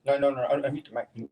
No. I mute the mic.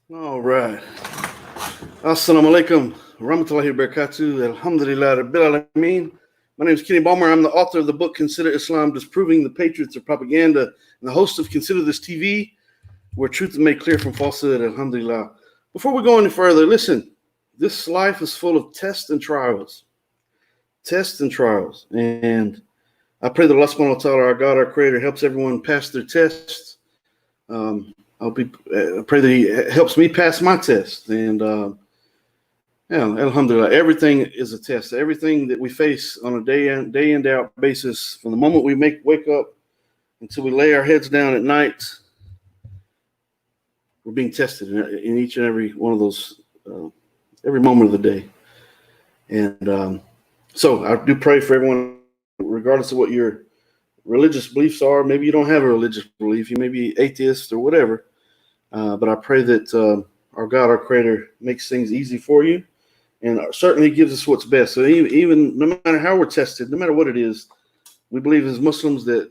All right. Assalamu alaikum. Rahmatullahi wa barakatuh. Alhamdulillah Rabbil Alameen. My name is Kenny Bomer. I'm the author of the book Consider Islam Disproving the Patriots of Propaganda and the host of Consider This TV, where truth is made clear from falsehood. Alhamdulillah. Before we go any further, listen. This life is full of tests and trials. Tests and trials. And I pray that Allah subhanahu wa ta'ala, our God, our creator, helps everyone pass their tests. I pray that He helps me pass my test. And alhamdulillah, everything is a test. Everything that we face on a day in, day out basis, from the moment we wake up until we lay our heads down at night, we're being tested in each and every one of those, every moment of the day. And so I do pray for everyone, regardless of what your religious beliefs are. Maybe you don't have a religious belief. You may be atheist or whatever. But I pray that our God, our creator, makes things easy for you, and certainly gives us what's best. So even no matter how we're tested, no matter what it is, we believe as Muslims that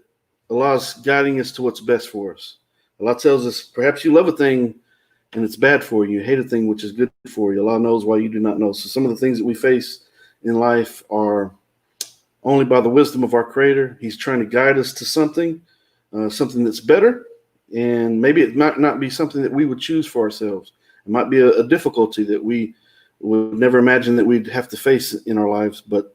Allah is guiding us to what's best for us. Allah tells us, perhaps you love a thing and it's bad for you. You hate a thing which is good for you. Allah knows why you do not know. So some of the things that we face in life are only by the wisdom of our creator. He's trying to guide us to something that's better. And maybe it might not be something that we would choose for ourselves. It might be a difficulty that we would never imagine that we'd have to face in our lives. But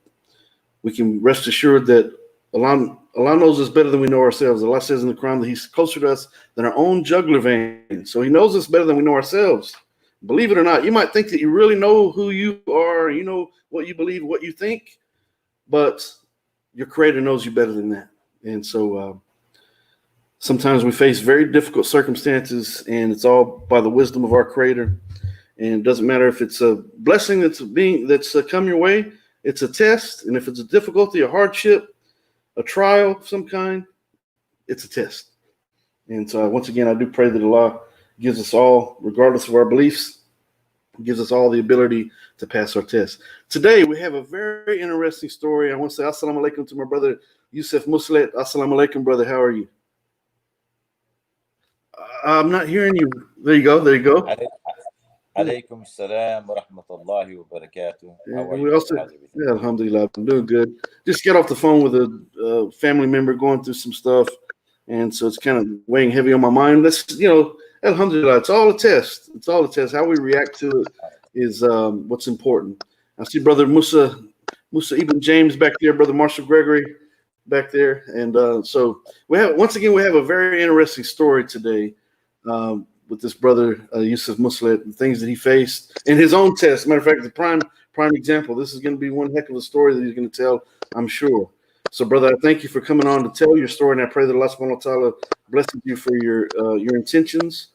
we can rest assured that Allah knows us better than we know ourselves. Allah says in the Quran that He's closer to us than our own jugular vein. So He knows us better than we know ourselves. Believe it or not, you might think that you really know who you are, you know what you believe, what you think, but your creator knows you better than that. And so sometimes we face very difficult circumstances, and it's all by the wisdom of our creator. And it doesn't matter if it's a blessing that's come your way, it's a test. And if it's a difficulty, a hardship, a trial of some kind, it's a test. And so once again, I do pray that Allah gives us all, regardless of our beliefs, gives us all the ability to pass our tests. Today, we have a very interesting story. I want to say assalamu alaikum to my brother Yusuf Muslet. Assalamu alaikum, brother. How are you? I'm not hearing you. There you go. There you go. Alaikum salam wa rahmatullahi wa barakatuh. How are And you, we brother? also, How's everything? yeah, alhamdulillah, I'm doing good. Just got off the phone with a family member going through some stuff, and so it's kind of weighing heavy on my mind. Alhamdulillah, it's all a test. It's all a test. How we react to it is what's important. I see brother Musa Ibn James back there, brother Marshall Gregory back there, and so we have a very interesting story today. With this brother Yusuf Muslet, the things that he faced in his own test. Matter of fact, the prime example. This is going to be one heck of a story that he's going to tell, I'm sure. So, brother, I thank you for coming on to tell your story, and I pray that Allah subhanahu wa ta'ala blesses you for your intentions,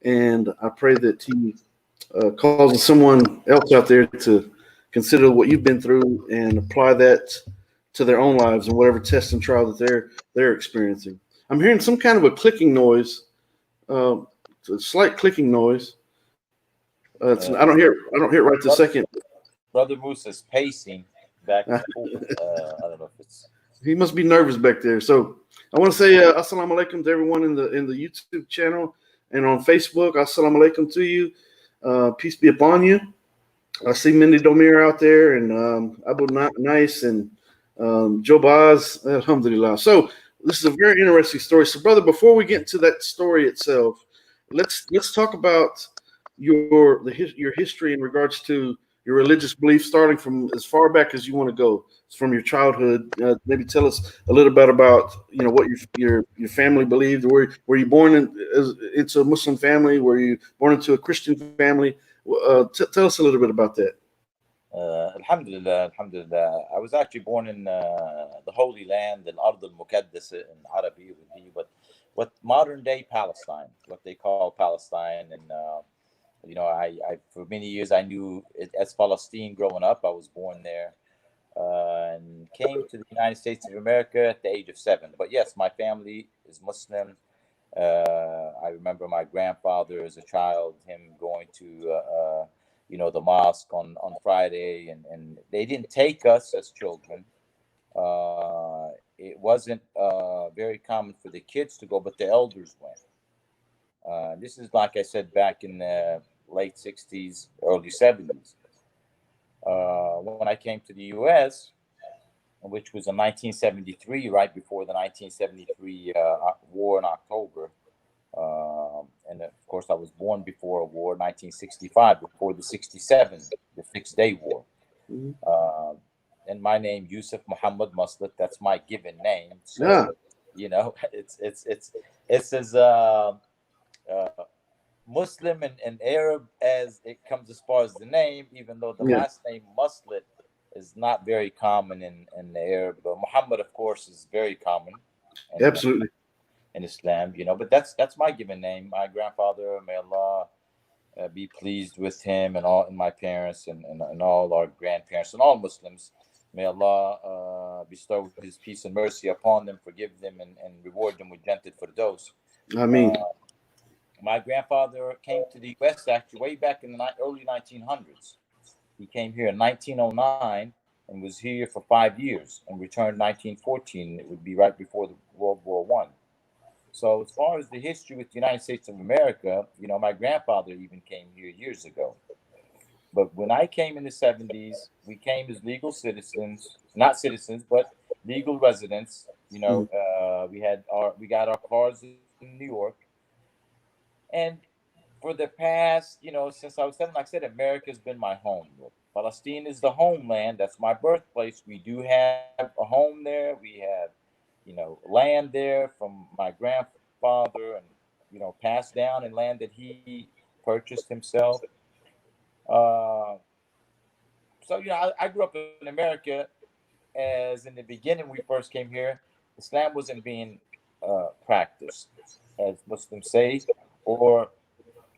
and I pray that He causes someone else out there to consider what you've been through and apply that to their own lives and whatever test and trial that they're experiencing. I'm hearing some kind of a clicking noise. A slight clicking noise. I don't hear it right this second. Brother Musa's pacing back and forth. I don't know if it's. He must be nervous back there. So I want to say assalamu alaikum to everyone in the YouTube channel and on Facebook. Assalamu alaikum to you. Peace be upon you. I see Mindy Domir out there and Abu Nice and Joe Baz. Alhamdulillah. So this is a very interesting story. So, brother, before we get into that story itself, let's talk about your history in regards to your religious beliefs, starting from as far back as you want to go, from your childhood. Maybe tell us a little bit about what your family believed. Were you born into a Muslim family? Were you born into a Christian family? Tell us a little bit about that. Alhamdulillah, alhamdulillah. I was actually born in the Holy Land, Al-Ard al-Muqaddasa in Arabi would be, but what modern day Palestine, what they call Palestine. And, I for many years, I knew it as Palestine growing up. I was born there and came to the United States of America at the age of 7. But yes, my family is Muslim. I remember my grandfather as a child, him going to, the mosque on Friday, and they didn't take us as children. It wasn't very common for the kids to go, but the elders went. This is, like I said, back in the late 60s, early 70s. When I came to the U.S., which was in 1973, right before the 1973 war in October. And of course, I was born before a war, 1965, before the 67, the 6-Day War. Mm-hmm. And my name, Yusuf Muhammad Muslit, that's my given name. So, it's as Muslim and Arab as it comes as far as the name, even though the last name Muslit is not very common in the Arab. But Muhammad, of course, is very common. Absolutely. In Islam, but that's my given name. My grandfather, may Allah be pleased with him, and my parents and all our grandparents and all Muslims. May Allah bestow His peace and mercy upon them, forgive them, and reward them with Jannatul Firdaus. Ameen. My grandfather came to the U.S. actually way back in the early 1900s. He came here in 1909 and was here for 5 years and returned 1914. It would be right before the World War I. So as far as the history with the United States of America, my grandfather even came here years ago. But when I came in the 70s, we came as legal citizens, not citizens, but legal residents. We got our cars in New York. And for the past, since I was 7, like I said, America's been my home. Palestine is the homeland. That's my birthplace. We do have a home there. We have land there from my grandfather and, passed down, and land that he purchased himself. So, I grew up in America as in the beginning, we first came here, Islam wasn't being practiced, as Muslims say, or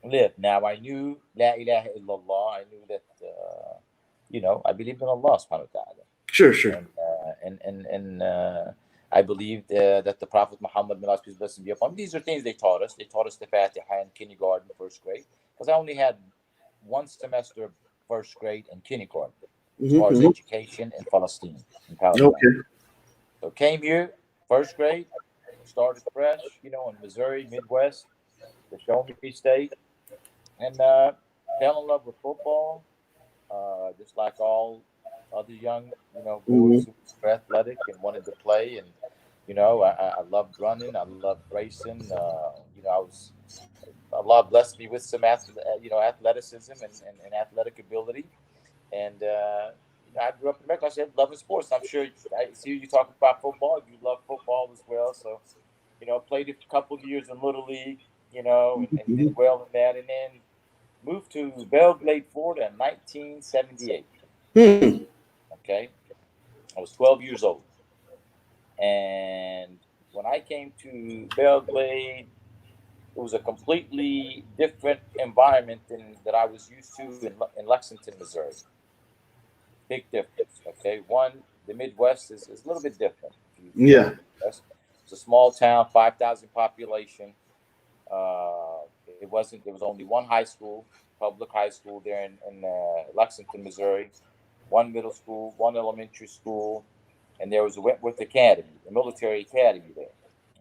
lived. Now, I knew La ilaha illallah. I knew that, I believed in Allah subhanahu wa ta'ala. Sure. And I believed that the Prophet Muhammad, may Allah's peace and blessings be upon him. These are things they taught us. They taught us the Fatiha in kindergarten, first grade, because I only had one semester of first grade and kindergarten as far as Mm-hmm. education in Palestine, in Palestine. Okay. So came here, first grade, started fresh, in Missouri, Midwest, the Show Me State, and fell in love with football, just like all other young, Mm-hmm. boys who were athletic and wanted to play. And I loved running, I loved racing. Allah blessed me with some, athleticism and athletic ability. And I grew up in America. I said loving sports. I'm sure I see you talking about football. You love football as well. So played a couple of years in Little League, and did Mm-hmm. well in that. And then moved to Belgrade, Florida in 1978. Hmm. Okay. I was 12 years old. And when I came to Belgrade, it was a completely different environment than that I was used to in Lexington, Missouri. Big difference. Okay. One, the Midwest is a little bit different. If you know Yeah. the Midwest, it's a small town, 5,000 population. There was only one high school, public high school there in Lexington, Missouri, one middle school, one elementary school, and there was a Wentworth Academy, a military academy there.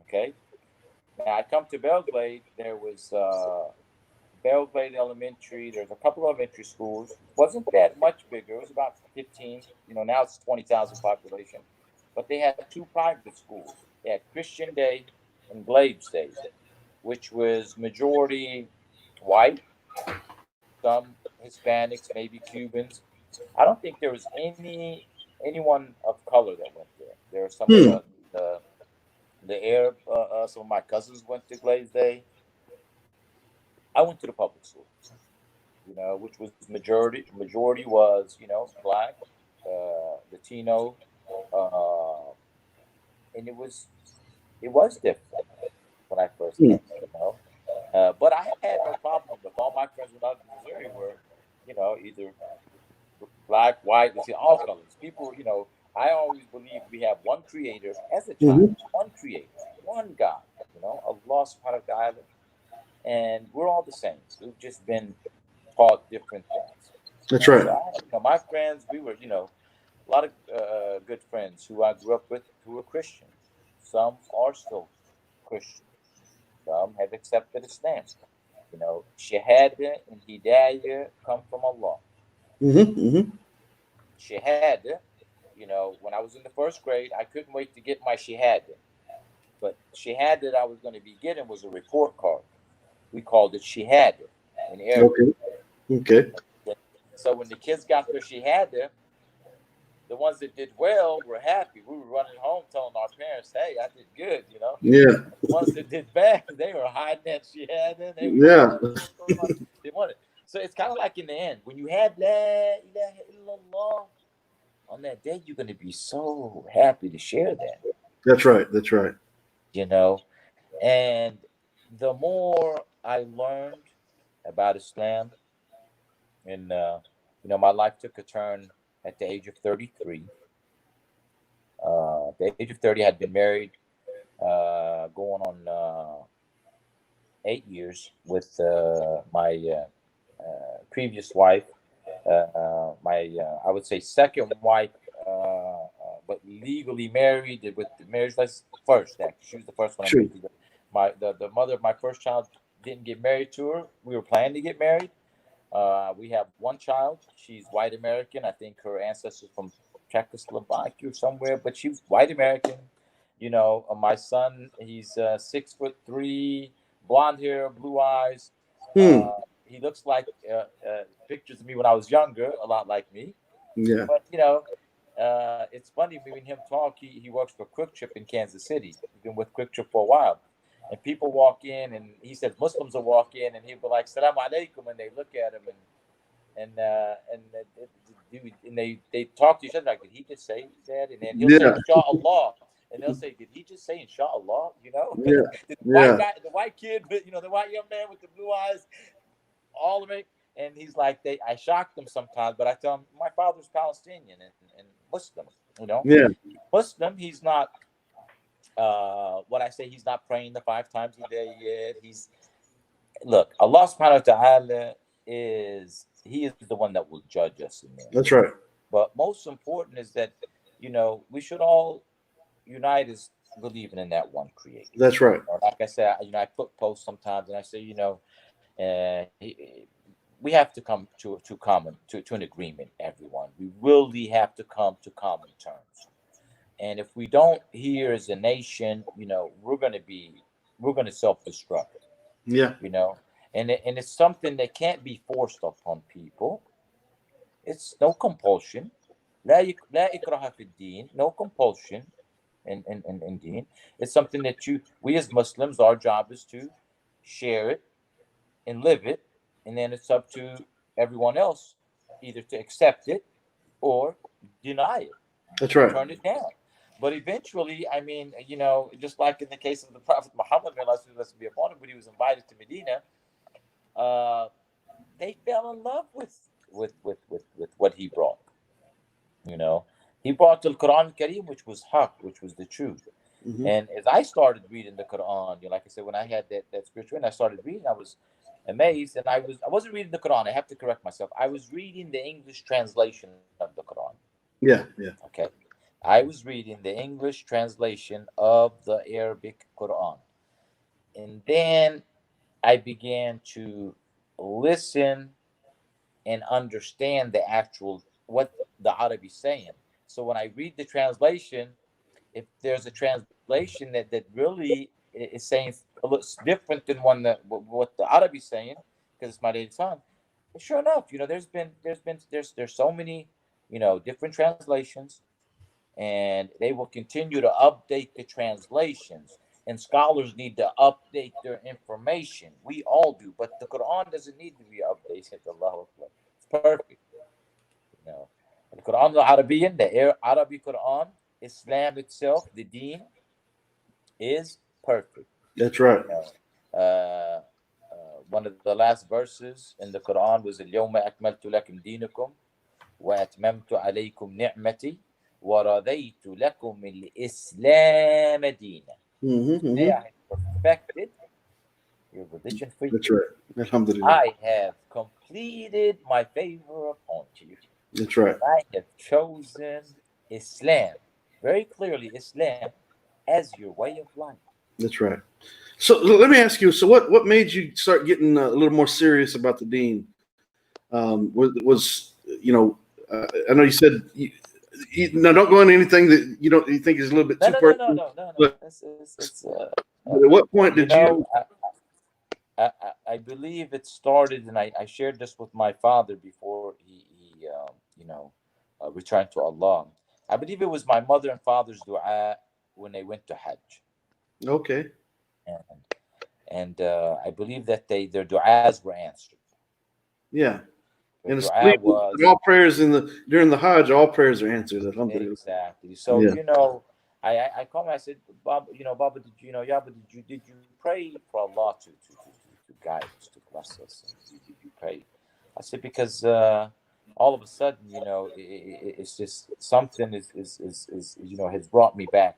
Okay. Now I come to Belgrade. There was Belgrade Elementary. There's a couple of elementary schools. It wasn't that much bigger. It was about 15. Now it's 20,000 population. But they had two private schools. They had Christian Day and Glades Day, which was majority white, some Hispanics, maybe Cubans. I don't think there was anyone of color that went there. There were some of Hmm. the Arab. Some of my cousins went to Glades Day. I went to the public school, which was majority was black, Latino, uh, and it was different when I first Hmm. came. But I had no problem with all my friends when I was in Missouri were, either black, white, let's see, all colors. People, I always believe we have one creator as a child, Mm-hmm. one creator, one God, Allah subhanahu wa ta'ala, and we're all the same. We've just been taught different things. That's So right. my friends, we were, a lot of good friends who I grew up with who were Christian. Some are still Christian. Some have accepted Islam. Shahada and Hidayah come from Allah. Mm-hmm. Mm-hmm. Shahada, when I was in the first grade, I couldn't wait to get my Shahada. But Shahada that I was going to be getting was a report card. We called it Shahada in Arabic. Okay. Okay. So when the kids got their Shahada, the ones that did well were happy. We were running home telling our parents, "Hey, I did good." Yeah. The ones that did bad, they were hiding that Shahada. They were Yeah. what's going on? They wanted. So it's kind of like in the end, when you have La ilaha illallah on that day, you're going to be so happy to share that, That's right. That's right. you know. And the more I learned about Islam, and my life took a turn at the age of 33. At the age of 30, I had been married, going on 8 years with my previous wife, my I would say second wife, but legally married with the marriage license first. Actually, she was the first one I Sure. married. The mother of my first child didn't get married to her. We were planning to get married. We have one child. She's white American. I think her ancestors from Czechoslovakia or somewhere, but she's white American. My son, he's 6'3", blonde hair, blue eyes. Hmm. He looks like pictures of me when I was younger, a lot like me. Yeah. But it's funny me and him talk. He works for Quick Trip in Kansas City. He's been with Quick Trip for a while. And people walk in, and he says Muslims will walk in, and he'll be like "Salaam alaikum," and they look at him, and they talk to each other like, "Did he just say that?" And then he'll say Yeah. "Inshallah," and they'll say, "Did he just say Inshallah?" Yeah. The white Yeah. guy, the white kid, the white young man with the blue eyes, all of it. And he's like, I shock them sometimes, but I tell him my father's Palestinian and Muslim. Yeah. Muslim. He's not. What I say, he's not praying the 5 times a day yet. Look. Allah Subhanahu wa Taala is He is the one that will judge us in there. That's right. But most important is that, we should all unite as believing in that one creator. That's right. Or like I said, I put posts sometimes and I say, we have to come to an agreement, everyone. We really have to come to common terms. And if we don't here as a nation, we're gonna self-destruct, Yeah. and it's something that can't be forced upon people. It's no compulsion. لا إكراه في الدين. No compulsion in deen. It's something that we as Muslims, our job is to share it and live it, and then it's up to everyone else either to accept it or deny it, That's right. turn it down. But eventually, I mean, just like in the case of the Prophet Muhammad, may Allah be upon him, when he was invited to Medina, uh, they fell in love with what he brought. He brought the Quran Kareem, which was haq, which was the truth. Mm-hmm. And as I started reading the Quran, like I said, when I had that spiritual, and I started reading, I was amazed, and I wasn't reading the Quran. I have to correct myself. I was reading the English translation of the Quran. Yeah, yeah. Okay, I was reading the English translation of the Arabic Quran, and then I began to listen and understand the actual what the Arabic is saying. So when I read the translation, if there's a translation that really is saying a little different than what the Arabic is saying, because it's my native tongue, sure enough, there's so many different translations, and they will continue to update the translations. And scholars need to update their information. We all do, but the Quran doesn't need to be updated. Allahu Akbar. It's perfect. You know, the Quran al-Arabian, the Arabic Quran, Islam itself, the Deen, is perfect. That's right. One of the last verses in the Quran was اليوم أكملت لكم دينكم وأتممت عليكم نعمتي ورضيت لكم الإسلام دينا. Mm-hmm, Today mm-hmm. I have perfected your religion for you. That's right. Alhamdulillah. I have completed my favor upon you. That's right. I have chosen Islam, very clearly Islam, as your way of life. That's right. So let me ask you. So what made you start getting a little more serious about the Deen? Was I know you said no, don't go into anything that you think is a little bit too personal. No. But at what point did you? I believe it started, and I shared this with my father before he returned to Allah. I believe it was my mother and father's dua when they went to Hajj. Okay. And I believe that their du'as were answered. Yeah. Their And dua was all prayers during the Hajj, all prayers are answered. Alhamdulillah. exactly. So Yeah. I called him. I said, Baba, Yaba, did you pray for Allah to guide us, to bless us? And did you pray? I said, because all of a sudden, it's just something is has brought me back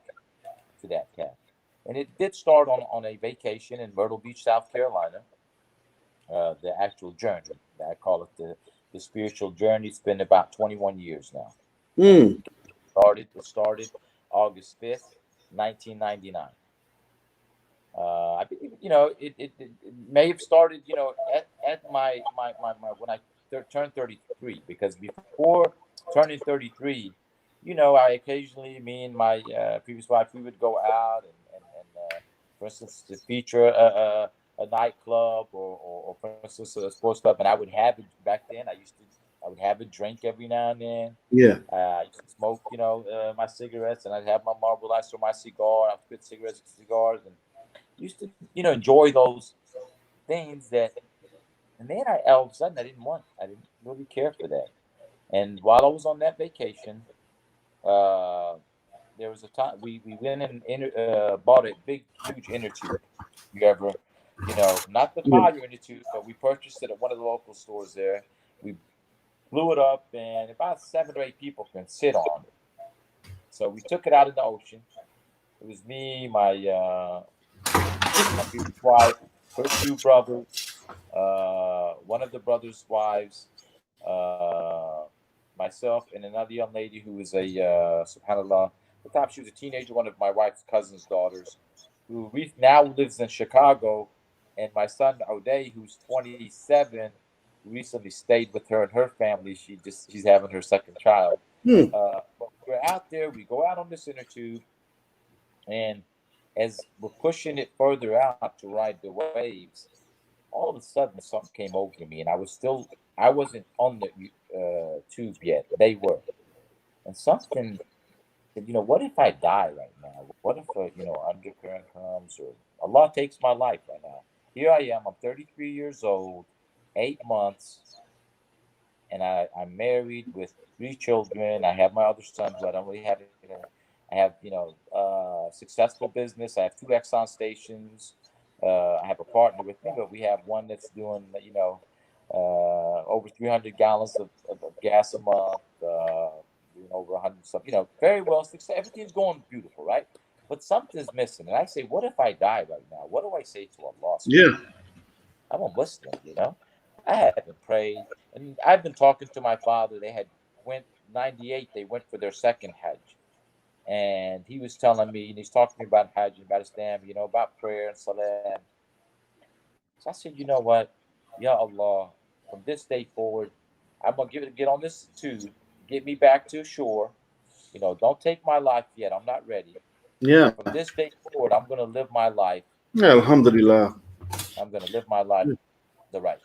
to that path. And it did start on a vacation in Myrtle Beach, South Carolina. The actual journey, I call it the spiritual journey. It's been about 21 years now. Mm. It started August 5th, 1999. I believe it may have started at my when I turned 33, because before turning 33, I occasionally, me and my previous wife, we would go out and for instance, to feature a nightclub or for instance a sports club, and I would have it back then. I would have a drink every now and then. Yeah. I used to smoke, my cigarettes, and I'd have my Marlboro Lights or my cigar. I'd quit cigarettes and cigars, and used to, enjoy those things that. And then all of a sudden, I didn't really care for that. And while I was on that vacation, there was a time we went and bought a big, huge inner tube. You ever, not the Yeah. fire inner tube, but we purchased it at one of the local stores there. We blew it up, and about 7 or 8 people can sit on it. So we took it out in the ocean. It was me, my previous wife, her 2 brothers, one of the brothers' wives, uh, myself and another young lady who was a subhanallah. At the time she was a teenager, one of my wife's cousin's daughters, who now lives in Chicago, and my son O'Day, who's 27, recently stayed with her and her family. She's having her second child. Hmm. But we're out there. We go out on this inner tube, and as we're pushing it further out to ride the waves, all of a sudden something came over me, and I wasn't on the tube yet. They were, and something said, what if I die right now? What if undercurrent comes or Allah takes my life right now? Here I am. I'm 33 years old, 8 months, and I'm married with 3 children. I have my other son who I don't really have. I have successful business. I have 2 Exxon stations. I have a partner with me, but we have one that's doing over 300 gallons of gas a month. Doing over 100 something. Very well success. Everything's going beautiful, right? But something's missing, and I say, what if I die right now? What do I say to Allah? Yeah. I'm a Muslim. I haven't prayed, and I've been talking to my father. They had went 98. They went for their second Hajj, and he was telling me, and he's talking to me about Hajj and about Islam, about prayer and Salah. So I said, you know what, Ya Allah, from this day forward, I'm gonna get on this tube, get me back to shore. Don't take my life yet. I'm not ready. Yeah. But from this day forward, I'm gonna live my life. Yeah. Alhamdulillah. I'm gonna live my life the right.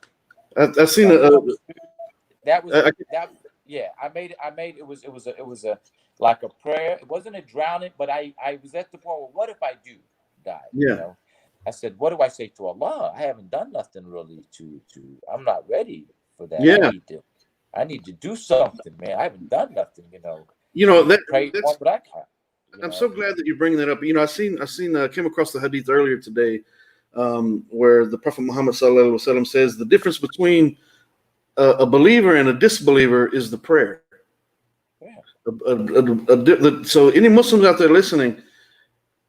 I've So seen I a. get on the tube. That was I, that. Yeah, I made it. It was a like a prayer. It wasn't a drowning, but I was at the point where what if I do die? yeah. I said, what do I say to Allah? I haven't done nothing really to. I'm not ready for that. Yeah. I need to do something, man. I haven't done nothing. You know People that pray one that's. rak'ah. I'm so glad that you're bringing that up. I came across the hadith earlier today, where the Prophet Muhammad sallallahu alaihi wasallam says the difference between a believer and a disbeliever is the prayer. Yeah. So any Muslims out there listening,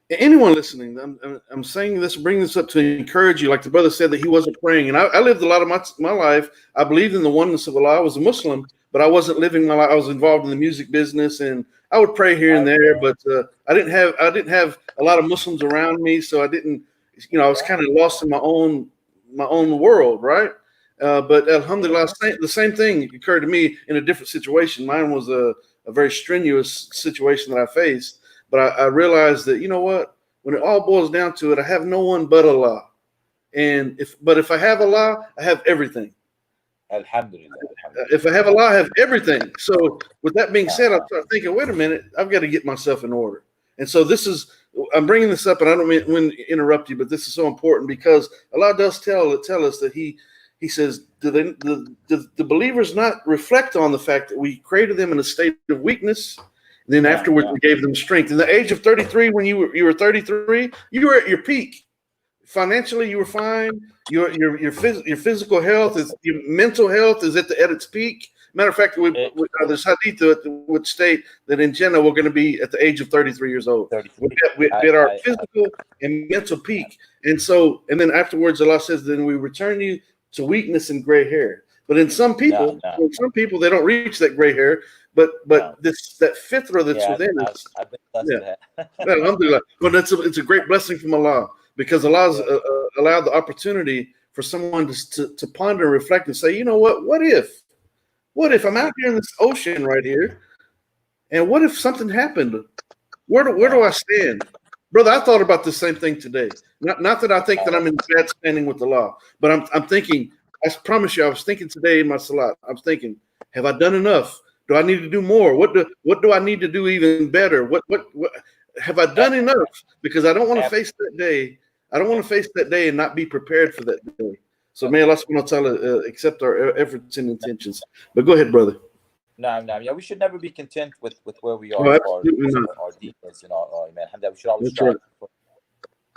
anyone listening, I'm saying this, bring this up to encourage you. Like the brother said that he wasn't praying, and I lived a lot of my life. I believed in the oneness of Allah. I was a Muslim, but I wasn't living my life. I was involved in the music business, and I would pray here and there. But I didn't have a lot of Muslims around me, so I didn't. I was kind of lost in my own world, right? But Alhamdulillah, the same thing occurred to me in a different situation. Mine was a very strenuous situation that I faced. But I realized that, you know what, when it all boils down to it, I have no one but Allah. And if I have Allah, I have everything. Alhamdulillah. If I have Allah, I have everything. So with that being said, I start thinking, wait a minute, I've got to get myself in order. And so I'm bringing this up, and I don't mean to interrupt you, but this is so important because Allah does tell us that He says, do the believers not reflect on the fact that we created them in a state of weakness? Then afterwards, we gave them strength. In the age of 33, when you were 33, you were at your peak. Financially, you were fine. Your physical health your mental health is at its peak. Matter of fact, there's hadith that would state that in Jannah we're going to be at the age of 33 years old. We at our physical and mental peak, and then afterwards, Allah says, "Then we return you to weakness and gray hair." But in some people, they don't reach that gray hair. But that fitra that's within us. I've been blessed with that. Alhamdulillah. Well, it's a great blessing from Allah because Allah's allowed the opportunity for someone to ponder and reflect and say, you know what? What if I'm out here in this ocean right here, and what if something happened? Where do I stand, brother? I thought about the same thing today. Not that I think that I'm in bad standing with Allah, but I'm thinking. I promise you, I was thinking today in my salat. I was thinking, have I done enough? Do I need to do more? What do I need to do even better? What have I done enough? Because I don't want to face that day. I don't want to face that day and not be prepared for that day. So may Allah subhanahu wa ta'ala accept our efforts and intentions. But go ahead, brother. No. Yeah, we should never be content with where we are Oh, as far as absolutely not. our defense and our man. Alhamdulillah, we should always That's strive. right.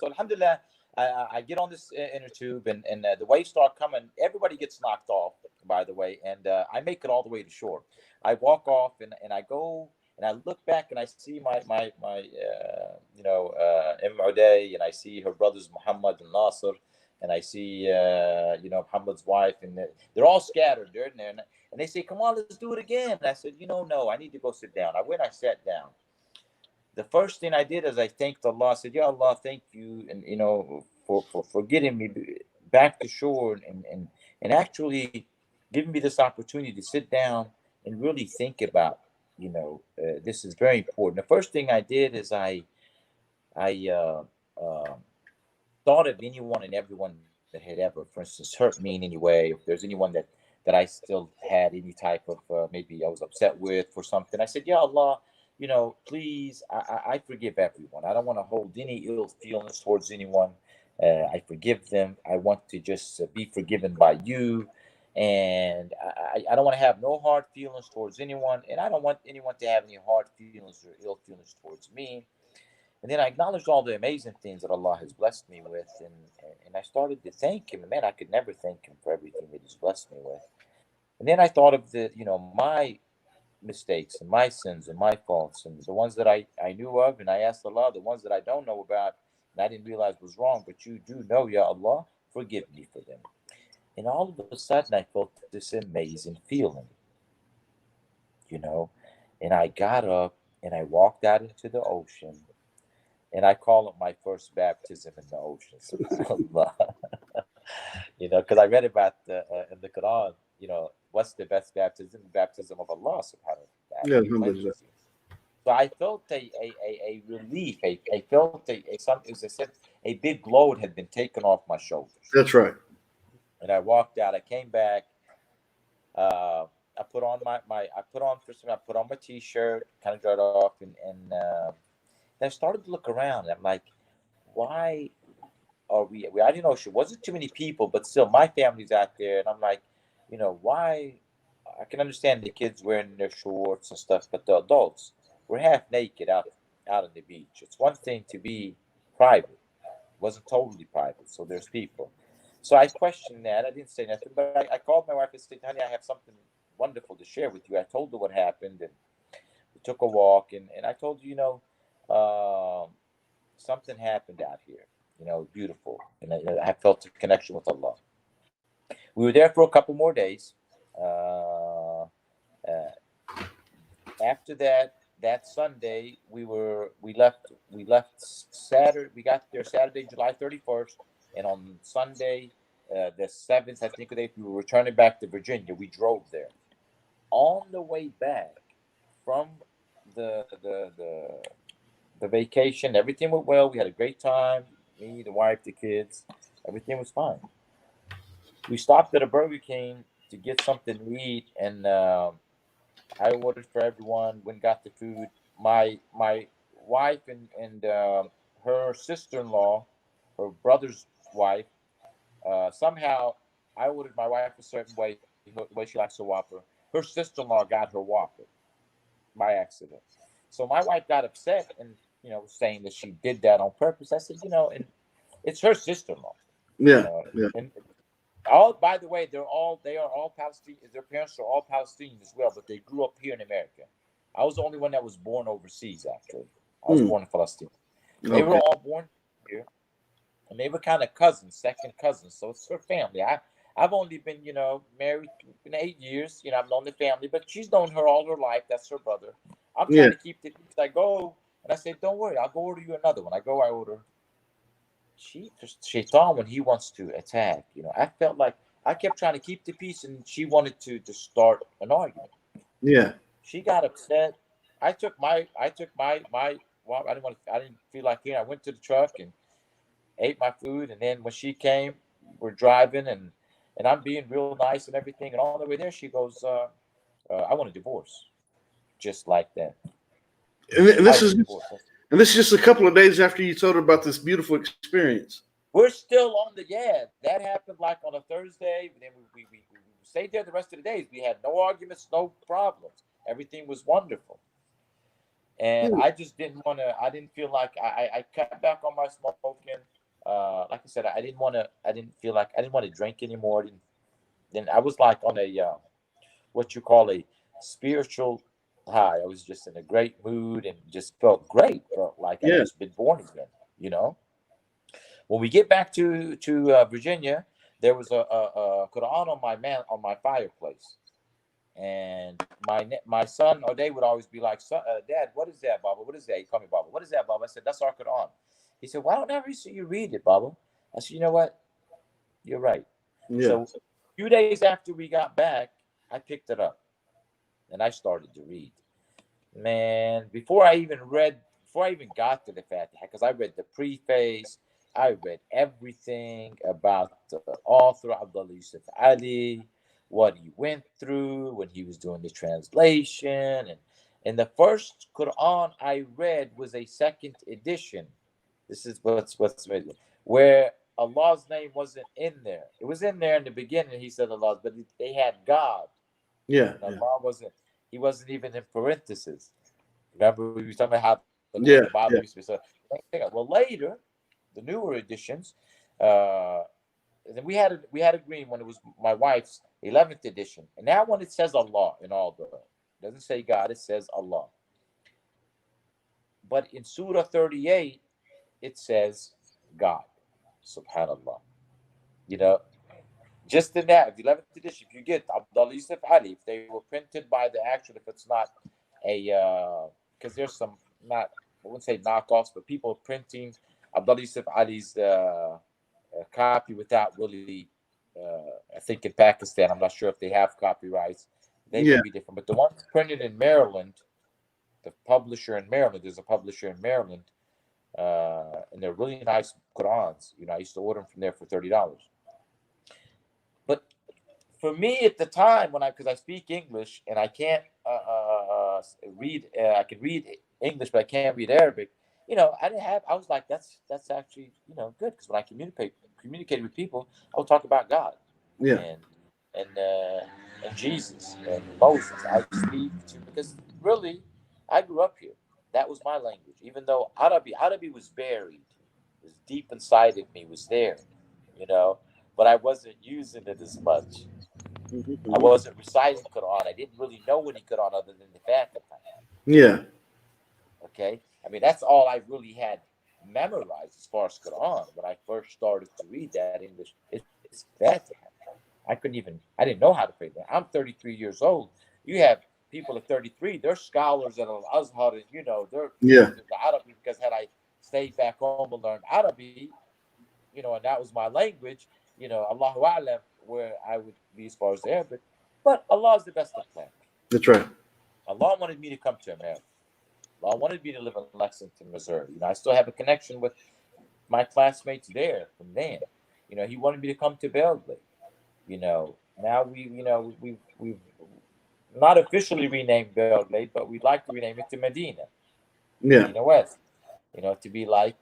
So alhamdulillah, I get on this inner tube and the waves start coming. Everybody gets knocked off, by the way, and I make it all the way to shore. I walk off and I go and I look back and I see my Uday, and I see her brothers Muhammad and Nasser, and I see, Muhammad's wife, and they're all scattered. They're in there, and they say, "Come on, let's do it again." And I said, "No, I need to go sit down." I went, I sat down. The first thing I did is I thanked Allah. I said, "Ya Allah, thank you, and for getting me back to shore, and actually giving me this opportunity to sit down and really think about, this is very important." The first thing I did is I thought of anyone and everyone that had ever, for instance, hurt me in any way. If there's anyone that I still had any type of, maybe I was upset with for something, I said, "Ya Allah, please, I forgive everyone. I don't want to hold any ill feelings towards anyone. I forgive them. I want to just be forgiven by you. And I don't want to have no hard feelings towards anyone. And I don't want anyone to have any hard feelings or ill feelings towards me." And then I acknowledged all the amazing things that Allah has blessed me with, and I started to thank Him. And man, I could never thank Him for everything that He's blessed me with. And then I thought of my mistakes and my sins and my faults, and the ones that I knew of, and I asked Allah, the ones that I don't know about and I didn't realize was wrong, but you do know, Ya Allah, forgive me for them. And all of a sudden I felt this amazing feeling, you know, and I got up and I walked out into the ocean, and I call it my first baptism in the ocean, subhanAllah. Because I read about in the Quran, what's the best baptism? The baptism of Allah, subhanahu wa ta'ala. Yeah, He alhamdulillah. cleanses you. So I felt a relief. I felt it was as if a big load had been taken off my shoulders. That's right. And I walked out. I came back. I put on I put on my t-shirt, kind of dried off, and I started to look around. And I'm like, why are we? I didn't know she wasn't too many people, but still, my family's out there, and I'm like, why? I can understand the kids wearing their shorts and stuff, but the adults, we're half naked out on the beach. It's one thing to be private, it wasn't totally private, so there's people. So I questioned that. I didn't say nothing, but I called my wife and said, "Honey, I have something wonderful to share with you." I told her what happened, and we took a walk, and I told her, um, something happened out here, beautiful, and I felt a connection with Allah. We were there for a couple more days. Uh, uh, After that Sunday, we left Saturday. We got there Saturday, July 31st, and on Sunday, the 7th, I think, we were returning back to Virginia. We drove there. On the way back from the the the, the vacation, everything went well. We had a great time. Me, the wife, the kids, everything was fine. We stopped at a Burger King to get something to eat, and I ordered for everyone. Went and got the food. My wife and her sister-in-law, her brother's wife. Somehow, I ordered my wife a certain way, the way she likes her Whopper. Her sister-in-law got her Whopper by accident. So my wife got upset and saying that she did that on purpose. I said, and it's her sister-in-law, Yeah, yeah, and all, by the way, they are all Palestinian. Their parents are all Palestinian as well, but they grew up here in America. I was the only one that was born overseas. Actually, I was Hmm. born in Palestine. They were Okay. all born here, and they were kind of cousins, second cousins. So it's her family. I've only been married in 8 years. I've known the family, but she's known her all her life. That's her brother. I'm Yeah, trying to keep the peace. I go and I say, "Don't worry, I'll go order you another one." I go, I order. Shaitan, when he wants to attack, I felt like I kept trying to keep the peace, and she wanted to start an argument. yeah. She got upset. I took my well, I didn't feel like eating. I went to the truck and ate my food, and then when she came, we're driving, and I'm being real nice and everything, and on the way there she goes, "I want a divorce," just like that. And "I this want is a divorce." just a couple of days after you told her about this beautiful experience. We're still on the, yeah. That happened like on a Thursday. Then we stayed there the rest of the days. We had no arguments, no problems. Everything was wonderful. And Hmm. I just didn't want to. I didn't feel like I cut back on my smoking. Like I said, I didn't want to. I didn't feel like I didn't want to drink anymore. Then I was like on a what you call a spiritual high. I was just in a great mood and just felt great. Felt like I Yeah, just been born again. You know. When we get back to Virginia, there was a Quran on my fireplace, and my son or they would always be like, Dad, what is that, Baba? What is that? He called me Baba. What is that, Baba? I said, that's our Quran. He said, why don't I ever see you read it, Baba? I said, you know what? You're right. Yeah. So a few days after we got back, I picked it up and I started to read. Man, before I even got to the Fatiha, because I read the preface, I read everything about the author, Abdullah Yusuf Ali, what he went through when he was doing the translation. And the first Quran I read was a second edition. This is what's amazing, where Allah's name wasn't in there. It was in there in the beginning. He said Allah, but they had God, Yeah. and Allah wasn't. He wasn't even in parentheses. Remember, we were talking about how Yeah. the Bible Yeah. used to be. So, well, later, the newer editions, uh, then we had a green when it was my wife's 11th edition, and that one it says Allah in all the. It doesn't say God, it says Allah. But in Surah 38, it says God, Subhanallah. You know, just in that, the 11th edition, if you get Abdullah Yusuf Ali, if they were printed by the actual, if it's not because there's some not, I wouldn't say knockoffs, but people printing Abdullah Yusuf Ali's copy without really, I think in Pakistan, I'm not sure if they have copyrights. They may Yeah. be different, but the ones printed in Maryland, the publisher in Maryland, there's a publisher in Maryland, and they're really nice Qurans. You know, I used to order them from there for $30. But for me at the time when because I speak English and I can't read, I can read English but I can't read Arabic. You know, I was like, that's actually, you know, good, because when I communicate with people, I would talk about God Yeah. and and uh, and Jesus and Moses. I speak to, because really I grew up here. That was my language. Even though Arabic was buried, was deep inside of me, was there, you know, but I wasn't using it as much. I Mm-hmm. wasn't reciting Quran. I didn't really know any Quran other than the Fatiha. Yeah. Okay, I mean that's all I really had memorized as far as Quran when I first started to read that English. It's Fatiha. I didn't know how to pray that. I'm 33 years old. You have people at 33, they're scholars at Al Azhar, and you know they're Yeah. the Arabic, because had I stayed back home and learned Arabic, you know, and that was my language, you know, Allahu A'lam, where I would be as far as Arabic. But Allah is the best of planners. That's right. Allah wanted me to come to America. Allah wanted me to live in Lexington, Missouri. You know, I still have a connection with my classmates there from then. You know, he wanted me to come to Belgrade. You know, now we've not officially renamed Belgrade, but we'd like to rename it to Medina, Yeah. Medina West. You know, to be like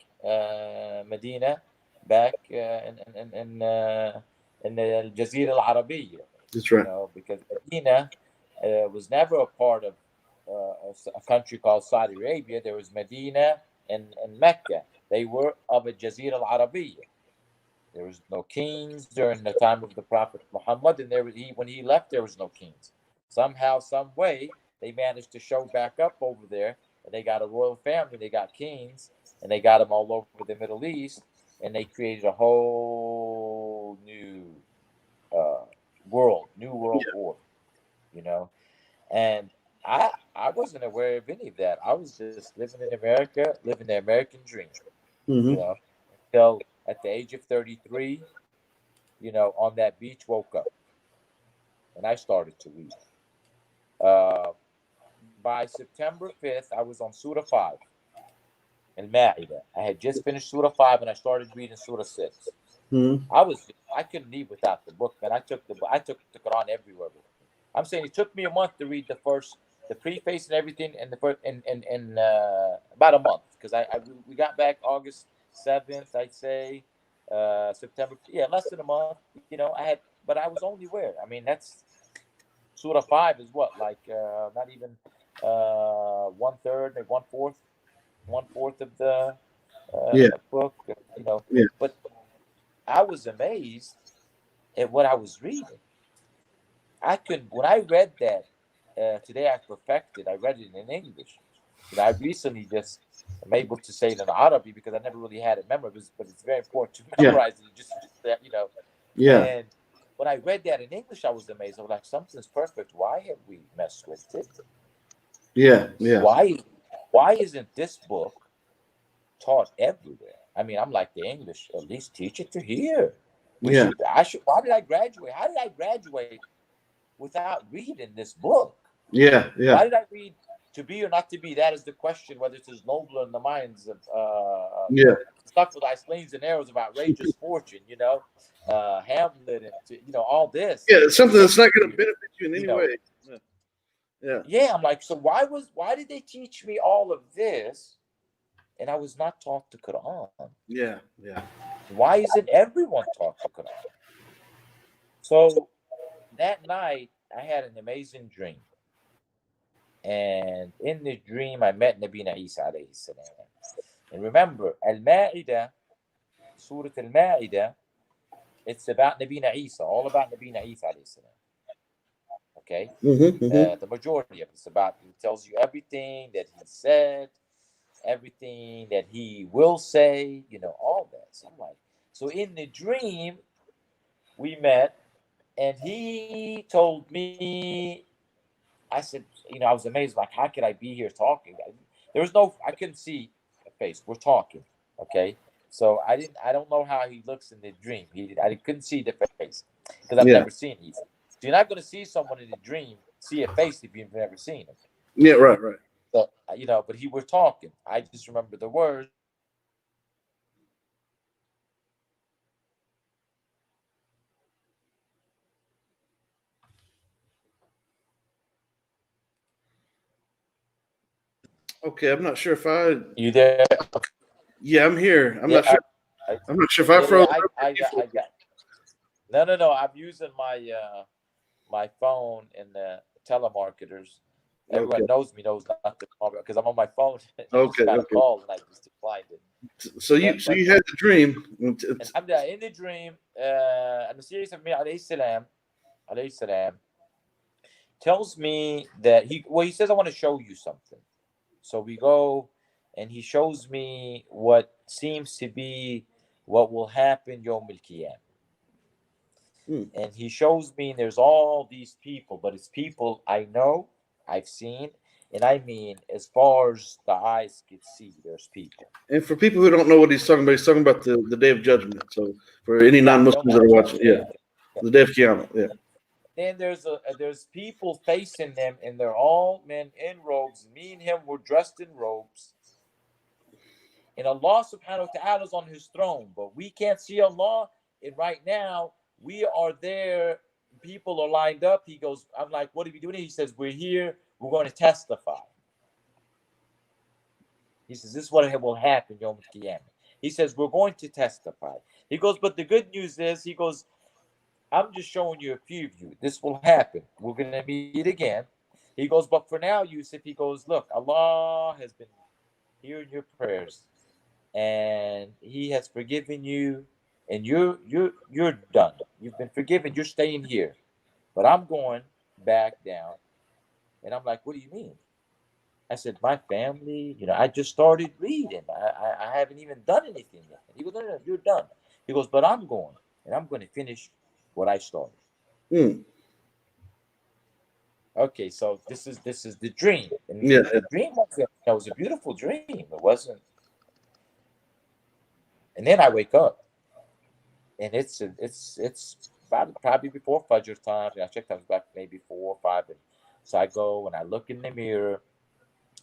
Medina back in the Jazira Al Arabiya. That's You right. know, because Medina was never a part of a country called Saudi Arabia. There was Medina and Mecca. They were of a Jazira Al Arabiya. There was no kings during the time of the Prophet Muhammad, and when he left, there was no kings. Somehow, some way, they managed to show back up over there, and they got a royal family. They got kings, and they got them all over the Middle East, and they created a whole uh, new world Yeah. order. You know, and I wasn't aware of any of that. I was just living in America, living the American dream. You Mm-hmm. know, until at the age of 33, you know, on that beach, woke up and I started to read. Uh, by September 5th, I was on Surah 5 in Ma'idah. I had just finished Surah 5 and I started reading Surah 6. Mm-hmm. I couldn't leave without the book, man. I took the Quran everywhere with me. I'm saying it took me a month to read the preface and everything, and the first in about a month, because we got back August 7th, I'd say, September, yeah, less than a month. You know, but I was only where, I mean, that's Surah 5 is what, like not even one third, maybe one fourth of the Yeah. book, you know. Yeah. But I was amazed at what I was reading. When I read that today, I perfected. I read it in English. I recently just am able to say it in Arabic because I never really had it memorized, but it's very important to Yeah. memorize it. Just that, Yeah. And when I read that in English, I was amazed. I was like, something's perfect. Why have we messed with it? Yeah. Yeah. Why isn't this book taught everywhere? I mean, I'm like, the English, at least teach it to here. Yeah. Why did I graduate? How did I graduate without reading this book? Yeah. Why Yeah. did I read To Be or Not to Be? That is the question, whether it is nobler in the minds of, Yeah. stuff with thy slings and arrows of outrageous fortune, Hamlet, and, all this. Yeah. It's something that's not going to Shakespeare, benefit you in you any know. way. Yeah. Yeah. Yeah, I'm like, so why did they teach me all of this and I was not taught the Quran? Yeah. Yeah. Why isn't everyone taught the Quran? So that night, I had an amazing dream. And in the dream, I met Nabina Isa alayhi salam. And remember, Al-Ma'idah, Surah Al-Ma'idah, it's about Nabina Isa, all about Nabina Isa alayhi salam. Okay? Mm-hmm. Mm-hmm. The majority of it's about, it tells you everything that he said, everything that he will say, all that. So I'm like, so in the dream, we met, and he told me, I said, I was amazed, like, how could I be here talking? There was I couldn't see a face. We're talking, okay? So I don't know how he looks in the dream. I couldn't see the face because I've Yeah. never seen him. So you're not going to see someone in the dream, see a face if you've never seen him. Yeah. Right. Right. So, but he were talking. I just remember the words. Okay. I'm not sure if I. You there? Yeah, I'm here. I'm Yeah, not sure. I'm not sure if I yeah, froze. I got. No. I'm using my phone in the telemarketers. Okay. Everyone knows not to call me because I'm on my phone. I just Okay. got a Okay. call and I just declined it. So you had the dream. And Alhamdulillah, in the dream, Al-Masih alayhi salam, tells me that he says, I want to show you something. So we go and he shows me what seems to be what will happen Yawm al-Qiyam. And he shows me there's all these people, but it's people I know, I've seen, and I mean, as far as the eyes could see, there's people. And for people who don't know what he's talking about the Day of Judgment. So for any Yeah, non-Muslims that are watching, yeah, the Day of Qiyamah, yeah. Then there's people facing them, and they're all men in robes. Me and him were dressed in robes. And Allah subhanahu wa ta'ala is on his throne, but we can't see Allah. And right now, we are there. People are lined up. He goes, I'm like, what are we doing? He says, we're here. We're going to testify. He says, this is what will happen, Yom Kippur. He says, we're going to testify. He goes, but the good news is, he goes, I'm just showing you a few of you. This will happen. We're going to meet again. He goes, but for now, Yusuf, he goes, look, Allah has been hearing your prayers, and He has forgiven you, and you're done. You've been forgiven. You're staying here, but I'm going back down. And I'm like, what do you mean? I said, my family, I just started reading. I haven't even done anything yet. He goes, no, you're done. He goes, but I'm going, and I'm going to finish what I started. Okay, so this is the dream. And the dream was a beautiful dream. It wasn't. And then I wake up, and it's probably before Fajr time. I checked, I was back maybe 4 or 5. And so I go and I look in the mirror.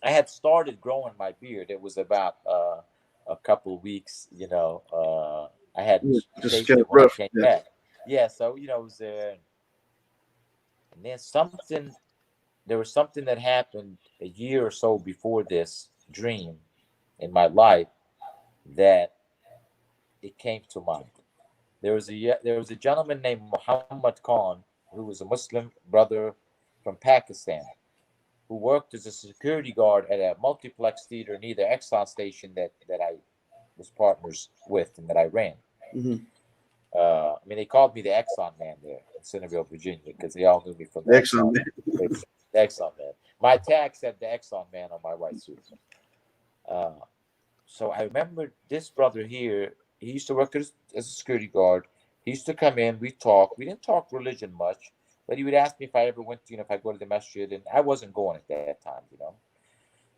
I had started growing my beard. It was about a couple of weeks. I had just shaved kind it of when I rough. came back. Yeah, so it was there. And then there was something that happened a year or so before this dream in my life that it came to mind. There was a gentleman named Muhammad Khan, who was a Muslim brother from Pakistan, who worked as a security guard at a multiplex theater near the Exxon station that I was partners with and that I ran. They called me the Exxon man there in Centerville, Virginia, because they all knew me from the Exxon. The Exxon man. My tag said the Exxon man on my white suit. Uh, so I remember this brother here. He used to work as a security guard. He used to come in. We talked. We didn't talk religion much, but he would ask me if I ever went to, if I go to the masjid, and I wasn't going at that time.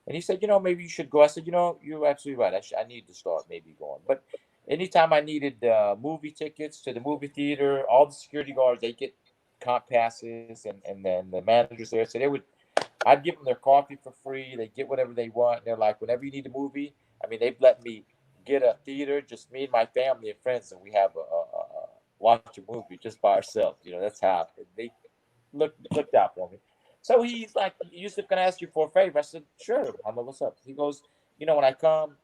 And he said, maybe you should go. I said, you're absolutely right. I need to start maybe going. But anytime I needed movie tickets to the movie theater, all the security guards, they get comp passes, and then the managers there, so I'd give them their coffee for free. They get whatever they want. They're like, whenever you need a movie, I mean, they've let me get a theater, just me and my family and friends, and we have a watch a movie just by ourselves. That's how they looked out for me. So he's like, Yusuf, can I ask you for a favor? I said, sure. Muhammad, what's up? He goes, when I come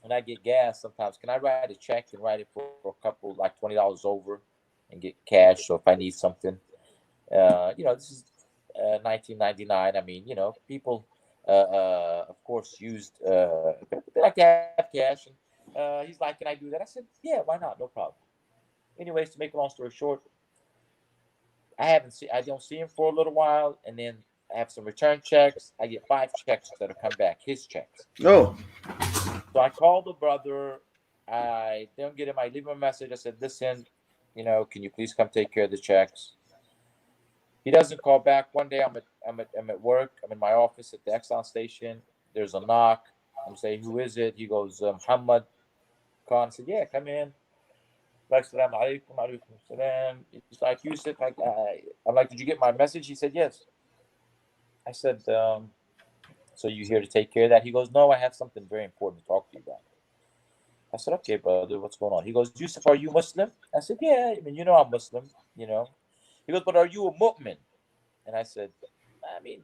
and I get gas sometimes, can I write a check and write it for a couple, like $20 over, and get cash? So if I need something, this is 1999. I mean, people, of course, they like to have cash. And he's like, can I do that? I said, yeah, why not? No problem. Anyways, to make a long story short, I don't see him for a little while, and then I have some return checks. I get 5 checks that have come back, his checks. Oh. So I called the brother. I don't get him. I leave him a message. I said, listen, can you please come take care of the checks? He doesn't call back. One day I'm at work. I'm in my office at the Exxon station. There's a knock. I'm saying, who is it? He goes, Muhammad Khan. I said, yeah, come in. Like, salam alaikum, alaikum salam. He's like, Yusuf, I'm like, did you get my message? He said, yes. I said, so you here to take care of that? He goes, no, I have something very important to talk to you about. I said, okay, brother, what's going on? He goes, Yusuf, are you Muslim? I said, yeah, I mean, I'm Muslim, He goes, but are you a mu'min? And I said, I mean,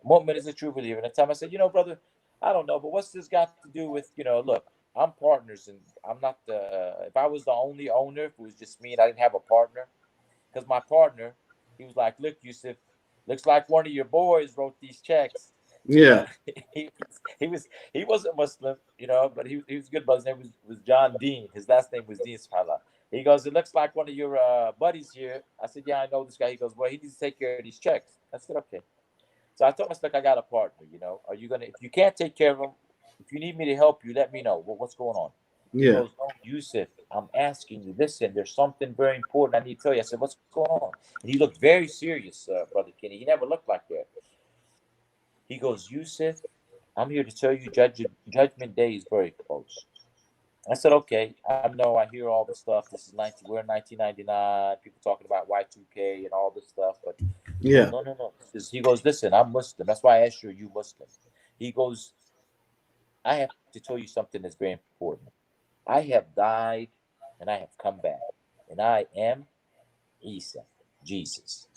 mu'min is a true believer. And at the time I said, brother, I don't know, but what's this got to do with, look, I'm partners, and I'm not if I was the only owner, if it was just me and I didn't have a partner, because my partner, he was like, look, Yusuf, looks like one of your boys wrote these checks. Yeah. he, he was he wasn't Muslim, but he was good. But his name was John Dean. His last name was Dean. Subhanallah. He goes, it looks like one of your buddies here. I said, yeah, I know this guy. He goes, well, he needs to take care of these checks. I said, okay. So I told him, look, I got a partner. Are you gonna? If you can't take care of him, if you need me to help you, let me know. What's going on? He Yeah. goes, no, Yusuf, I'm asking you. Listen, there's something very important I need to tell you. I said, what's going on? And he looked very serious, Brother Kenny. He never looked like that. He goes, Yusuf, I'm here to tell you Judgment Day is very close. I said, okay, I know, I hear all the stuff. This is we're in 1999, people talking about Y2K and all this stuff, but he goes, Yeah. no. He goes, listen, I'm Muslim. That's why I asked you, are you Muslim? He goes, I have to tell you something that's very important. I have died and I have come back, and I am Isa, Jesus.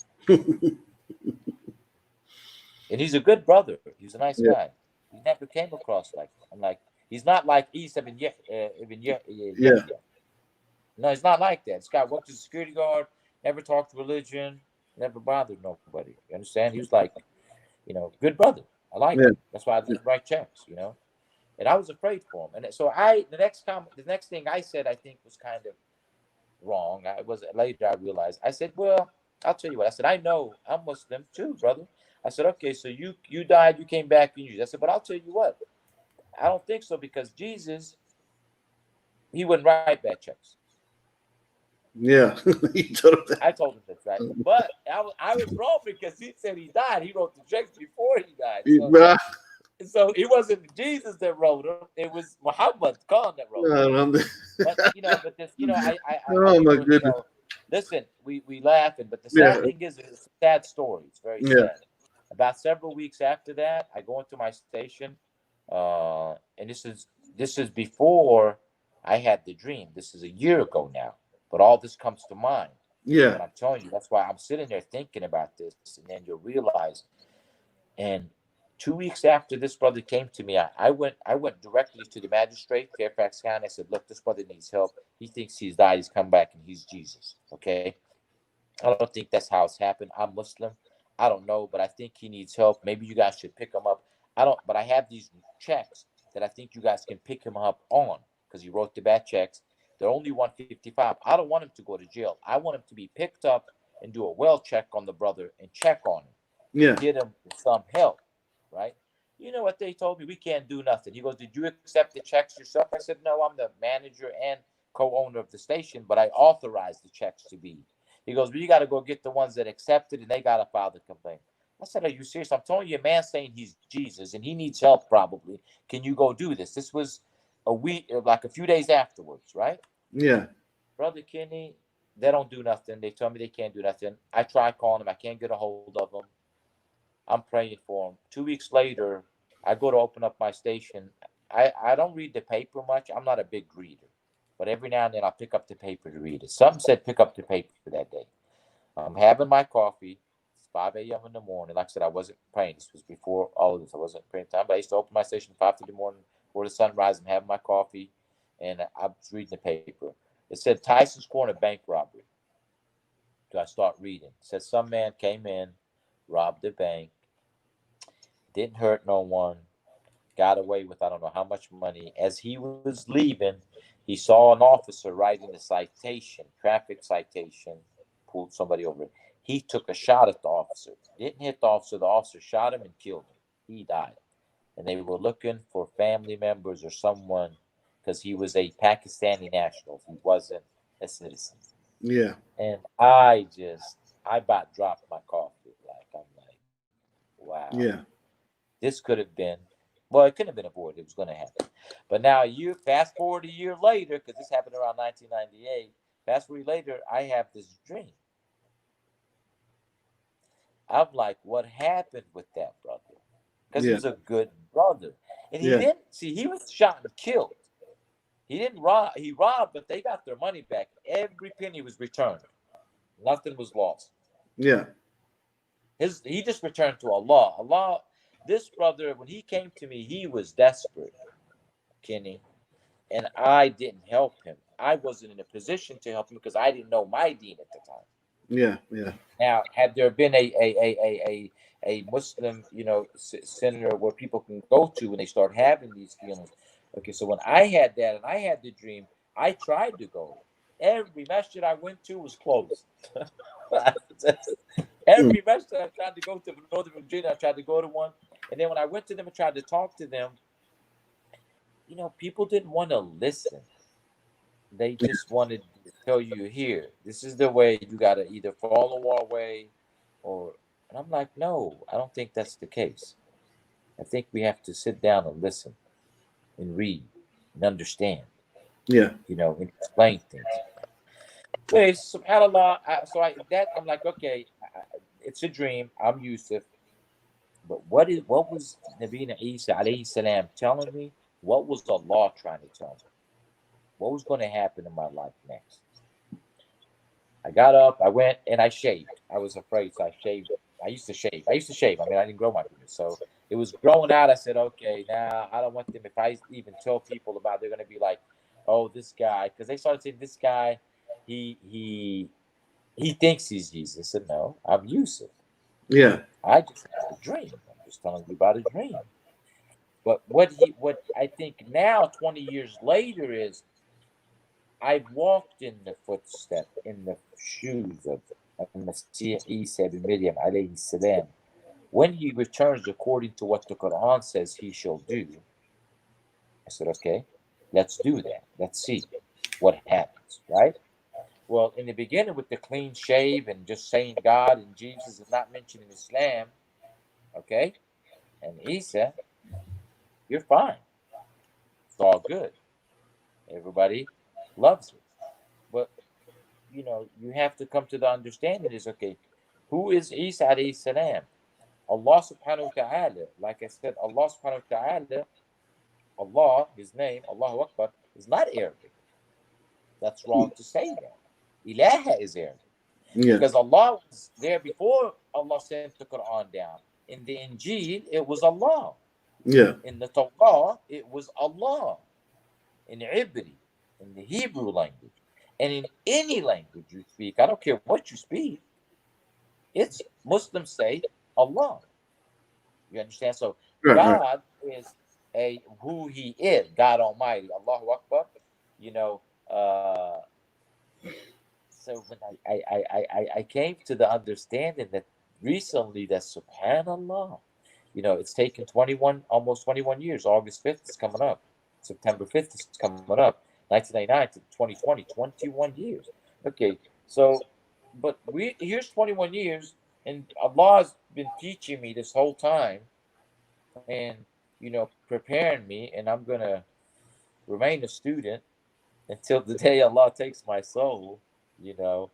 And he's a good brother. He's a nice Yeah. guy. He never came across like I'm like he's not like Isa Yeah. Yahya. No, he's not like that. This guy worked as a security guard, never talked religion, never bothered nobody. You understand? He was like, good brother. I liked Yeah. him. That's why I let him write checks. And I was afraid for him. And so the next thing I said, I think was kind of wrong. I was later I realized. I said, well, I'll tell you what. I said, I know I'm Muslim too, brother. I said, okay, so you died, you came back, and you. I said, but I'll tell you what. I don't think so, because Jesus, he wouldn't write bad checks. Yeah. You told him I told him that's right. But I was wrong, because he said he died. He wrote the checks before he died. that. So it wasn't Jesus that wrote them. It was Muhammad Khan that wrote them. But this, Oh my goodness. listen, we laughing, but the Yeah. sad thing is, it's a sad story. It's very Yeah. sad. About several weeks after that, I go into my station, and this is before I had the dream. This is a year ago now, but all this comes to mind. Yeah. But I'm telling you, that's why I'm sitting there thinking about this, and then you'll realize. And 2 weeks after this brother came to me, I went directly to the magistrate, Fairfax County. I said, look, this brother needs help. He thinks he's died, he's come back, and he's Jesus. Okay. I don't think that's how it's happened. I'm Muslim. I don't know, but I think he needs help. Maybe you guys should pick him up. But I have these checks that I think you guys can pick him up on, because he wrote the bad checks. They're only 155. I don't want him to go to jail. I want him to be picked up and do a well check on the brother and check on him and Yeah. get him some help. right? You know what they told me? We can't do nothing. He goes, did you accept the checks yourself? I said, no, I'm the manager and co-owner of the station, but I authorized the checks to be. He goes, well, you got to go get the ones that accepted, and they got to file the complaint. I said, are you serious? I'm telling you, a man saying he's Jesus and he needs help probably. Can you go do this? This was a week, like a few days afterwards, right? Yeah. Brother Kenny, they don't do nothing. They tell me they can't do nothing. I try calling them. I can't get a hold of them. I'm praying for them. 2 weeks later, I go to open up my station. I don't read the paper much. I'm not a big reader. But every now and then I'll pick up the paper to read it. Something said pick up the paper that day. I'm having my coffee. It's 5 a.m. in the morning. Like I said, I wasn't praying. This was before all of this. I wasn't praying time. But I used to open my station 5 in the morning before the sun rises. I'm having my coffee. And I was reading the paper. It said Tyson's Corner bank robbery. So I start reading. It said some man came in, robbed the bank, didn't hurt no one, got away with I don't know how much money. As he was leaving, he saw an officer writing a citation, traffic citation, pulled somebody over. He took a shot at the officer. Didn't hit the officer. The officer shot him and killed him. He died. And they were looking for family members or someone because he was a Pakistani national. He wasn't a citizen. Yeah. And I about dropped my coffee. Like, I'm like, wow, Yeah. this could have been, well, it couldn't have been avoided. It was going to happen. But now, you fast forward a year later, because this happened around 1998. Fast forward later, I have this dream. I'm like, what happened with that brother? Because he Yeah. was a good brother. And he Yeah. didn't, see, he was shot and killed. He didn't rob, he robbed, but they got their money back. Every penny was returned, nothing was lost. Yeah. He just returned to Allah. Allah, this brother, when he came to me, he was desperate, Kenny, and I didn't help him. I wasn't in a position to help him because I didn't know my deen at the time. Yeah. Yeah. Now, had there been a Muslim, center where people can go to when they start having these feelings, okay. So when I had that and I had the dream, I tried to go. Every masjid I went to was closed. Mm. Every masjid I tried to go to in Northern Virginia, I tried to go to one, and then when I went to them and tried to talk to them, people didn't want to listen. They just wanted to tell you, here, this is the way. You got to either follow our way, or. And I'm like, no, I don't think that's the case. I think we have to sit down and listen and read and understand, Yeah. and explain things. Hey, subhanallah. I'm like, okay, it's a dream. I'm Yusuf. But what was Nabina Isa alayhi salam telling me? What was Allah trying to tell me? What was going to happen in my life next? I got up, I went, and I shaved. I was afraid, so I shaved. I used to shave. I mean, I didn't grow my beard, so it was growing out. I said, okay, now I don't want them. If I even tell people about, it, they're going to be like, oh, this guy, because they started saying this guy, he he he thinks he's Jesus. I said, no, I'm Yusuf. Yeah. I just had a dream. I'm just telling you about a dream. But what I think now, 20 years later, is I've walked in the footstep, in the shoes of Messiah Isa bin Maryam alayhi salam. When he returns according to what the Quran says he shall do, I said, okay, let's do that. Let's see what happens, right? Well, in the beginning with the clean shave and just saying God and Jesus and not mentioning Islam, okay, and Isa, you're fine. It's all good. Everybody loves it. But you have to come to the understanding is, okay, who is Isa alayhi salam? Allah subhanahu wa ta'ala, like I said, Allah subhanahu wa ta'ala, Allah, his name, Allahu Akbar, is not Arabic. That's wrong to say that. Ilaha is Arabic. Yeah. Because Allah was there before Allah sent the Quran down. In the Injil, it was Allah. Yeah. In the Torah, it was Allah. In Ibri, in the Hebrew language, and in any language you speak, I don't care what you speak, it's Muslims say Allah. You understand? So Right. Right. God is who He is, God Almighty, Allahu Akbar. You know, uh, so when I came to the understanding that recently, that Subhanallah, It's taken almost 21 years. August 5th is coming up. September 5th is coming up. 1999 to 2020, 21 years. Okay, so, but here's 21 years, and Allah's been teaching me this whole time, and preparing me, and I'm gonna remain a student until the day Allah takes my soul. You know,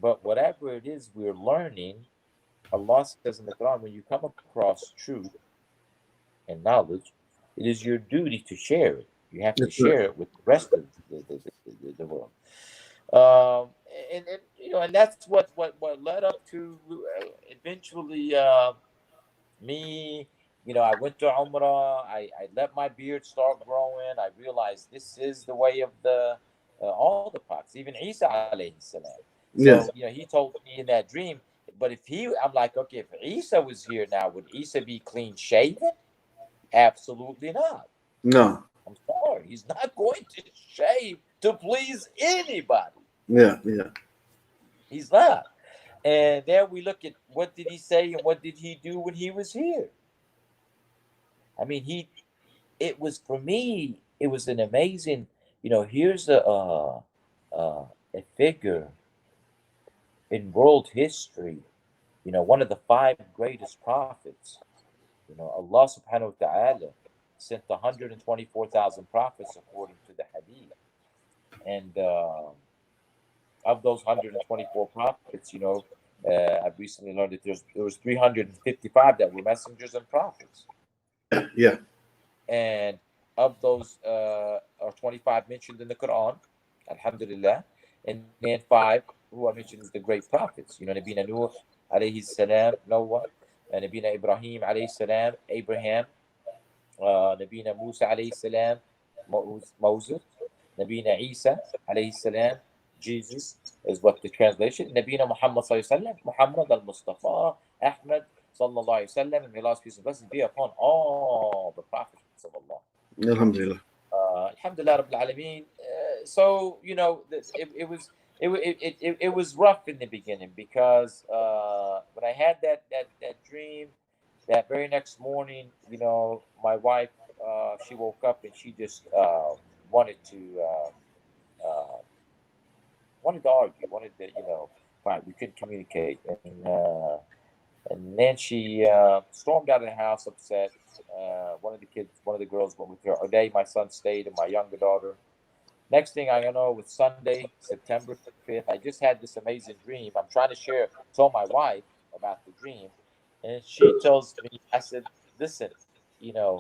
but whatever it is we're learning, Allah says in the Quran, when you come across truth and knowledge, it is your duty to share it. You have to That's right. share it with the rest of the world. Um, and that's what led up to eventually me. I went to Umrah. I let my beard start growing. I realized this is the way of the all the prophets, even Isa alayhi salam. Yeah. So he told me in that dream. But I'm like, okay, if Isa was here now, would Isa be clean shaven? Absolutely not. No. I'm sorry. He's not going to shave to please anybody. Yeah. Yeah. He's not. And then we look at what did he say and what did he do when he was here. I mean, it was, for me, it was an amazing, here's a figure in world history, one of the five greatest prophets. Allah subhanahu wa ta'ala sent 124,000 prophets according to the hadith. And of those 124 prophets, I've recently learned that there was 355 that were messengers and prophets. Yeah. And of those are 25 mentioned in the Quran, alhamdulillah. And then five who are mentioned as the great prophets. Nabina Nuh alayhi salam, Noah, Nabina Ibrahim alayhi salam, Abraham, Nabina Musa alayhi salam, Moses, Nabina Isa alayhi salam, Jesus is what the translation. Nabina Muhammad sallallahu alayhi wasallam, Muhammad al-Mustafa, Ahmad sallallahu alayhi wasallam, and may Allah's peace and blessings be upon all the prophets of Allah. Alhamdulillah. Alhamdulillah Rabbil Alameen. So it was rough in the beginning because when I had that dream, that very next morning, my wife, she woke up and she just wanted to argue, wanted to fight. We couldn't communicate, and then she stormed out of the house upset. One of the girls went with her. O'Day, my son, stayed, and my younger daughter. Next thing I know, it's Sunday, September 5th. I just had this amazing dream. I'm trying to tell my wife about the dream, and she tells me, I said, listen, you know,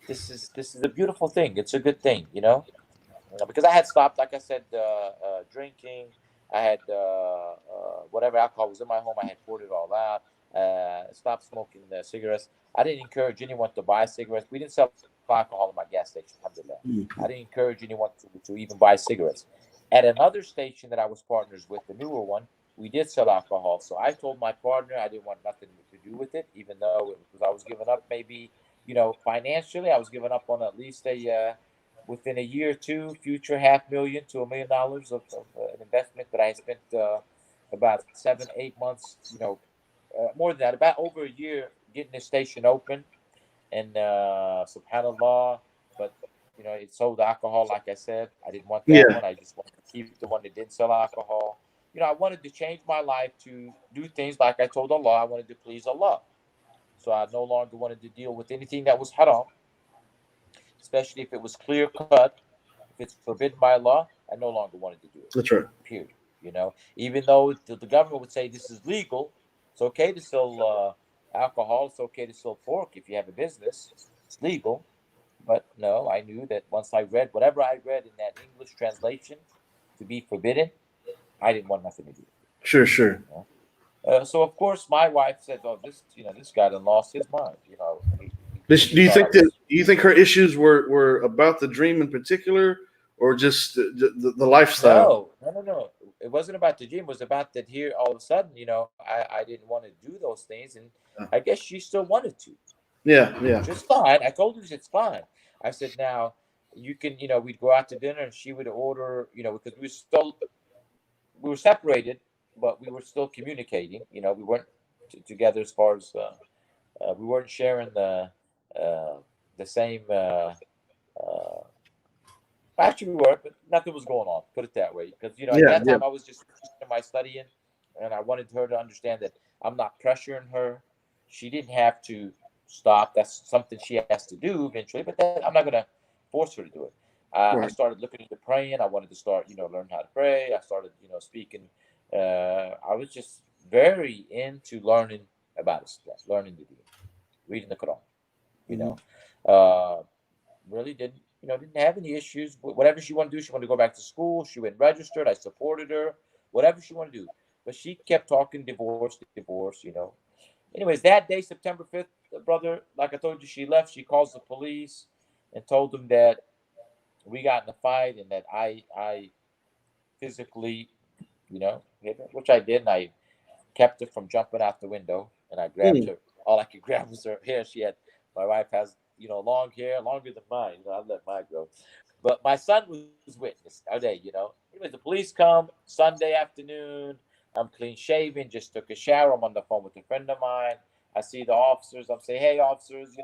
this is a beautiful thing. It's a good thing, because I had stopped, like I said, drinking. I had whatever alcohol was in my home. I had poured it all out. Stopped smoking cigarettes. I didn't encourage anyone to buy cigarettes. We didn't sell alcohol in my gas station. Alhamdulillah. I didn't encourage anyone to even buy cigarettes. At another station that I was partners with, the newer one, we did sell alcohol. So I told my partner I didn't want nothing to do with it, even though I was giving up maybe, financially, I was giving up on at least within a year or two, future $500,000 to $1 million of an investment that I spent about 7, 8 months, more than that, about over a year getting this station open. And subhanallah, but it sold alcohol. Like I said, I didn't want that Yeah. one. I just wanted to keep the one that didn't sell alcohol. I wanted to change my life to do things like I told Allah. I wanted to please Allah, so I no longer wanted to deal with anything that was haram, especially if it was clear cut. If it's forbidden by Allah, I no longer wanted to do it. That's right. Period. Even though the government would say this is legal, it's okay to sell alcohol. It's okay to sell pork if you have a business. It's legal. But no, I knew that once I read whatever I read in that English translation to be forbidden, I didn't want nothing to do with it. Sure. Sure. So of course my wife said, "Oh, this guy done lost his mind." Do He you thought I think that? was. Do you think her issues were about the dream in particular, or just the lifestyle? No. It wasn't about the dream. It was about that here all of a sudden, I didn't want to do those things. And I guess she still wanted to. Yeah. Yeah. Which is fine. I told her it's fine. I said, now you can, we'd go out to dinner and she would order, because we were separated, but we were still communicating. We weren't together as far as We weren't sharing the same. Actually, we were, but nothing was going on. Put it that way, because at Yeah, that yeah, time I was just in my studying, and I wanted her to understand that I'm not pressuring her. She didn't have to stop. That's something she has to do eventually, but I'm not gonna force her to do it. I right. started looking into praying. I wanted to start, learn how to pray. I started, speaking. I was just very into learning about Islam, learning the deen, reading the Quran. You Hmm. know, uh, really didn't have any issues. Whatever she wanted to do, she wanted to go back to school. She went registered. I supported her, whatever she wanted to do. But she kept talking divorce. Anyways, that day, September 5th, brother, like I told you, she left. She calls the police and told them that we got in a fight and that I physically, hit her, which I did. And I kept her from jumping out the window, and I grabbed Mm. her. All I could grab was her hair. My wife has, long hair, longer than mine. I let mine grow. But my son was witness all day. Anyways, the police come Sunday afternoon. I'm clean shaven, just took a shower. I'm on the phone with a friend of mine. I see the officers. I'm saying, hey, officers,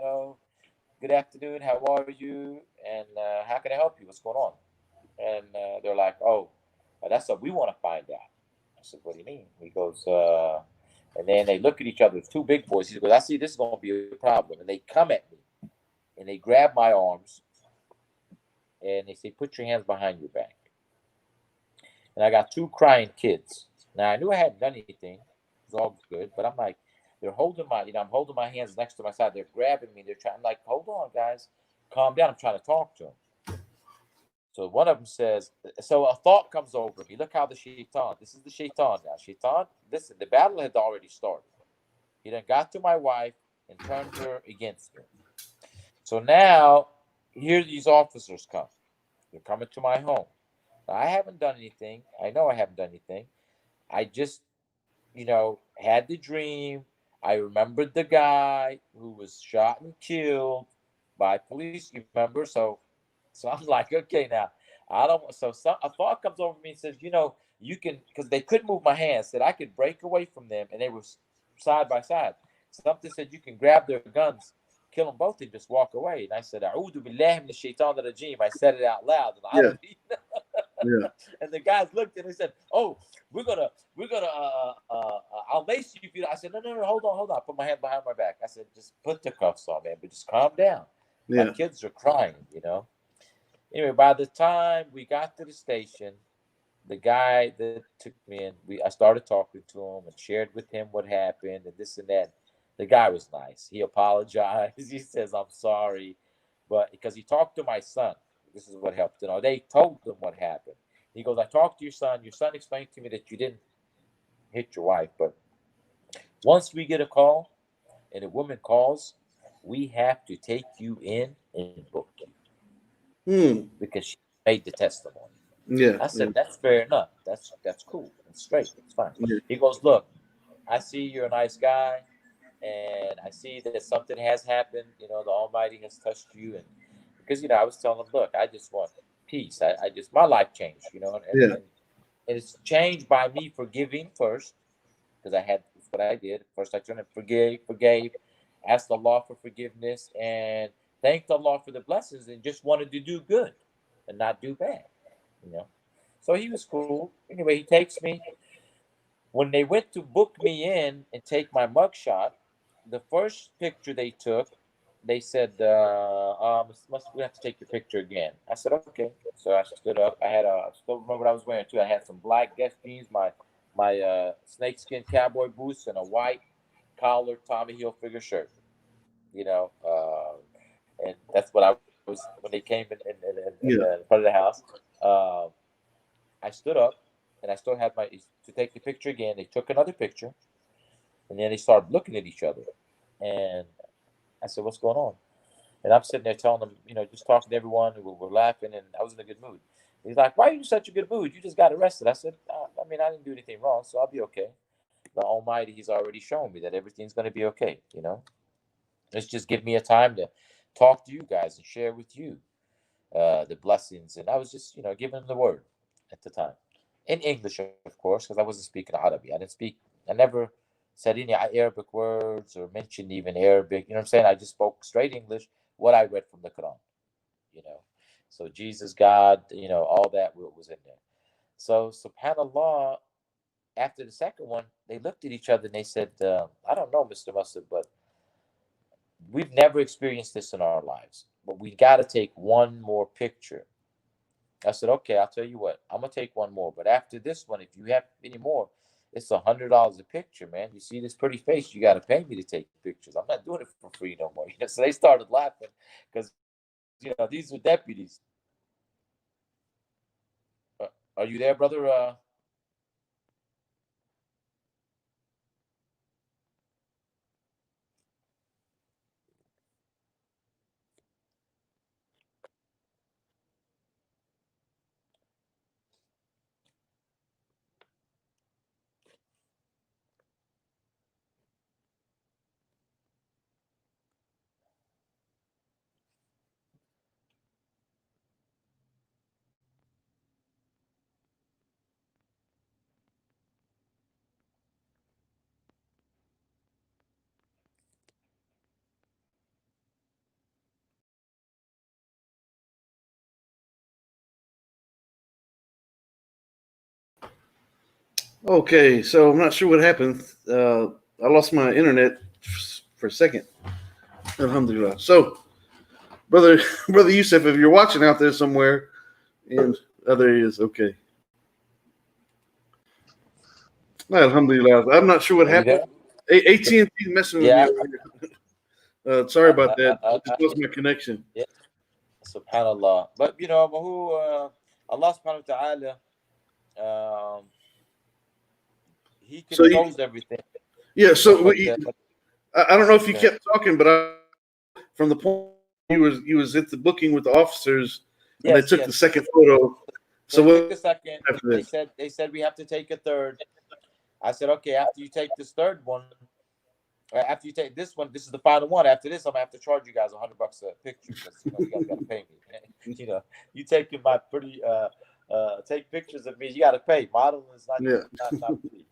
good afternoon. How are you? And how can I help you? What's going on? And they're like, oh, that's what we want to find out. I said, what do you mean? He goes, and then they look at each other. It's two big boys. He goes, I see this is going to be a problem. And they come at me and they grab my arms and they say, put your hands behind your back. And I got two crying kids. Now I knew I hadn't done anything. It was all good. But I'm like, they're holding I'm holding my hands next to my side. They're grabbing me. They're trying, I'm like, hold on, guys. Calm down. I'm trying to talk to them. So one of them says, so a thought comes over me. Look how the shaitan, this is the shaitan now. Shaitan, listen, the battle had already started. He then got to my wife and turned her against me. So now, here these officers come. They're coming to my home. Now, I haven't done anything. I know I haven't done anything. I just, had the dream. I remembered the guy who was shot and killed by police, you remember? So I'm like, okay, now I don't. So a thought comes over me and says, you can, because they couldn't move my hands. Said I could break away from them, and they were side by side. Something said you can grab their guns, kill them both, and just walk away. And I said, "A'udhu billahi min shaitan rajim." I said it out loud in Yeah, Arabic. yeah. And the guys looked and they said, "Oh, we're gonna I'll mace you if you." I said, "No, no, no, hold on. Put my hand behind my back." I said, "Just put the cuffs on, man, but just calm down. My Yeah. kids are crying." Anyway, by the time we got to the station, the guy that took me in, I started talking to him and shared with him what happened and this and that. The guy was nice. He apologized. He says, "I'm sorry," but because he talked to my son, this is what helped. They told him what happened. He goes, "I talked to your son. Your son explained to me that you didn't hit your wife, but once we get a call and a woman calls, we have to take you in and book you Hmm. because she made the testimony." Yeah, I yeah, said, "That's fair enough. That's cool. That's straight. It's fine." yeah. He goes, "Look, I see you're a nice guy, and I see that something has happened. The Almighty has touched you, and because I was telling him, look, I just want peace. I just my life changed, Yeah. and it's changed by me forgiving first because that's what I did. First, I turned and forgave, asked Allah for forgiveness, and thanked Allah for the blessings, and just wanted to do good and not do bad, you know." So he was cool. Anyway, he takes me. When they went to book me in and take my mugshot, the first picture they took, they said, we have to take your picture again. I said, okay. So I stood up. I still remember what I was wearing too. I had some black Guess jeans, my snakeskin cowboy boots, and a white collared Tommy Hilfiger shirt. You know, and that's what I was when they came in Yeah. front of the house. Uh, I stood up and I still had my to take the picture again. They took another picture and then they started looking at each other. And I said, "What's going on?" And I'm sitting there telling them, just talking to everyone. We're laughing, and I was in a good mood. He's like, "Why are you in such a good mood? You just got arrested." I said, I mean, I didn't do anything wrong, so I'll be okay. The Almighty, He's already shown me that everything's going to be okay. It's just give me a time to talk to you guys and share with you the blessings. And I was just, giving them the word at the time in English, of course, because I wasn't speaking Arabic. I didn't speak. I never said any Arabic words or mentioned even Arabic. You know what I'm saying? I just spoke straight English, what I read from the Quran. You know, so Jesus, God, all that was in there. So subhanallah, after the second one, they looked at each other and they said, I don't know, Mr. Mustard, but we've never experienced this in our lives, but we got to take one more picture. I said, okay, I'll tell you what, I'm going to take one more. But after this one, if you have any more, it's $100 a picture, man. You see this pretty face, you got to pay me to take pictures. I'm not doing it for free no more. So they started laughing because, these were deputies. Are you there, brother? Okay, so I'm not sure what happened. I lost my internet for a second. Alhamdulillah. So, brother, brother Yusuf, if you're watching out there somewhere, and there he is. Okay. Alhamdulillah. I'm not sure what Are you happened. there? AT&T messing with me Yeah. over here. Sorry about that. I just lost my connection. Yeah. Subhanallah. But who Allah subhanahu wa ta'ala, um, he So controls everything. yeah. So But I don't know if you okay. kept talking, but from the point he was at the booking with the officers, and they Yes, took the yes. second photo. So They took what the second. after They this? said they said we have to take a third. I said, okay, after you take this third one, after you take this one, this is the final one. After this, I'm gonna have to charge you guys $100 a picture because you guys gotta pay me. You taking my pretty take pictures of me, you gotta pay. Modeling is Yeah. not free,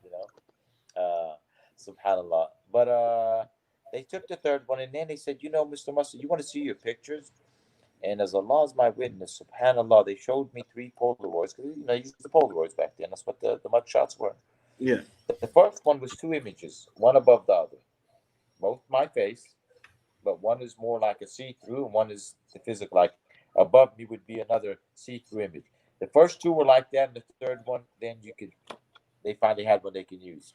subhanallah. But they took the third one and then they said, Mr. Mustard, you want to see your pictures? And as Allah is my witness, subhanallah, they showed me 3 Polaroids because you used the Polaroids back then. That's what the mug shots were. Yeah. The first one was 2 images, one above the other, both my face, but one is more like a see-through, and one is the physical. Like above me would be another see-through image. The first two were like that, and the third one, then they finally had one they can use.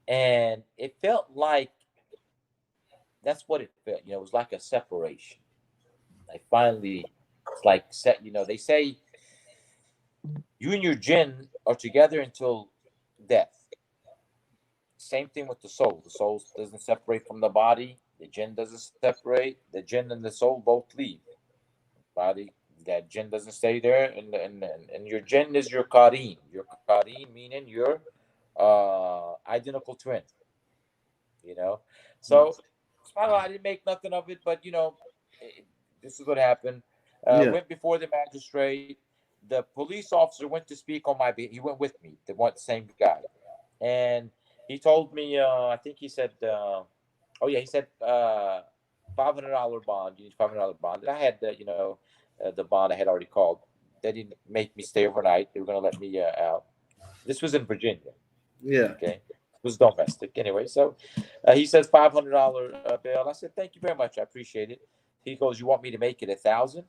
And it felt like that's what it felt. It was like a separation. I finally, it's like set. They say you and your jinn are together until death. Same thing with the soul. The soul doesn't separate from the body. The jinn doesn't separate. The jinn and the soul both leave. Body, that jinn doesn't stay there, and your jinn is your qareen. Your qareen meaning your identical twin. You know, so I didn't make nothing of it, but this is what happened. Yeah. Went before the magistrate. The police officer went to speak on my behalf. He went with me. The same guy, and he told me. I think he said. Oh yeah, he said $500 bond. You need $500 bond. And I had the bond I had already called. They didn't make me stay overnight. They were going to let me out. This was in Virginia. Yeah. Okay, it was domestic anyway. So he says $500 bill. I said thank you very much. I appreciate it. He goes, you want me to make it 1,000?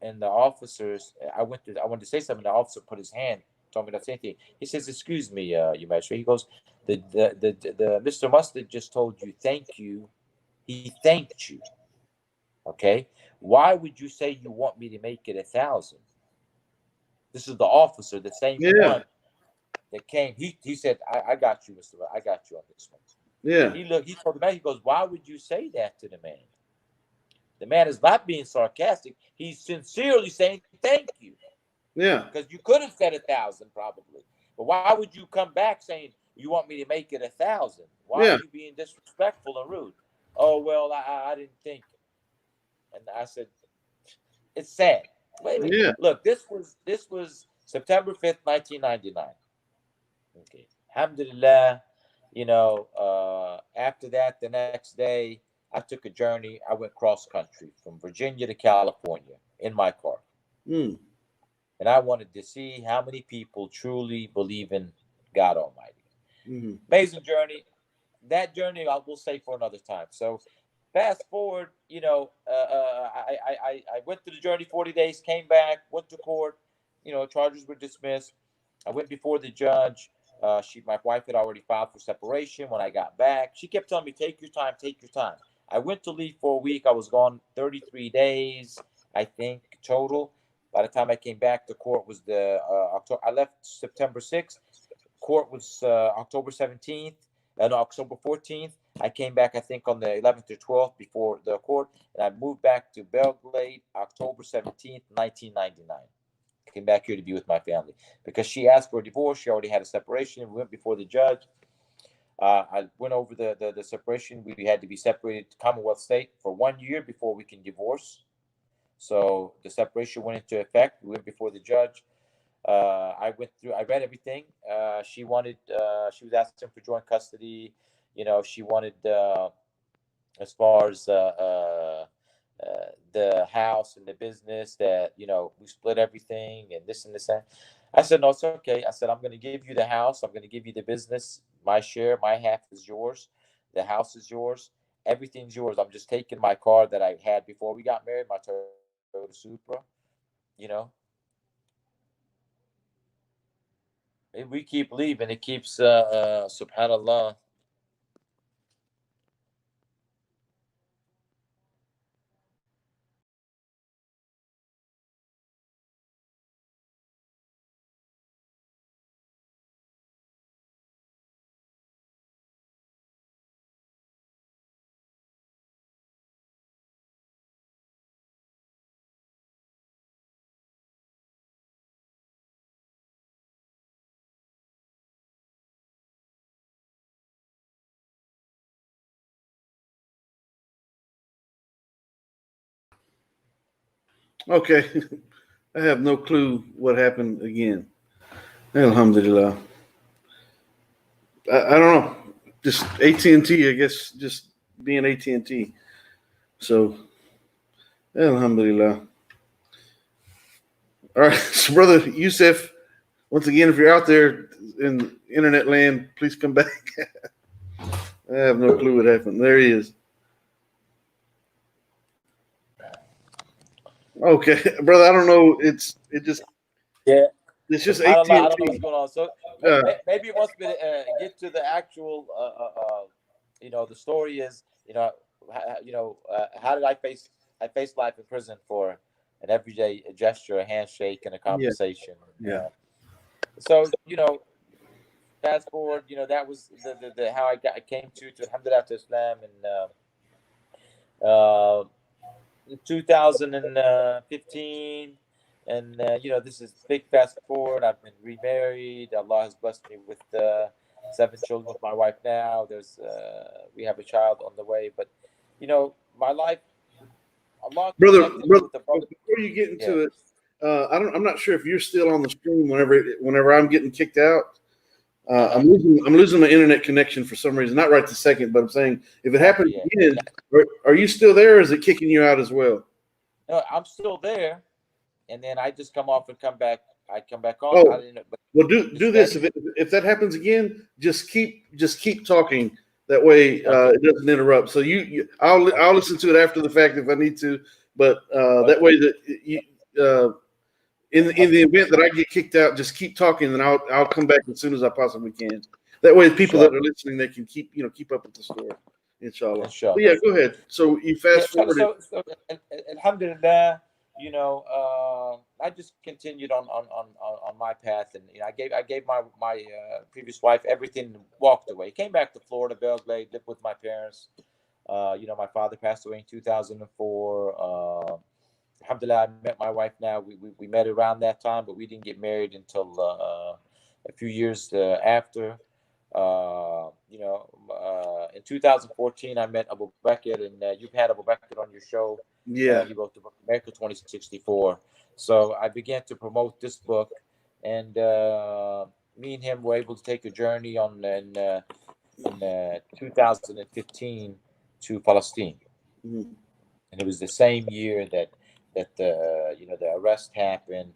And the officers, I wanted to say something. The officer put his hand, told me not to say anything. He says, "Excuse me, you magistrate." He goes, "The Mr. Mustard just told you thank you. He thanked you. Okay, why would you say you want me to make it 1,000?" This is the officer, the same Yeah. one that came. He said, "I got you, Mr. I got you on this one." Yeah. He told the man. He goes, "Why would you say that to the man?" The man is not being sarcastic. He's sincerely saying thank you. Yeah. Because you could have said 1,000 probably. But why would you come back saying you want me to make it 1,000? Why are Yeah. you being disrespectful and rude? Oh well, I didn't think. And I said, it's sad. Wait. Yeah. Look, this was September 5th, 1999. Okay. Alhamdulillah, after that, the next day, I took a journey. I went cross country from Virginia to California in my car. Mm. And I wanted to see how many people truly believe in God Almighty. Mm-hmm. Amazing journey. That journey I will say for another time. So fast forward, I went through the journey 40 days, came back, went to court. Charges were dismissed. I went before the judge. My wife had already filed for separation. When I got back, she kept telling me, "Take your time, take your time." I went to leave for a week. I was gone 33 days, I think, total. By the time I came back, the court was the October. I left September 6th. Court was October 17th and October 14th. I came back, I think, on the 11th or 12th before the court, and I moved back to Belgrade October 17th, 1999. Came back here to be with my family because she asked for a divorce. She already had a separation. We went before the judge. I went over the separation. We had to be separated to Commonwealth State for 1 year before we can divorce. So the separation went into effect. We went before the judge. I went through. I read everything. She wanted. She was asking for joint custody. She wanted as far as the house and the business that we split everything and this and this and I said no, it's okay. I said I'm going to give you the house, I'm going to give you the business, my share, my half is yours, the house is yours, everything's yours. I'm just taking my car that I had before we got married, my Toyota Supra. you know and we keep leaving, it keeps subhanallah. Okay. I have no clue what happened again. Alhamdulillah. I don't know. Just AT&T, I guess. Just being AT&T. So, Alhamdulillah. All right, so brother Yusuf. Once again, if you're out there in internet land, please come back. I have no clue what happened. There he is. Okay, brother. I don't know. Yeah, It's just AT subhanallah, I and don't know what's T. going on. So Uh, maybe it wants me to get to the actual the story is, how did I face life in prison for an everyday gesture, a handshake, and a yeah, conversation. yeah, So fast forward, that was the how I came to Alhamdulillah to Islam in 2015. And this is big fast forward. I've been remarried. Allah has blessed me with 7 children with my wife now. We have a child on the way, but my life, Allah brother. connected me Brother, with a brother. before you get Yeah. into it, I'm not sure if you're still on the stream whenever I'm getting kicked out. Uh-huh. I'm losing my internet connection for some reason. Not right this second, but I'm saying if it happens Yeah. again, are you still there, or is it kicking you out as well? No, I'm still there, and then I just come off and come back. I come back on. I Oh, didn't know, but well, do just this. steady. If that happens again, just keep talking. That way, Okay. it doesn't interrupt. So I'll Okay. listen to it after the fact if I need to. But that Okay. way that you, in the Okay. event that I get kicked out, just keep talking, and I'll come back as soon as I possibly can. That way, the people that Inshallah. are listening, they can keep up with the story. Inshallah. But yeah, Inshallah. go ahead. So you Yeah, fast so, forwarded. so, so alhamdulillah, I just continued on my path, and I gave my previous wife everything, and walked away. Came back to Florida, Belgrade, lived with my parents. My father passed away in 2004. Alhamdulillah, I met my wife now. We met around that time, but we didn't get married until a few years after. In 2014, I met Abu Bakr, and you've had Abu Bakr on your show. Yeah. He wrote the book America 2064. So I began to promote this book, and me and him were able to take a journey in 2015 to Palestine, Mhm. and it was the same year that the the arrest happened,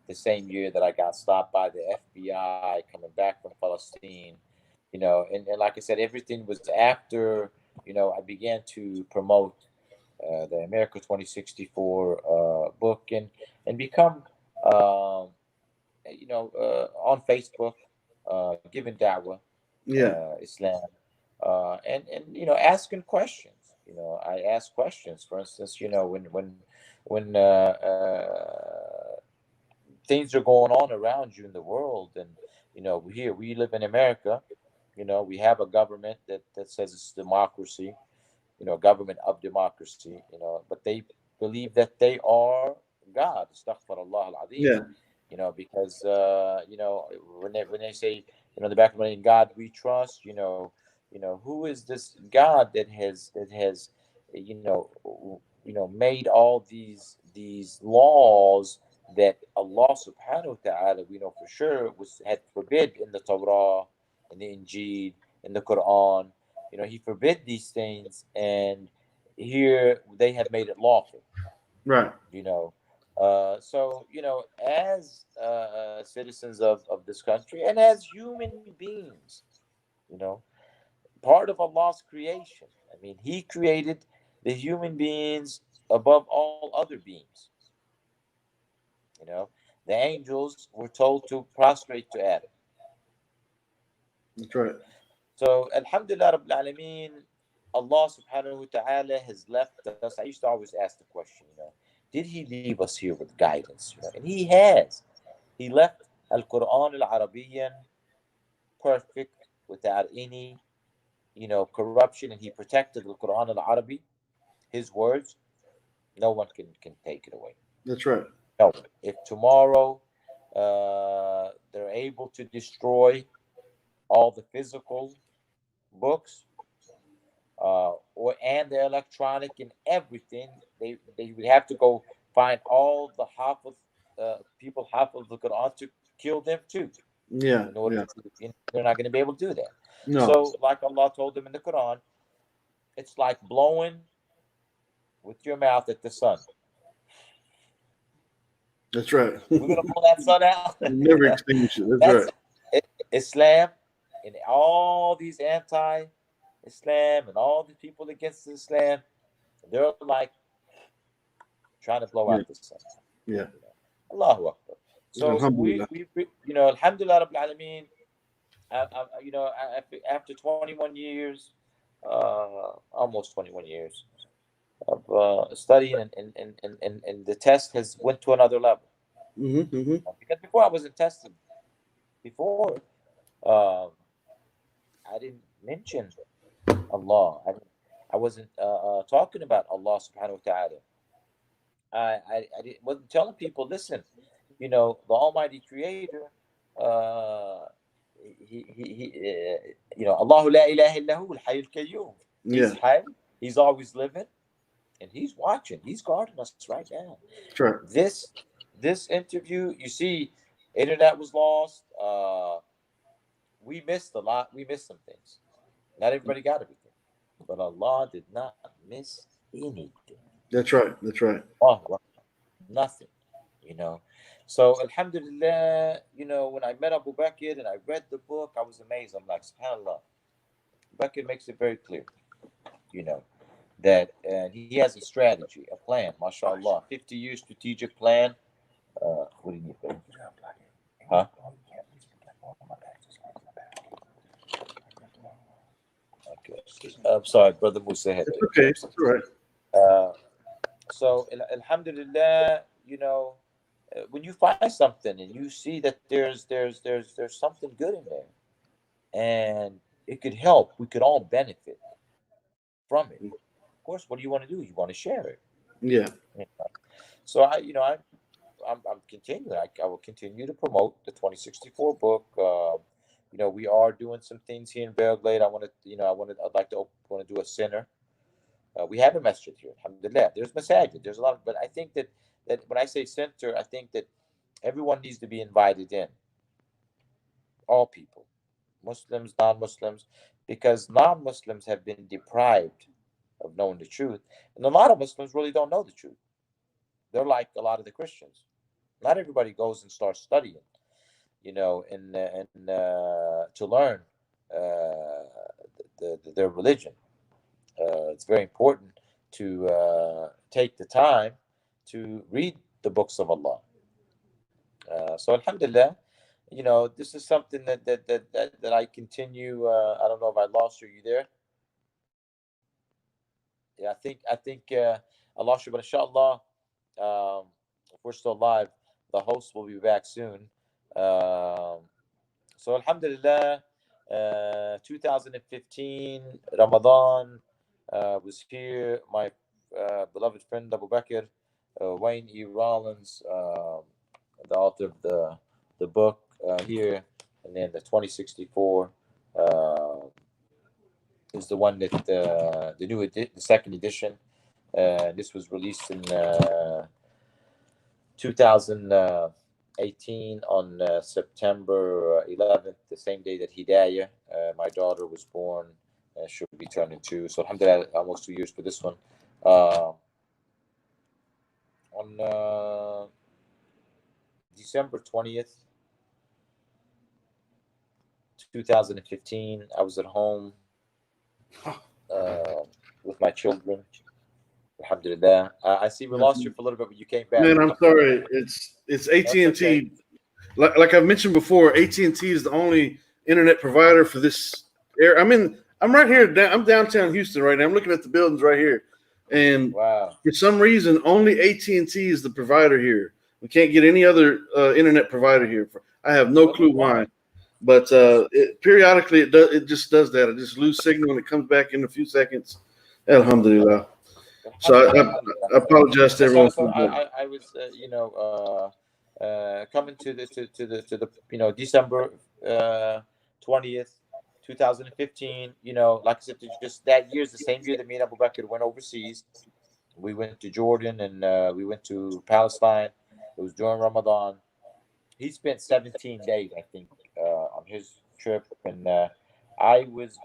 the same year that I got stopped by the FBI coming back from Palestine, and like I said, everything was after I began to promote the America 2064 book and become um, on Facebook, giving da'wah, Yeah. Islam, and asking questions. I ask questions. For instance, when things are going on around you in the world, and here we live in America. We have a government that says it's democracy, government of democracy, but they believe that they are God. Astaghfirullah al-Azim. Yeah. Because when they say, the back of my in God we trust. Who is this God that has made all these laws that Allah Subhanahu wa Taala, we know for sure, was had forbid in the Torah, in the Injil, in the Quran. He forbid these things, and here they have made it lawful. Right. you know so as citizens of this country, and as human beings, you know part of Allah's creation. I mean, He created the human beings above all other beings. you know the angels were told to prostrate to Adam. That's right. So Alhamdulillah Rabbil Alameen, Allah Subhanahu wa Ta'ala has left us. I used to always ask the question, did He leave us here with guidance? And He has. He left Al Quran Al Arabian perfect, without any corruption, and He protected Al Quran Al Arabi, His words. No one can take it away. That's right. No. If tomorrow they're able to destroy all the physical books, or and the electronic and everything, they would have to go find all the Hafiz people, Hafiz the Quran, to kill them too, Yeah. in order Yeah. to, they're not going to be able to do that. No. So, like Allah told them in the Quran, it's like blowing with your mouth at the sun. That's right. We're going to blow that sun out. Never extinguish it. That's That's right. Islam, and all these anti-Islam and all the people against Islam. They're like trying to blow Yeah. out the sun. Yeah. Allahu Akbar. So Alhamdulillah. Alhamdulillah Rabbil Alameen, after 21 years, almost 21 years of studying, and the test has went to another level. Mm-hmm. Mm-hmm. Because before I wasn't tested. Before, um, I didn't mention Allah. I wasn't talking about Allah Subhanahu wa Taala. Wasn't telling people, listen, the Almighty Creator, uh, Allahu la ilaha illahu al-hayy al-qayyum. He's Yeah. high, He's always living, and He's watching. He's guarding us right now. That's right. This interview, you see, internet was lost. We missed a lot. We missed some things. Not everybody got everything, but Allah did not miss anything. That's right. That's right. Allah, nothing. you know. So Alhamdulillah, when I met Abu Bakr and I read the book, I was amazed. I'm like, SubhanAllah. Bakr makes it very clear, you know, that and he has a strategy, a plan, mashallah, 50 year strategic plan. What do you need, baby? Huh? Okay. I'm sorry, Brother Musa had It's to okay. grab It's something. all right. Uh, so Alhamdulillah, when you find something and you see that there's something good in there, and it could help, we could all benefit from it. Of course, what do you want to do? You want to share it. Yeah. So I'm continuing. I will continue to promote the 2064 book. We are doing some things here in Belgrade. I'd like to want to do a center. We have a masjid here, alhamdulillah. There's masajid. There's a lot but I think that when I say center, I think that everyone needs to be invited in. all people, Muslims, non-Muslims, because non-Muslims have been deprived of knowing the truth, and a lot of Muslims really don't know the truth. They're like a lot of the Christians. Not everybody goes and starts studying, to learn their religion. It's very important to take the time to read the books of Allah. So Alhamdulillah, this is something that I continue. I don't know if I lost you. Are you there? Yeah, I think I lost you, but inshallah, if we're still live, the host will be back soon. Um, so Alhamdulillah, 2015 Ramadan was here. My beloved friend Abu Bakr, Wayne E. Rollins, the author of the book here, and then the 2064 is the one that the second edition. This was released in 2018 on September 11th, the same day that Hidayah, my daughter, was born. She'll be turning 2. So alhamdulillah, almost 2 years for this one. On December 20th, 2015, I was at home with my children. Alhamdulillah. I see we lost you for a little bit, but you came back. Man, I'm sorry. It's AT&T. Okay. Like I've mentioned before, AT&T is the only internet provider for this area. I'm right here. I'm downtown Houston right now. I'm looking at the buildings right here, and Wow. for some reason, only AT&T is the provider here. We can't get any other internet provider here. I have no clue why, but periodically it just does that. I just lose signal and it comes back in a few seconds. Alhamdulillah. So I apologize to everyone. So I was coming to the December 20th, 2015. Like I said, just that year's the same year that me and Abu Bakr went overseas. We went to Jordan and we went to Palestine. It was during Ramadan. He spent 17 days, I think, on his trip, and I was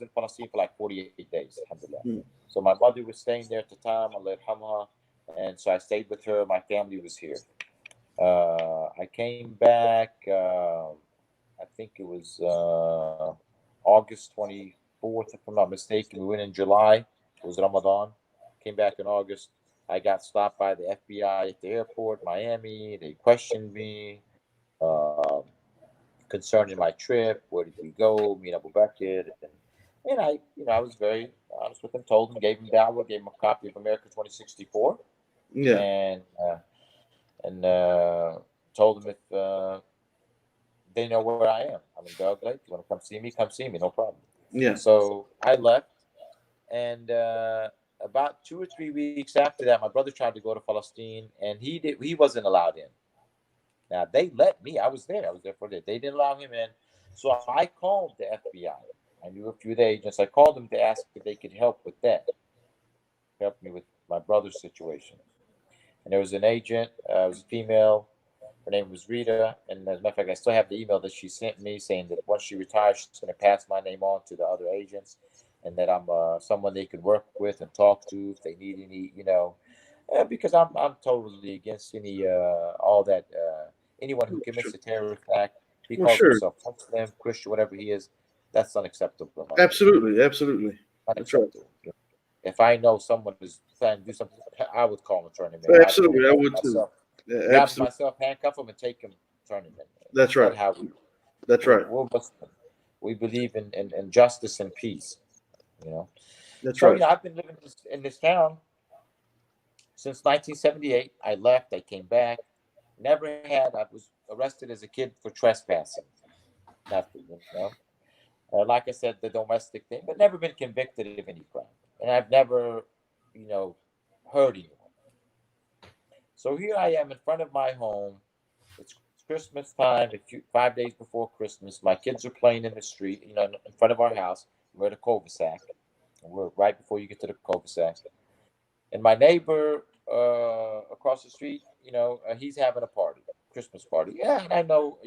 in Palestine for like 48 days. Alhamdulillah. So my mother was staying there at the time, Allah yarhamha, and so I stayed with her. My family was here. I came back, I think it was August 24th, if I'm not mistaken. We went in July. It was Ramadan. Came back in August. I got stopped by the FBI at the airport, Miami. They questioned me concerning my trip. Where did we go? Me and Abu Bakr. And I was very honest with him. Told him, gave him dawah, gave him a copy of America 2064. Yeah. And told them if they know where I am. I'm in Dog Lake. You want to come see me? Come see me. No problem. Yeah. So I left, and about 2 or 3 weeks after that, my brother tried to go to Palestine, and he wasn't allowed in. Now they let me. I was there. For that. They didn't allow him in. So I called the FBI. I knew a few of the agents. I called them to ask if they could help with that. Help me with my brother's situation. And there was an agent. It was a female. Her name was Rita. And as a matter of fact, I still have the email that she sent me saying that once she retires, she's going to pass my name on to the other agents, and that I'm someone they could work with and talk to if they need any, because I'm totally against any all that anyone who commits a terrorist act. He calls himself Muslim, Christian, whatever he is. That's unacceptable. Absolutely. Unacceptable. Right. If I know someone is trying to do something, I would call him and turn him in. Absolutely, I would too. Grab myself, handcuff him, and take him, turn him in. That's right. We're Muslim. We believe in justice and peace. That's so, right. I've been living in this town since 1978. I left. I came back. I was arrested as a kid for trespassing. Nothing, like I said, the domestic thing, but never been convicted of any crime. And I've never, hurt anyone. So here I am in front of my home. It's Christmas time, 5 days before Christmas. My kids are playing in the street, in front of our house. We're at a cul-de-sac. We're right before you get to the cul-de-sac. And my neighbor across the street, he's having a party, Christmas party. Yeah, and I know,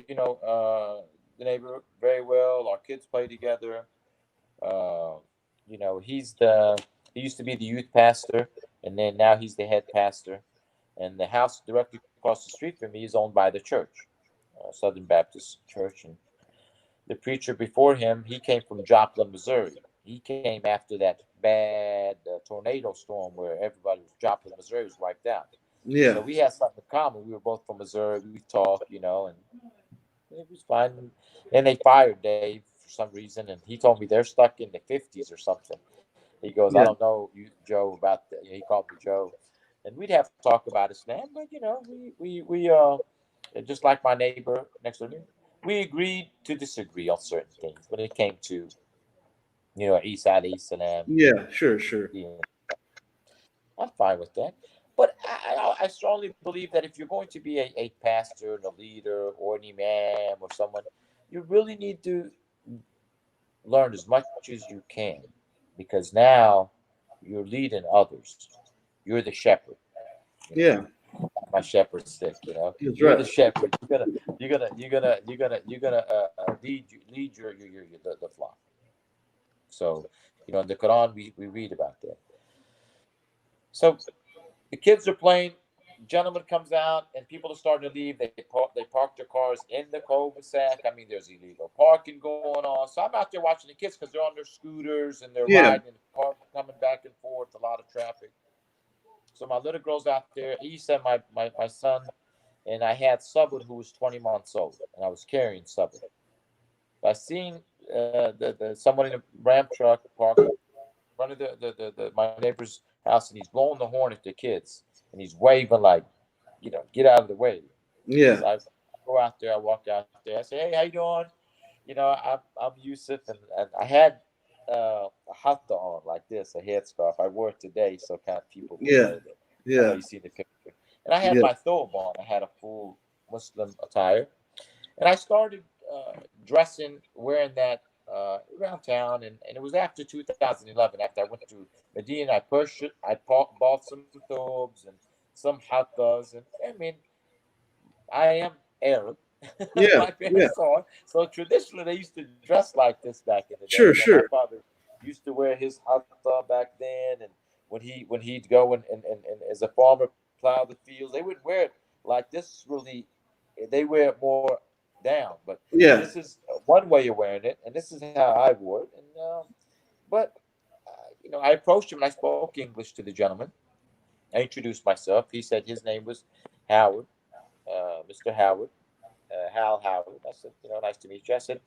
the neighbor very well. Our kids play together. Uh, he used to be the youth pastor, and then now he's the head pastor. And the house directly across the street from me is owned by the church, Southern Baptist Church. And the preacher before him, he came from Joplin, Missouri. He came after that bad tornado storm where everybody was Joplin, Missouri was wiped out. So Yeah. we had something in common. We were both from Missouri. We talked, and it was fine. And they fired Dave for some reason, and he told me they're stuck in the 50s or something. He goes, I Yeah. don't know, you, Joe, about that. He called me Joe, and we'd have to talk about Islam. But we just like my neighbor next to me, we agreed to disagree on certain things when it came to Isa alayhi salam. Yeah. Sure. Sure. I'm fine with that. But I strongly believe that if you're going to be a pastor and a leader or an imam or someone, you really need to learn as much as you can, because now you're leading others. You're the shepherd, you know. Yeah. My shepherd's stick, That's You're the right. shepherd. You're gonna lead the flock. So, in the Quran we read about that. So the kids are playing. Gentleman comes out, and people are starting to leave. They park their cars in the cul-de-sac. I mean, there's illegal parking going on. So I'm out there watching the kids because they're on their scooters and they're Yeah. riding in the park, coming back and forth. A lot of traffic. So my little girl's out there. Issa, my son, and I had Subwood, who was 20 months old, and I was carrying Subwood. I seen someone in a ramp truck parked in front of my neighbor's house, and he's blowing the horn at the kids, and he's waving like, get out of the way. Yeah. So I go out there, I walk out there, I say, hey, how you doing? I'm Yusuf, and I had a hatta on like this, a headscarf. I wore it today, so kind of people would Yeah. know that. I know Yeah. you see the picture. And I had Yeah. my thobe on. I had a full Muslim attire. And I started dressing, wearing that around town. And it was after 2011, after I went to Medina. I pushed it. I bought some thobes and some hattas. And I mean, I am Arab. Yeah. My Yeah. parents are. So traditionally, they used to dress like this back in the day. Sure. My Sure. father used to wear his hatta back then, and when he'd go and as a farmer plow the fields, they wouldn't wear it like this. Really, they wear it more down. But Yeah. this is one way of wearing it, and this is how I wore it. But I approached him and I spoke English to the gentleman. I introduced myself. He said his name was Howard, Mr. Howard, Hal Howard. I said, nice to meet you. I said,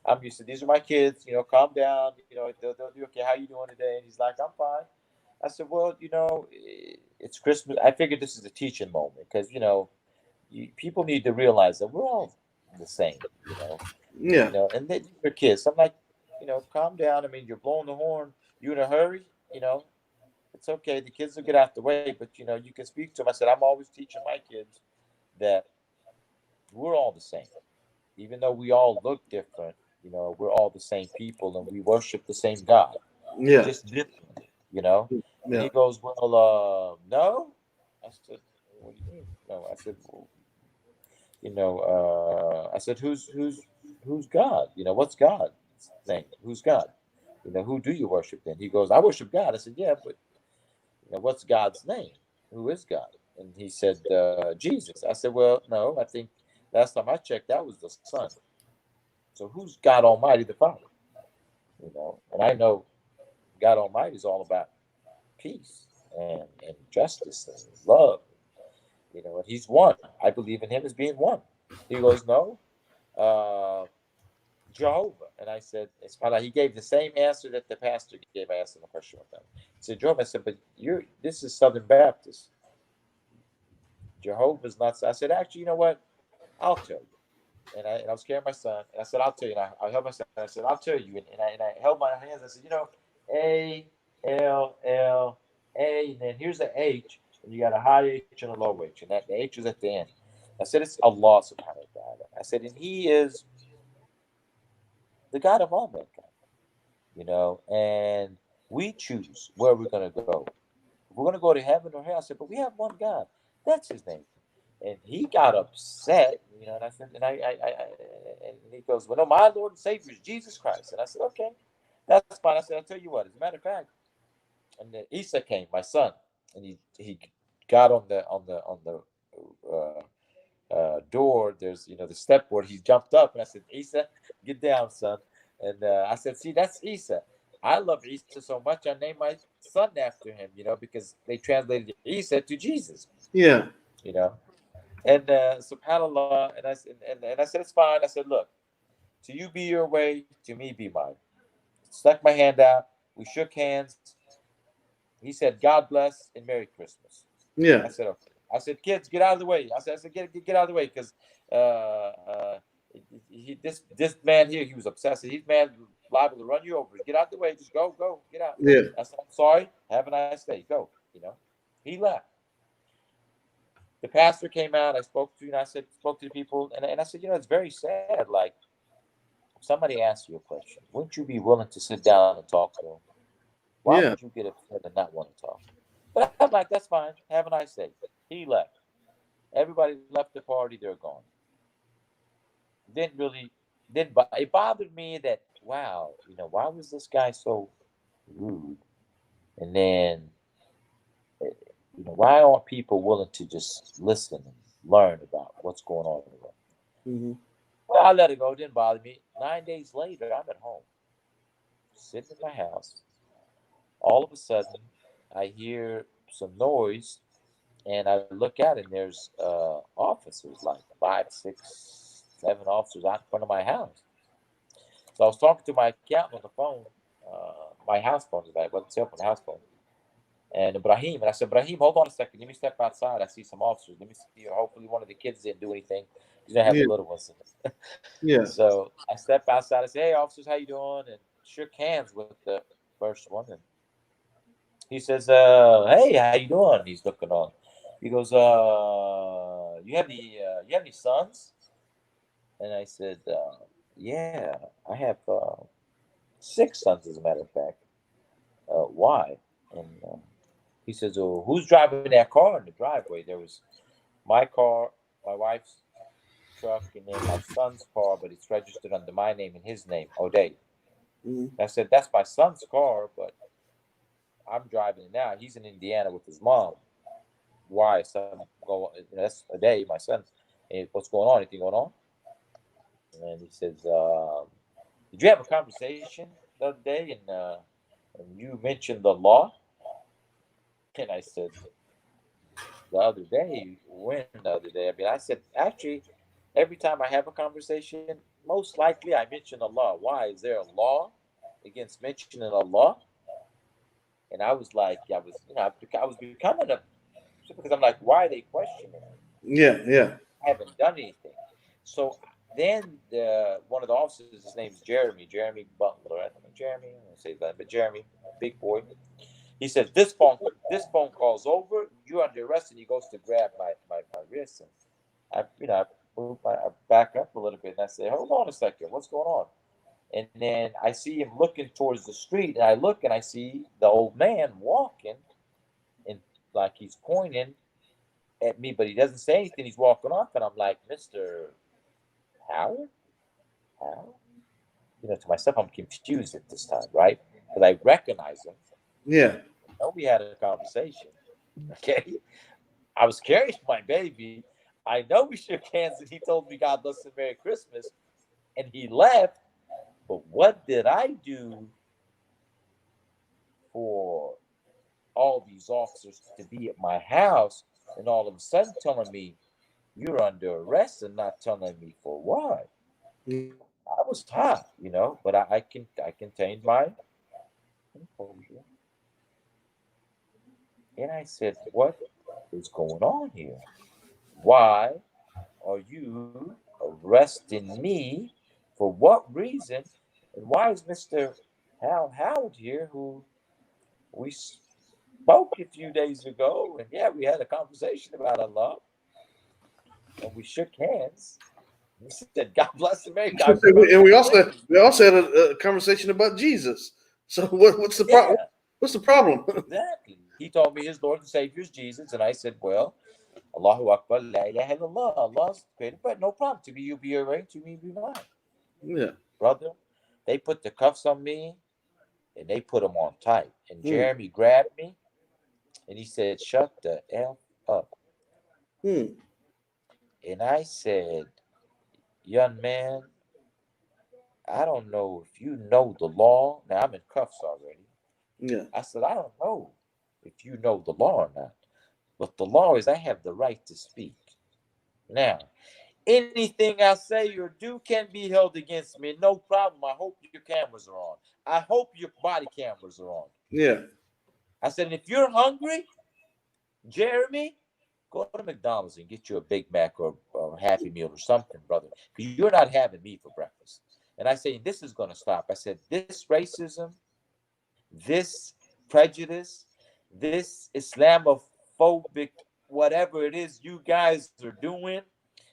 I'm used to these are my kids. Calm down. They'll do okay. How you doing today? And he's like, I'm fine. I said, well, it's Christmas. I figured this is a teaching moment because people need to realize that we're all the same. Yeah. And they're kids. So I'm like, calm down. I mean, you're blowing the horn. You in a hurry? It's okay. The kids will get out the way, but you can speak to them. I said, I'm always teaching my kids that we're all the same, even though we all look different. We're all the same people, and we worship the same God, Yeah. just differently. And he Yeah. goes, well, no. I said, what do you mean? No. I said, well, I said, who's God? What's God's name? Who's God? Who do you worship then? He goes, I worship God. I said, yeah, but what's God's name? Who is God? And he said, Jesus. I said, well, no, I think last time I checked, that was the Son. So who's God Almighty, the Father? And I know God Almighty is all about peace and justice and love. And He's one. I believe in Him as being one. He goes, no, uh, Jehovah. And I said, it's funny. He gave the same answer that the pastor gave. I asked him a question one time. He said, Jehovah. I said, but this is Southern Baptist. Jehovah's not. I said, actually, you know what? I'll tell you. And I was carrying my son, and I said, I'll tell you. And I held my son, and I said, I'll tell you. And I held my hands. I said, A, L, L, A, and then here's the H, and you got a high H and a low H, and the H is at the end. I said, it's Allah subhanahu wa ta'ala. I said, and He is the God of all mankind, and we choose where we're going to go. If we're going to go to heaven or hell, I said, but we have one God. That's His name. And he got upset, and I said, and he goes, well, no, my Lord and Savior is Jesus Christ. And I said, okay, that's fine. I said, I'll tell you what, as a matter of fact, and then Isa came, my son, and he got on the door. There's the step where he jumped up, and I said, Isa, get down, son. And I said, see, that's Isa. I love Isa so much, I named my son after him, because they translated Isa to Jesus, Yeah. you know. And subhanallah, and I said, it's fine. I said, look, to you be your way, to me be mine. Stuck my hand out. We shook hands. He said, God bless and Merry Christmas. Yeah. I said, okay. I said, kids, get out of the way. I said, get out of the way, because this man here, he was obsessive. He's man liable to run you over. Get out of the way. Just go, get out. Yeah. I said, I'm sorry. Have a nice day. Go. He left. The pastor came out. I spoke to spoke to the people, and I said, it's very sad. Like, if somebody asks you a question, wouldn't you be willing to sit down and talk to them? Why Yeah. would you get upset and not want to talk? But I'm like, that's fine. Have a nice day. He left. Everybody left the party. They're gone. Didn't. It bothered me that, wow, why was this guy so rude? And then, why aren't people willing to just listen and learn about what's going on in the world? Mm-hmm. Well, I let it go. It didn't bother me. 9 days later, I'm at home, sitting in my house. All of a sudden, I hear some noise, and I look out, and there's officers, like 5, 6, 7 officers out in front of my house. So I was talking to my accountant on the phone, my house phone, it wasn't cell phone, the house phone, and Ibrahim. And I said, Ibrahim, hold on a second. Let me step outside. I see some officers. Let me see. Hopefully, one of the kids didn't do anything, because I have the Yeah. little ones. Yeah. So I step outside. I say, hey, officers, how you doing? And shook hands with the first one. And he says, hey, how you doing? He's looking on. He goes, you have any sons? And I said, yeah, I have 6 sons, as a matter of fact. Why? And he says, oh, who's driving that car in the driveway? There was my car, my wife's truck, and then my son's car, but it's registered under my name and his name, O'Day. Mm-hmm. I said, that's my son's car, but I'm driving it now. He's in Indiana with his mom. Why? Son, go. That's O'Day, my son. And what's going on? Anything going on? And he says, did you have a conversation the other day, and you mentioned the law? And I said, the other day, when the other day? I mean, I said, actually, every time I have a conversation, most likely I mention a law. Why? Is there a law against mentioning a law? And I was like, I was becoming because I'm like, why are they questioning me? Yeah. Yeah. I haven't done anything. So then one of the officers, his name's Jeremy Butler. I don't know Jeremy. I don't say that, but Jeremy, big boy. He says, this phone call's over. You're under arrest, and he goes to grab my wrist, and I back up a little bit, and I say, hold on a second, what's going on? And then I see him looking towards the street, and I look and I see the old man walking, and like he's pointing at me, but he doesn't say anything. He's walking off, and I'm like, Mr. Howard? How? To myself, I'm confused at this time, right? Because I recognize him. Yeah. I know we had a conversation. Okay. I was carrying my baby. I know we shook hands, and he told me God bless and Merry Christmas, and he left. But what did I do for all these officers to be at my house and all of a sudden telling me you're under arrest and not telling me for why? I was hot, but I contained my composure. And I said, what is going on here? Why are you arresting me? For what reason? And why is Mr. Howard here, who we spoke a few days ago, and yeah, we had a conversation about Allah, and we shook hands. He said, "God bless America." I remember And we this also clearly. we also had a conversation about Jesus. So what's the problem? Yeah, What's the problem? exactly. He told me his Lord and Savior is Jesus, and I said, "Well, Allahu Akbar, la ilaha illallah. Allah's greater, but no problem. To me, you be your right. To me, be mine. Yeah. Brother, they put the cuffs on me and they put them on tight. And Hmm. Jeremy grabbed me and he said, "Shut the F up." Hmm. And I said, "Young man, I don't know if you know the law." Now I'm in cuffs already. Yeah. I said, "I don't know if you know the law or not. But the law is I have the right to speak. Now, anything I say or do can be held against me. No problem. I hope your cameras are on. I hope your body cameras are on." Yeah. I said, "If you're hungry, Jeremy, go to McDonald's and get you a Big Mac or Happy Meal or something, brother, because you're not having me for breakfast." And I say, this is going to stop. I said, this racism, this prejudice, this Islamophobic, whatever it is you guys are doing,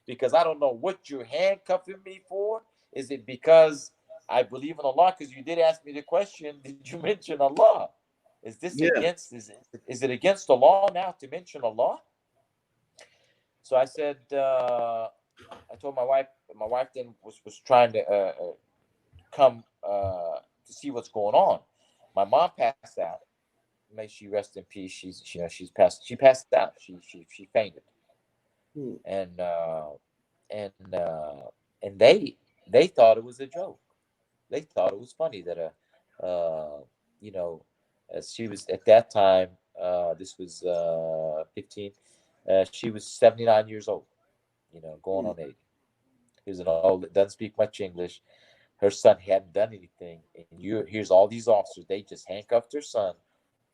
because I don't know what you're handcuffing me for. Is it because I believe in Allah? Because you did ask me the question, did you mention Allah? Is this Yeah. against, is it against the law now to mention Allah? So I said, I told my wife then was trying to come to see what's going on. My mom passed out. May she rest in peace. She passed out. She fainted, Hmm. and uh, and uh, and they thought it was a joke. They thought it was funny that you know, as she was at that time. This was 15. She was 79 years old. Going Hmm. on 80. He was an old, doesn't speak much English. Her son hadn't done anything, and here's all these officers. They just handcuffed her son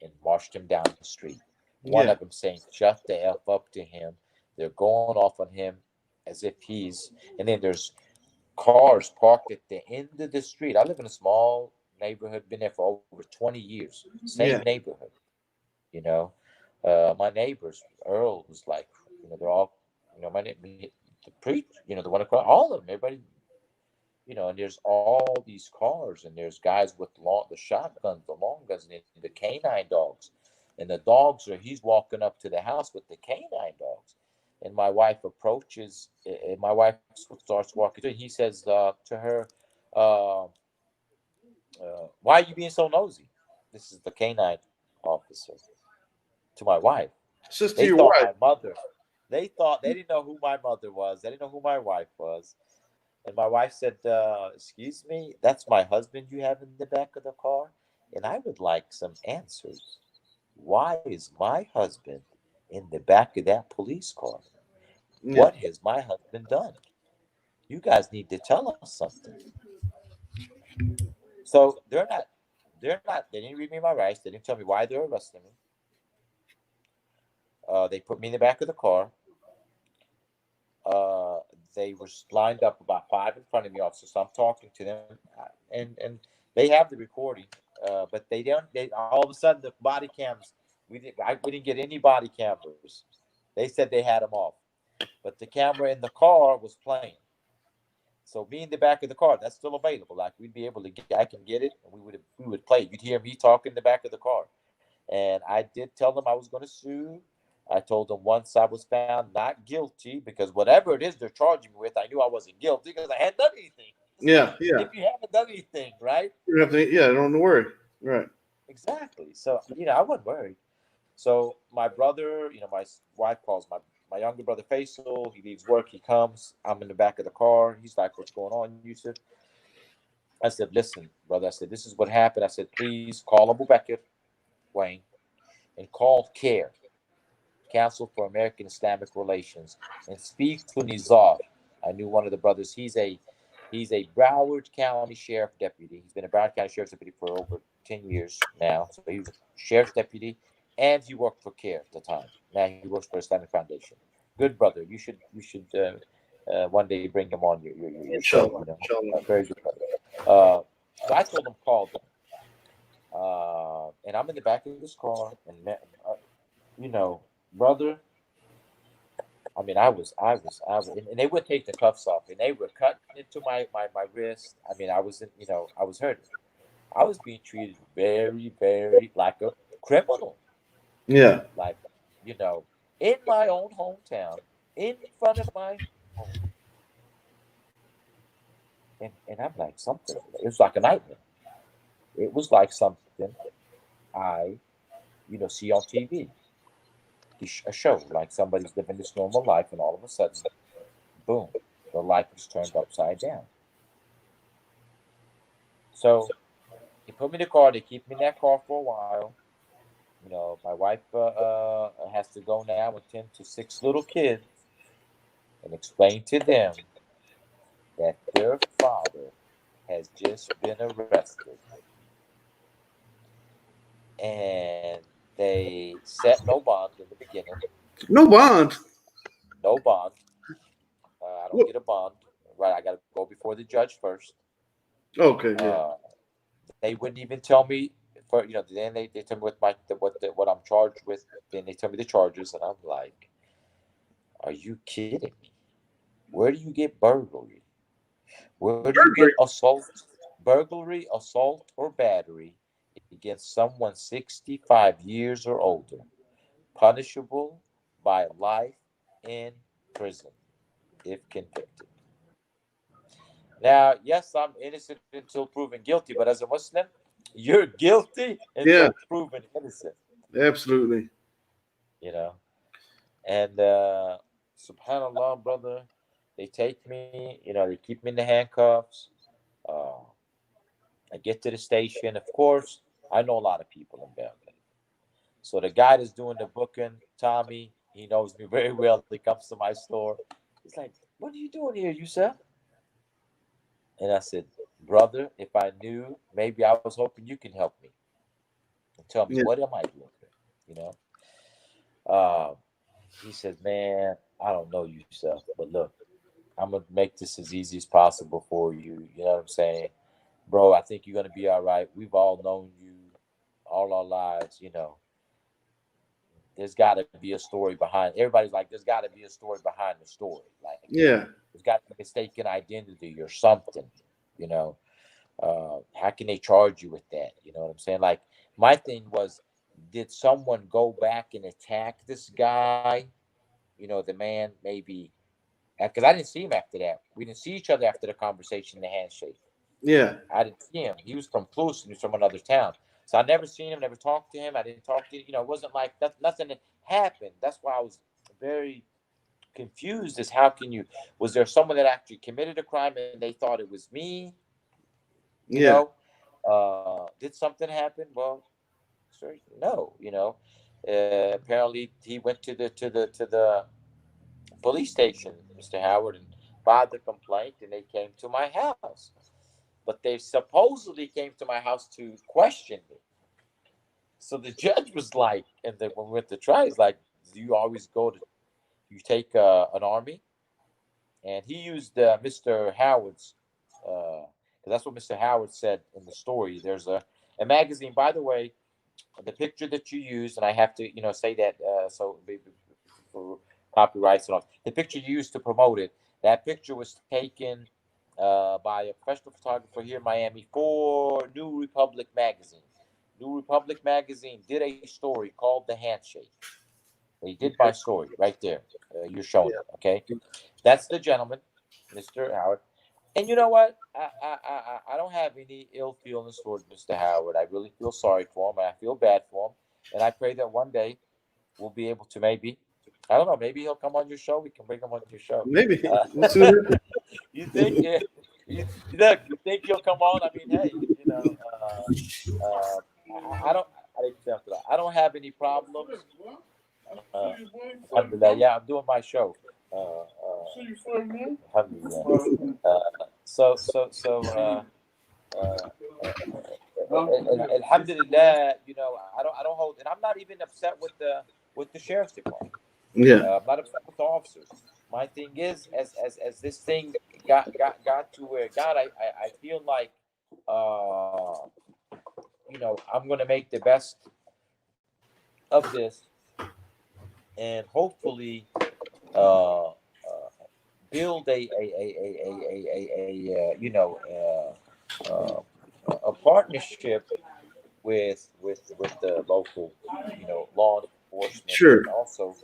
and marched him down the street. One Yeah. of them saying, "Shut the f up" to him. They're going off on him as if he's. And then there's cars parked at the end of the street. I live in a small neighborhood, been there for over 20 years. Same Yeah. neighborhood, you know. My neighbors, Earl was like, they're all, my name, the preach, the one across, all of them, everybody, and there's all these cars, and there's guys with the shotguns, the long guns, and the canine dogs, and the dogs are. He's walking up to the house with the canine dogs, and my wife approaches. And my wife starts walking through. He says to her, uh, "Why are you being so nosy?" This is the canine officer to my wife. Sister, They your thought wife. my mother. They thought they didn't know who my mother was. They didn't know who my wife was. And my wife said, "Excuse me, that's my husband you have in the back of the car? And I would like some answers. Why is my husband in the back of that police car? Yeah. What has my husband done? You guys need to tell us something." So they didn't read me my rights. They didn't tell me why they're arresting me. They put me in the back of the car. Uh, they were lined up about five in front of me, officer. So I'm talking to them, and they have the recording, but they don't. They all of a sudden the body cams. We didn't get any body cameras. They said they had them off, but the camera in the car was playing. So me in the back of the car, that's still available. Like we'd be able to get, I can get it, and we would play. You'd hear me talking in the back of the car, and I did tell them I was going to sue. I told them once I was found not guilty, because whatever it is they're charging me with, I knew I wasn't guilty because I hadn't done anything. So Yeah. Yeah. if you haven't done anything, right? You have to. Yeah. Don't worry. Right. Exactly. So I wasn't worried. So my brother, my wife calls my younger brother Faisal. He leaves work. He comes. I'm in the back of the car. He's like, "What's going on, Yusuf?" I said, "Listen, brother." I said, "This is what happened." I said, "Please call Abu Bakr, Wayne, and call CARE, Council for American Islamic Relations, and speak to Nizar." I knew one of the brothers. He's a Broward County Sheriff Deputy. He's been a Broward County Sheriff's Deputy for over 10 years now. So he was a sheriff's deputy, and he worked for CARE at the time. Now he works for Islamic Foundation. Good brother. You should one day bring him on your show. Inshallah. Inshallah. A very good brother. So I told him call them, and I'm in the back of this car, and you know, brother. I mean, and they would take the cuffs off, and they were cutting into my wrist. I mean, I was hurting. I was being treated very, very like a criminal. Yeah. Like, you know, in my own hometown, in front of my home. And I'm like, something. It was like a nightmare. It was like something I, see on TV. A show, like somebody's living this normal life, and all of a sudden, boom, the life is turned upside down. So they put me in the car. They keep me in that car for a while. My wife has to go now and tend to 6 little kids and explain to them that their father has just been arrested. And they set no bond in the beginning. No bond. No bond. I don't What? get a bond. Right, I got to go before the judge first. Okay, yeah. They wouldn't even tell me for Then they tell me what I'm charged with. Then they tell me the charges, and I'm like, "Are you kidding me? Where do you get burglary? Where do you get Burglary. burglary, assault, or battery against someone 65 years or older, punishable by life in prison if convicted?" Now, yes, I'm innocent until proven guilty, but as a Muslim, you're guilty Yeah, until proven innocent, absolutely. you know? And subhanAllah, brother, they take me, they keep me in the handcuffs. Uh, I get to the station. Of course, I know a lot of people in Belgium. So the guy that's doing the booking, Tommy, he knows me very well. He comes to my store. He's like, "What are you doing here, Yusuf?" And I said, "Brother, if I knew, maybe I was hoping you can help me and tell me, Yeah, what am I doing here?" You know? Uh, he says, "Man, I don't know, Yusuf, but look, I'm going to make this as easy as possible for you. You know what I'm saying? Bro, I think you're going to be all right. We've all known you all our lives, there's got to be a story behind." Everybody's like, "There's got to be a story behind the story. Like, yeah, there's got to be mistaken identity or something, you know? How can they charge you with that?" You know what I'm saying? Like, my thing was, did someone go back and attack this guy? The man, maybe, because I didn't see him after that. We didn't see each other after the conversation, the handshake. yeah, I didn't see him. He was from Plus and he was from another town. So I never seen him, never talked to him. I didn't talk to, it wasn't like that, nothing that happened. That's why I was very confused as how can you, was there someone that actually committed a crime and they thought it was me? You yeah, know, did something happen? Well, sir, no, apparently he went to the police station, Mr. Howard, and filed the complaint, and they came to my house. But they supposedly came to my house to question me. So the judge was like, and then when we went to try, he's like, "Do you always you take an army?" And he used Mr. Howard's, because that's what Mr. Howard said in the story. There's a magazine, by the way, the picture that you used, and I have to, say that for copyrights and all. The picture you used to promote it, that picture was taken by a professional photographer here in Miami for New Republic magazine. New Republic magazine did a story called "The Handshake." They did my story right there. You're showing it, okay? That's the gentleman, Mr. Howard. And you know what? I don't have any ill feelings towards Mr. Howard. I really feel sorry for him, and I feel bad for him. And I pray that one day we'll be able to, maybe, I don't know, maybe he'll come on your show. We can bring him on your show. maybe. Uh, We'll see what happens. you think? Yeah, look, you think he'll come on? I mean, hey, I don't. I don't have any problems. Alhamdulillah, yeah, I'm doing my show. Alhamdulillah. Alhamdulillah, I don't hold, and I'm not even upset with the sheriff's department. Yeah, I'm not upset with the officers. My thing is, as this thing got to where it got, I feel like, I'm gonna make the best of this, and hopefully, uh, build a partnership with the local, law enforcement, sure. and also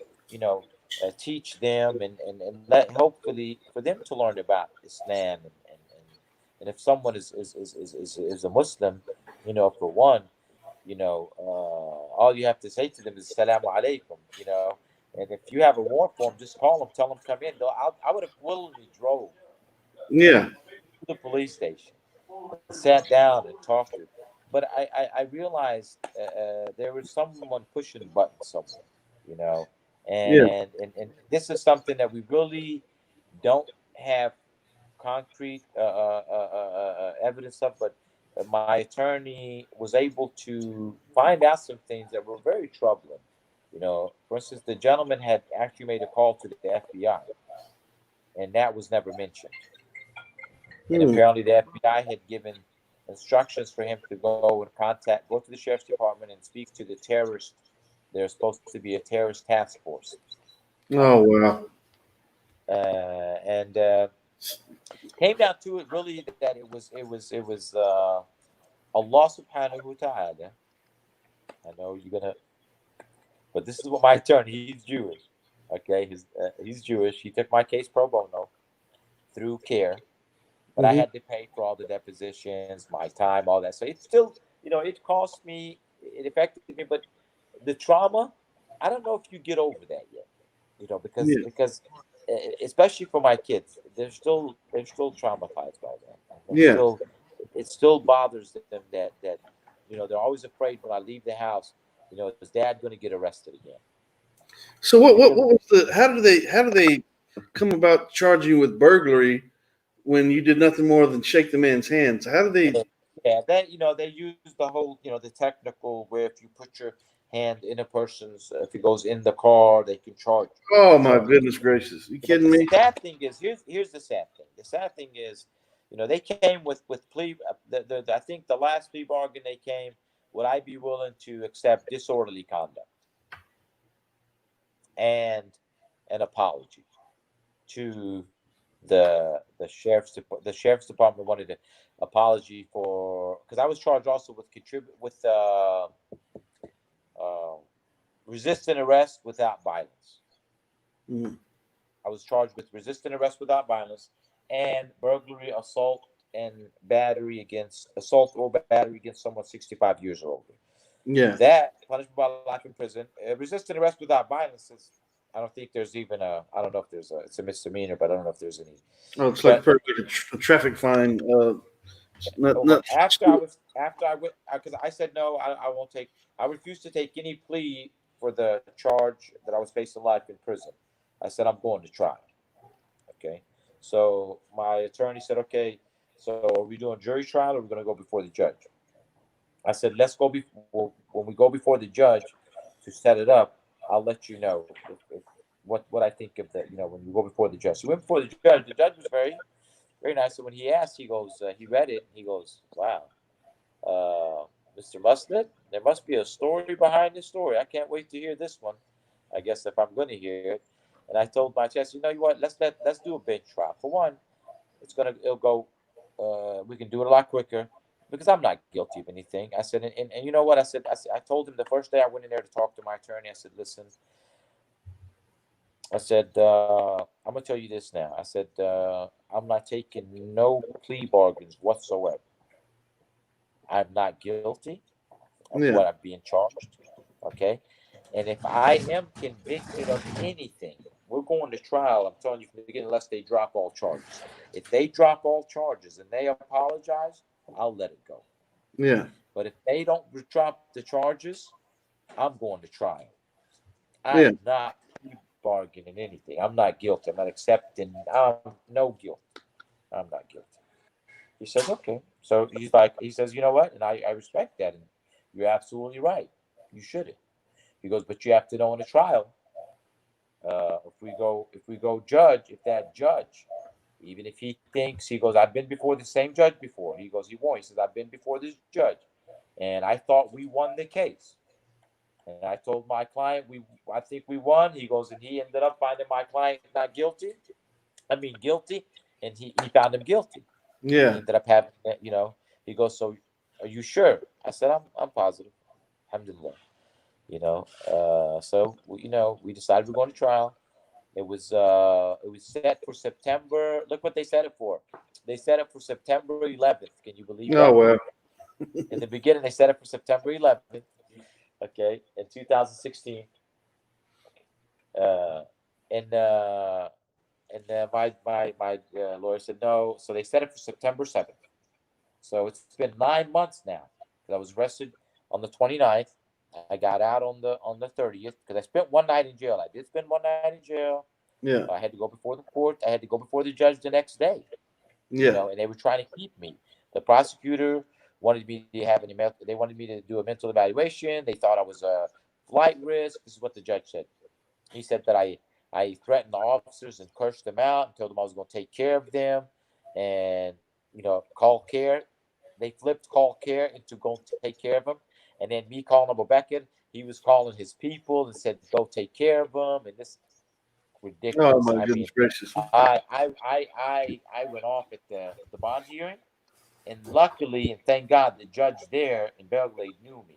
teach them and let hopefully for them to learn about Islam and if someone is a Muslim, for one, all you have to say to them is Salaam alaikum, and if you have a warrant for them, just call them, tell them come in. I would have willingly drove Yeah. to the police station and sat down and talked to them. But I realized there was someone pushing the button somewhere, you know, Yeah. and this is something that we really don't have concrete evidence of, but my attorney was able to find out some things that were very troubling. For instance, the gentleman had actually made a call to the FBI, and that was never mentioned. And Hmm. apparently, the FBI had given instructions for him to go to the sheriff's department and speak to the terrorist. There's supposed to be a terrorist task force, Oh wow. and came down to it really that it was Allah Subhanahu wa Taala. I know you're gonna, but this is what my attorney. He's Jewish. Okay, he's Jewish. He took my case pro bono through CARE, but I Hmm. had to pay for all the depositions, my time, all that. So it's still, it cost me, it affected me, but the trauma, I don't know if you get over that yet. Because Yeah. especially for my kids, they're still traumatized by that, and Yeah. it still bothers them that they're always afraid when I leave the house. Is Dad going to get arrested again? So what Because was the how do they come about charging you with burglary when you did nothing more than shake the man's hand? So how do they? yeah, they use the whole the technical where if you put your hand in a person's if it goes in the car, they can Oh my charge you. goodness gracious! You But kidding the me? sad thing is, here's the sad thing. The sad thing is, they came with plea. I think the last plea bargain they came. Would I be willing to accept disorderly conduct and an apology to the sheriff's department wanted an apology for because I was charged also with uh, resisting arrest without violence. Mm. I was charged with resisting arrest without violence and burglary, assault or battery against someone 65 years or older. Yeah. That punishment by life in prison. Resisting arrest without violence is. I don't think there's even a. I don't know if there's a. It's a misdemeanor, but I don't know if there's any. Oh, it's like But perfect a traffic fine. Not. after I went because I said no, I won't take. I refused to take any plea for the charge that I was facing life in prison. I said I'm going to trial. Okay, so my attorney said, okay, so are we doing jury trial or are we going to go before the judge? I said let's go when we go before the judge to set it up. I'll let you know if what I think of that. When you go before the judge. So we went before the judge. The judge was very nice. So when he asked, he goes, he read it. He goes, wow, Mr. Musnet, there must be a story behind this story. I can't wait to hear this one. I guess if I'm going to hear it. And I told my judge, you know what? Let's do a bench trial. For one, it'll go. We can do it a lot quicker because I'm not guilty of anything. I said, and you know what? I told him the first day I went in there to talk to my attorney. I said, listen, I said, I'm gonna tell you this now. I said, I'm not taking no plea bargains whatsoever. I'm not guilty of what Yeah. I'm being charged. Okay. And if I am convicted of anything, we're going to trial. I'm telling you from the beginning, unless they drop all charges. If they drop all charges and they apologize, I'll let it go. Yeah. But if they don't drop the charges, I'm going to trial. Yeah. I'm not bargaining anything. I'm not guilty. I'm not accepting. I'm no guilt. I'm not guilty. He says, okay. So he says, you know what? And I respect that. And you're absolutely right. You shouldn't. He goes, but you have to know in a trial, if we go judge, if that judge, even if he thinks, he goes, I've been before the same judge before. He goes, he won't. He says, I've been before this judge, and I thought we won the case. And I told my client, I think we won. He goes, and he ended up finding my client not guilty. I mean guilty, and he found him guilty. He Yeah. ended up having, He goes, so are you sure? I said, I'm positive. Alhamdulillah. So we decided we're going to trial. It was set for September. Look what they set it for. They set it for September 11th. Can you believe Oh that? well. In the beginning, they set it for September 11th. Okay, in 2016. Uh, and my lawyer said no, so they set it for September 7th. So it's been 9 months now. Because I was arrested on the 29th. I got out on the 30th because I spent one night in jail. I did spend one night in jail. Yeah. I had to go before the court. I had to go before the judge the next day. Yeah. And they were trying to keep me. The prosecutor wanted me to have they wanted me to do a mental evaluation. They thought I was a flight risk. This is what the judge said. He said that I threatened the officers and cursed them out and told them I was going to take care of them and call care. They flipped call care into go take care of them, and then me calling Abu Bakr, he was calling his people and said go take care of them, and this Oh ridiculous. my I mean, goodness gracious. I went off at the bond hearing, and luckily and thank God the judge there in Belgrade knew me,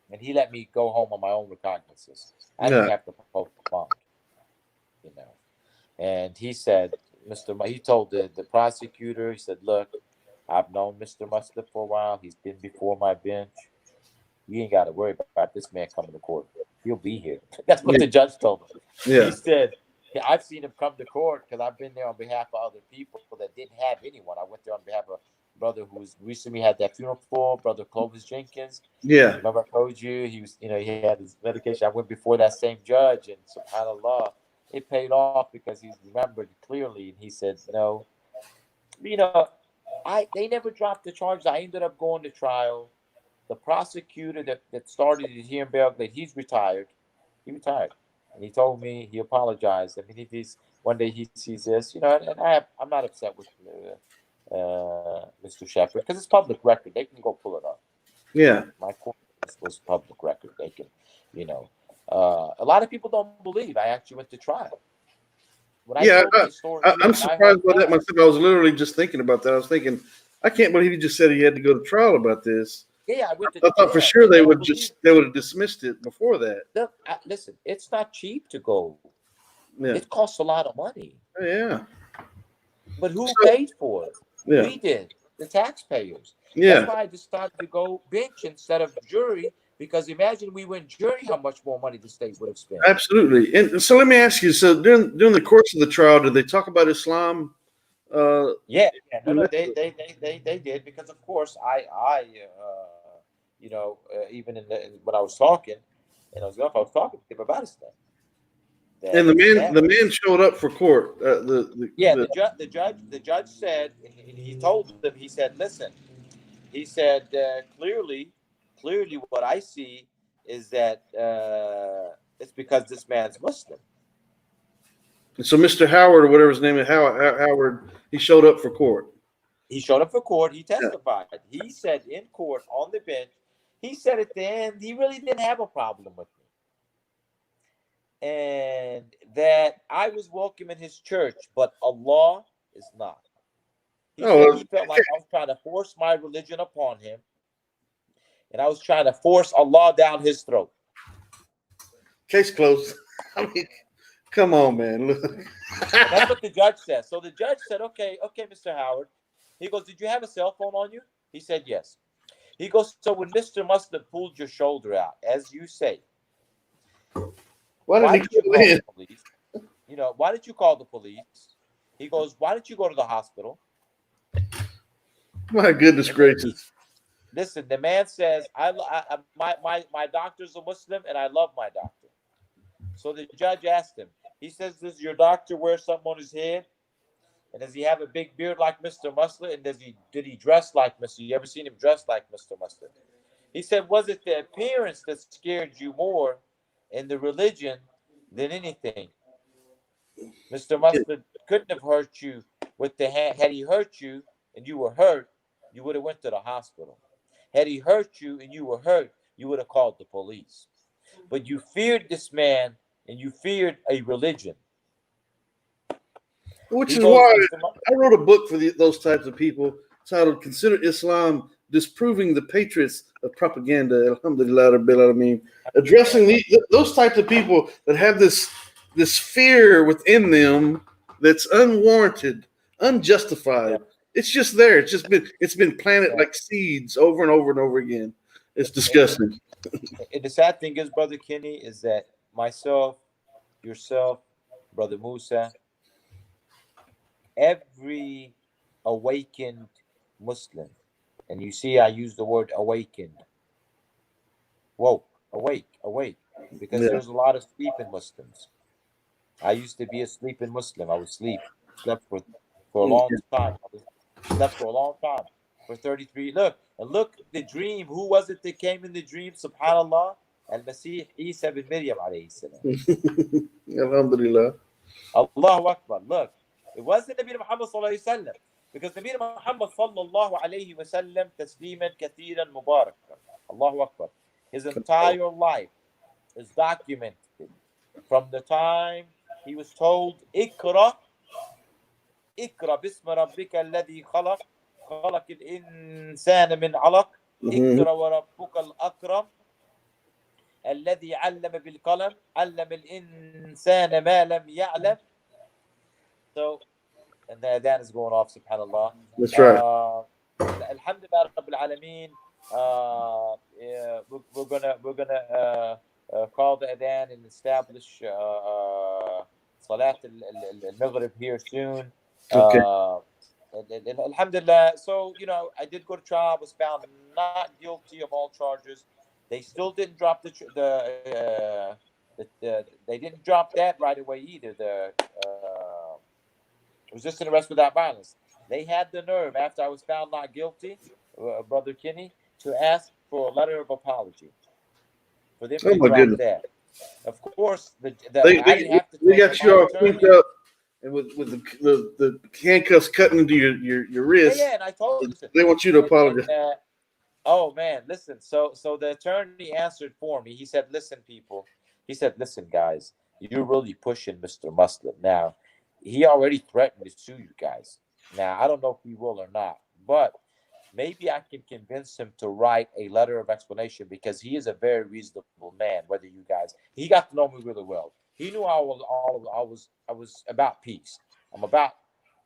and he let me go home on my own recognizance. I didn't Yeah. even have to post bond, And he said, he told the prosecutor, he said, look, I've known Mr. Mustard for a while. He's been before my bench. You ain't got to worry about this man coming to court. He'll be here. That's what Yeah. the judge told him. He Yeah. said, I've seen him come to court because I've been there on behalf of other people that didn't have anyone. I went there on behalf of a brother who was recently had that funeral for, Brother Clovis Jenkins. Yeah. Remember I told you he was, he had his medication. I went before that same judge, and subhanAllah, it paid off because he remembered clearly, and he said, no, they never dropped the charges. I ended up going to trial. The prosecutor that started it here in Belgrade, he's retired. He retired, and he told me he apologized. I mean, if he's one day he sees this, and I'm not upset with Mr. Shepard because it's public record. They can go pull it up. Yeah. My court was public record. They can, a lot of people don't believe I actually went to trial. When I Yeah. told my story, I'm surprised by that myself. I was literally just thinking about that. I was thinking, I can't believe he just said he had to go to trial about this. Yeah, I went to. I thought for sure they would have dismissed it before that. Look, listen, it's not cheap to go. Yeah. It costs a lot of money. Yeah. But who paid for it? Yeah. We did, the taxpayers. Yeah. That's why I decided to go bench instead of jury, because imagine we went jury, how much more money the state would have spent. Absolutely. And so let me ask you, so during the course of the trial, did they talk about Islam? Yeah. No, they did, because of course even when I was talking, and I was talking to him about Islam. And the man showed up for court. The judge said, he told them, he said, listen, he said, clearly what I see is that it's because this man's Muslim. And so Mr. Howard, or whatever his name is, Howard, he showed up for court. He showed up for court. He testified. Yeah. He said in court on the bench, he said at the end, he really didn't have a problem with me. And that I was welcome in his church, but Allah is not. He said he felt like I was trying to force my religion upon him, and I was trying to force Allah down his throat. Case closed. I mean, come on, man. Look. That's what the judge said. So the judge said, okay, Mr. Howard. He goes, did you have a cell phone on you? He said, yes. He goes, so when Mr. Mustard pulled your shoulder out, as you say, why did you call the police? Why did you call the police? He goes, why didn't you go to the hospital? My goodness gracious. Listen, the man says, my doctor's a Muslim and I love my doctor. So the judge asked him, he says, does your doctor wear something on his head? And does he have a big beard like Mr. Mustard? And did he dress like Mr. You ever seen him dress like Mr. Mustard? He said, was it the appearance that scared you more in the religion than anything? Mr. Mustard couldn't have hurt you with the hand. Had he hurt you and you were hurt, you would have went to the hospital. Had he hurt you and you were hurt, you would have called the police. But you feared this man and you feared a religion. Which is why I wrote a book for those types of people titled "Consider Islam disproving the patriots of propaganda. Alhamdulillah, Rabbil Alameen. Addressing those types of people that have this fear within them that's unwarranted, unjustified. It's just there. It's been planted like seeds over and over and over again. It's disgusting. And the sad thing is, Brother Kenny, is that myself, yourself, Brother Musa, every awakened Muslim, and you see I use the word awakened, woke, awake, because there's a lot of sleeping Muslims. I used to be a sleeping Muslim. I would slept for a long time. Slept for a long time, for 33. Look, the dream. Who was it that came in the dream? Subhanallah, Al-Masih Isa bin Maryam alayhi salam. Alhamdulillah. Allahu Akbar. Look, it wasn't Nabi Muhammad sallallahu alayhi wasallam, because Nabi Muhammad sallallahu alayhi wasallam tasliman kathiran mubarakan. Allahu Akbar. His entire life is documented from the time he was told, Ikra باسم ربك الذي خلق الإنسان من علق اقرأ وربك الأكرم الذي علم بالقلم علم الإنسان ما لم يعلم. So, and the adhan is going off, subhanallah. That's right. Alhamdulillah Rabbil Alameen. We're gonna call the adhan and establish Salat al-Maghrib here soon. Okay. Alhamdulillah. So, I did go to trial. I was found not guilty of all charges. They still didn't drop they didn't drop that right away either. The resisting arrest without violence. They had the nerve, after I was found not guilty, Brother Kinney, to ask for a letter of apology for them to drop that. Of course, I didn't have to. They got you all cleaned up. And with the handcuffs cutting into your wrist. Yeah, and I told you. They want you to apologize. Oh man, listen. So the attorney answered for me. He said, "Listen, people." He said, "Listen, guys. You're really pushing Mr. Muslim. Now, he already threatened to sue you guys. Now, I don't know if he will or not, but maybe I can convince him to write a letter of explanation, because he is a very reasonable man. Whether you guys, he got to know me really well. He knew I was about peace. I'm about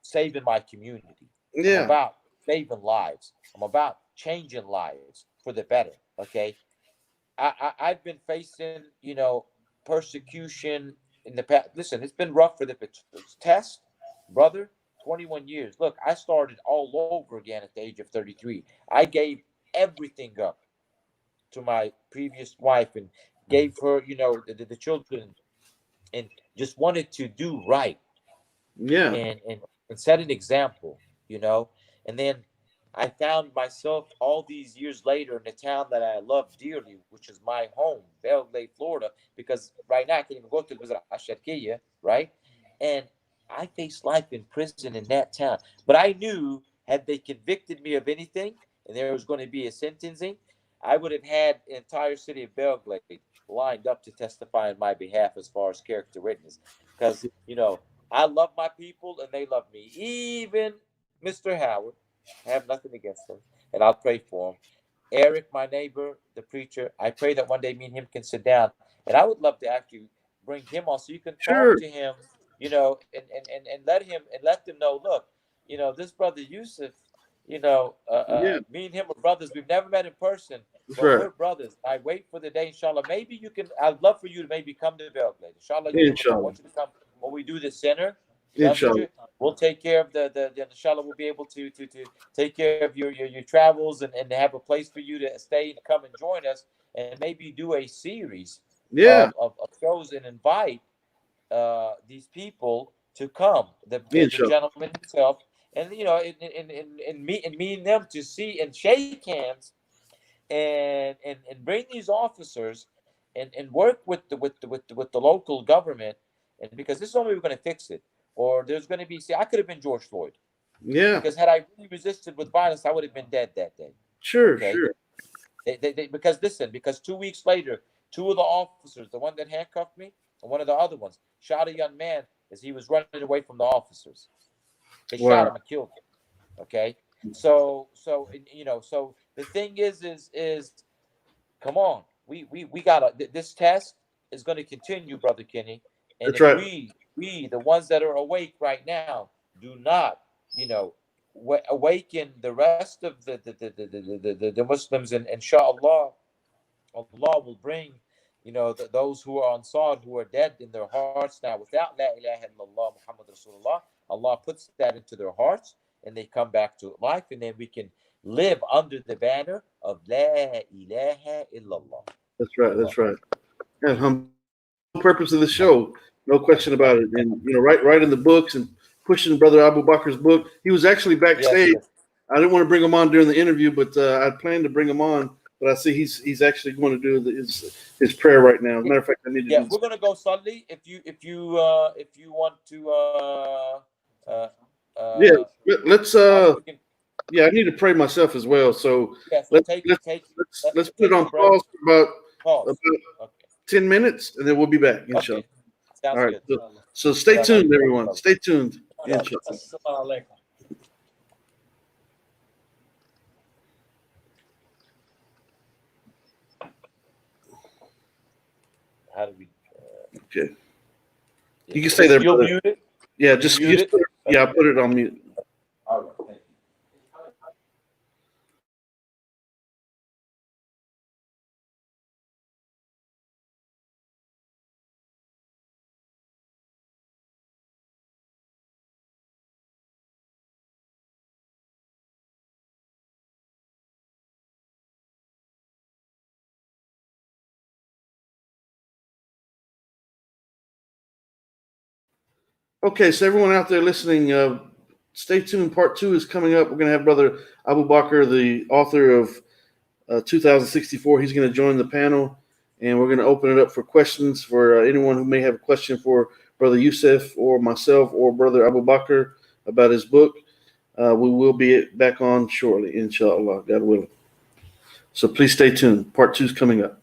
saving my community. Yeah. I'm about saving lives. I'm about changing lives for the better. Okay. I've been facing, persecution in the past. Listen, it's been rough for the test, brother. 21 years. Look, I started all over again at the age of 33. I gave everything up to my previous wife and gave her, the children, and just wanted to do right. Yeah. And set an example, and then I found myself all these years later in a town that I love dearly, which is my home, Belle Glade, Florida, because right now I can't even go to visit Asharkiya, right? And I faced life in prison in that town. But I knew, had they convicted me of anything and there was going to be a sentencing, I would have had the entire city of Belle Glade lined up to testify on my behalf as far as character witness. Because, I love my people and they love me. Even Mr. Howard, I have nothing against him, and I'll pray for him. Eric, my neighbor, the preacher, I pray that one day me and him can sit down. And I would love to actually bring him on so you can talk to him, and let them know, look, this brother Yusuf, me and him are brothers. We've never met in person, but we're brothers. I wait for the day, inshallah. Maybe you can, I'd love for you to maybe come to Belle Glade. Inshallah, I want you to come when we do the center. Inshallah. We'll take care of the inshallah, we'll be able to take care of your travels and have a place for you to stay and come and join us, and maybe do a series of shows and invite these people to come, the gentleman himself, and and me and them to see and shake hands and bring these officers and work with the local government, and because this is the only way we're going to fix it. Or there's going to be, I could have been George Floyd. Yeah. Because had I really resisted with violence, I would have been dead that day. Sure, okay? Sure. Because 2 weeks later, two of the officers, the one that handcuffed me and one of the other ones, shot a young man as he was running away from the officers. They shot him and killed him. Okay. So the thing is come on. We gotta this test is gonna continue, Brother Kenny. And That's if right. we the ones that are awake right now, do not, you know, awaken the rest of the Muslims, and inshallah, Allah will bring, those who are ansar, who are dead in their hearts now without La ilaha illallah Muhammad Rasulullah. Allah puts that into their hearts and they come back to life, and then we can live under the banner of La ilaha illallah. That's right. That's right. Yeah, purpose of the show, no question about it. And right in the books and pushing Brother Abu Bakr's book. He was actually Yes, backstage. yes. I didn't want to bring him on during the interview, but I planned to bring him on. But I see he's actually going to do his prayer right now. As a matter of fact, I need to Yeah, do this. we're gonna go Sunday. If you want to uh Yeah, uh let's us, we can. yeah, I need to pray myself as well. So Yeah, so let's take let's take let's let let's put it take on your break. pause for about Pause. Okay. 10 minutes, and then we'll be back, inshallah. Okay. Sounds All right. good. So stay Assalamu tuned, alaikum, everyone. brother. Stay tuned, Yeah. inshallah. Assalamu alaikum. How do we? Okay. Yeah. You can stay there, You'll brother. mute it. Yeah, You just mute it. yeah, put it on mute. All right. Thank you. Okay, so everyone out there listening, stay tuned. Part two is coming up. We're going to have Brother Abu Bakr, the author of 2064. He's going to join the panel, and we're going to open it up for questions for anyone who may have a question for Brother Youssef or myself or Brother Abu Bakr about his book. We will be back on shortly, inshallah, God willing. So please stay tuned. Part two is coming up.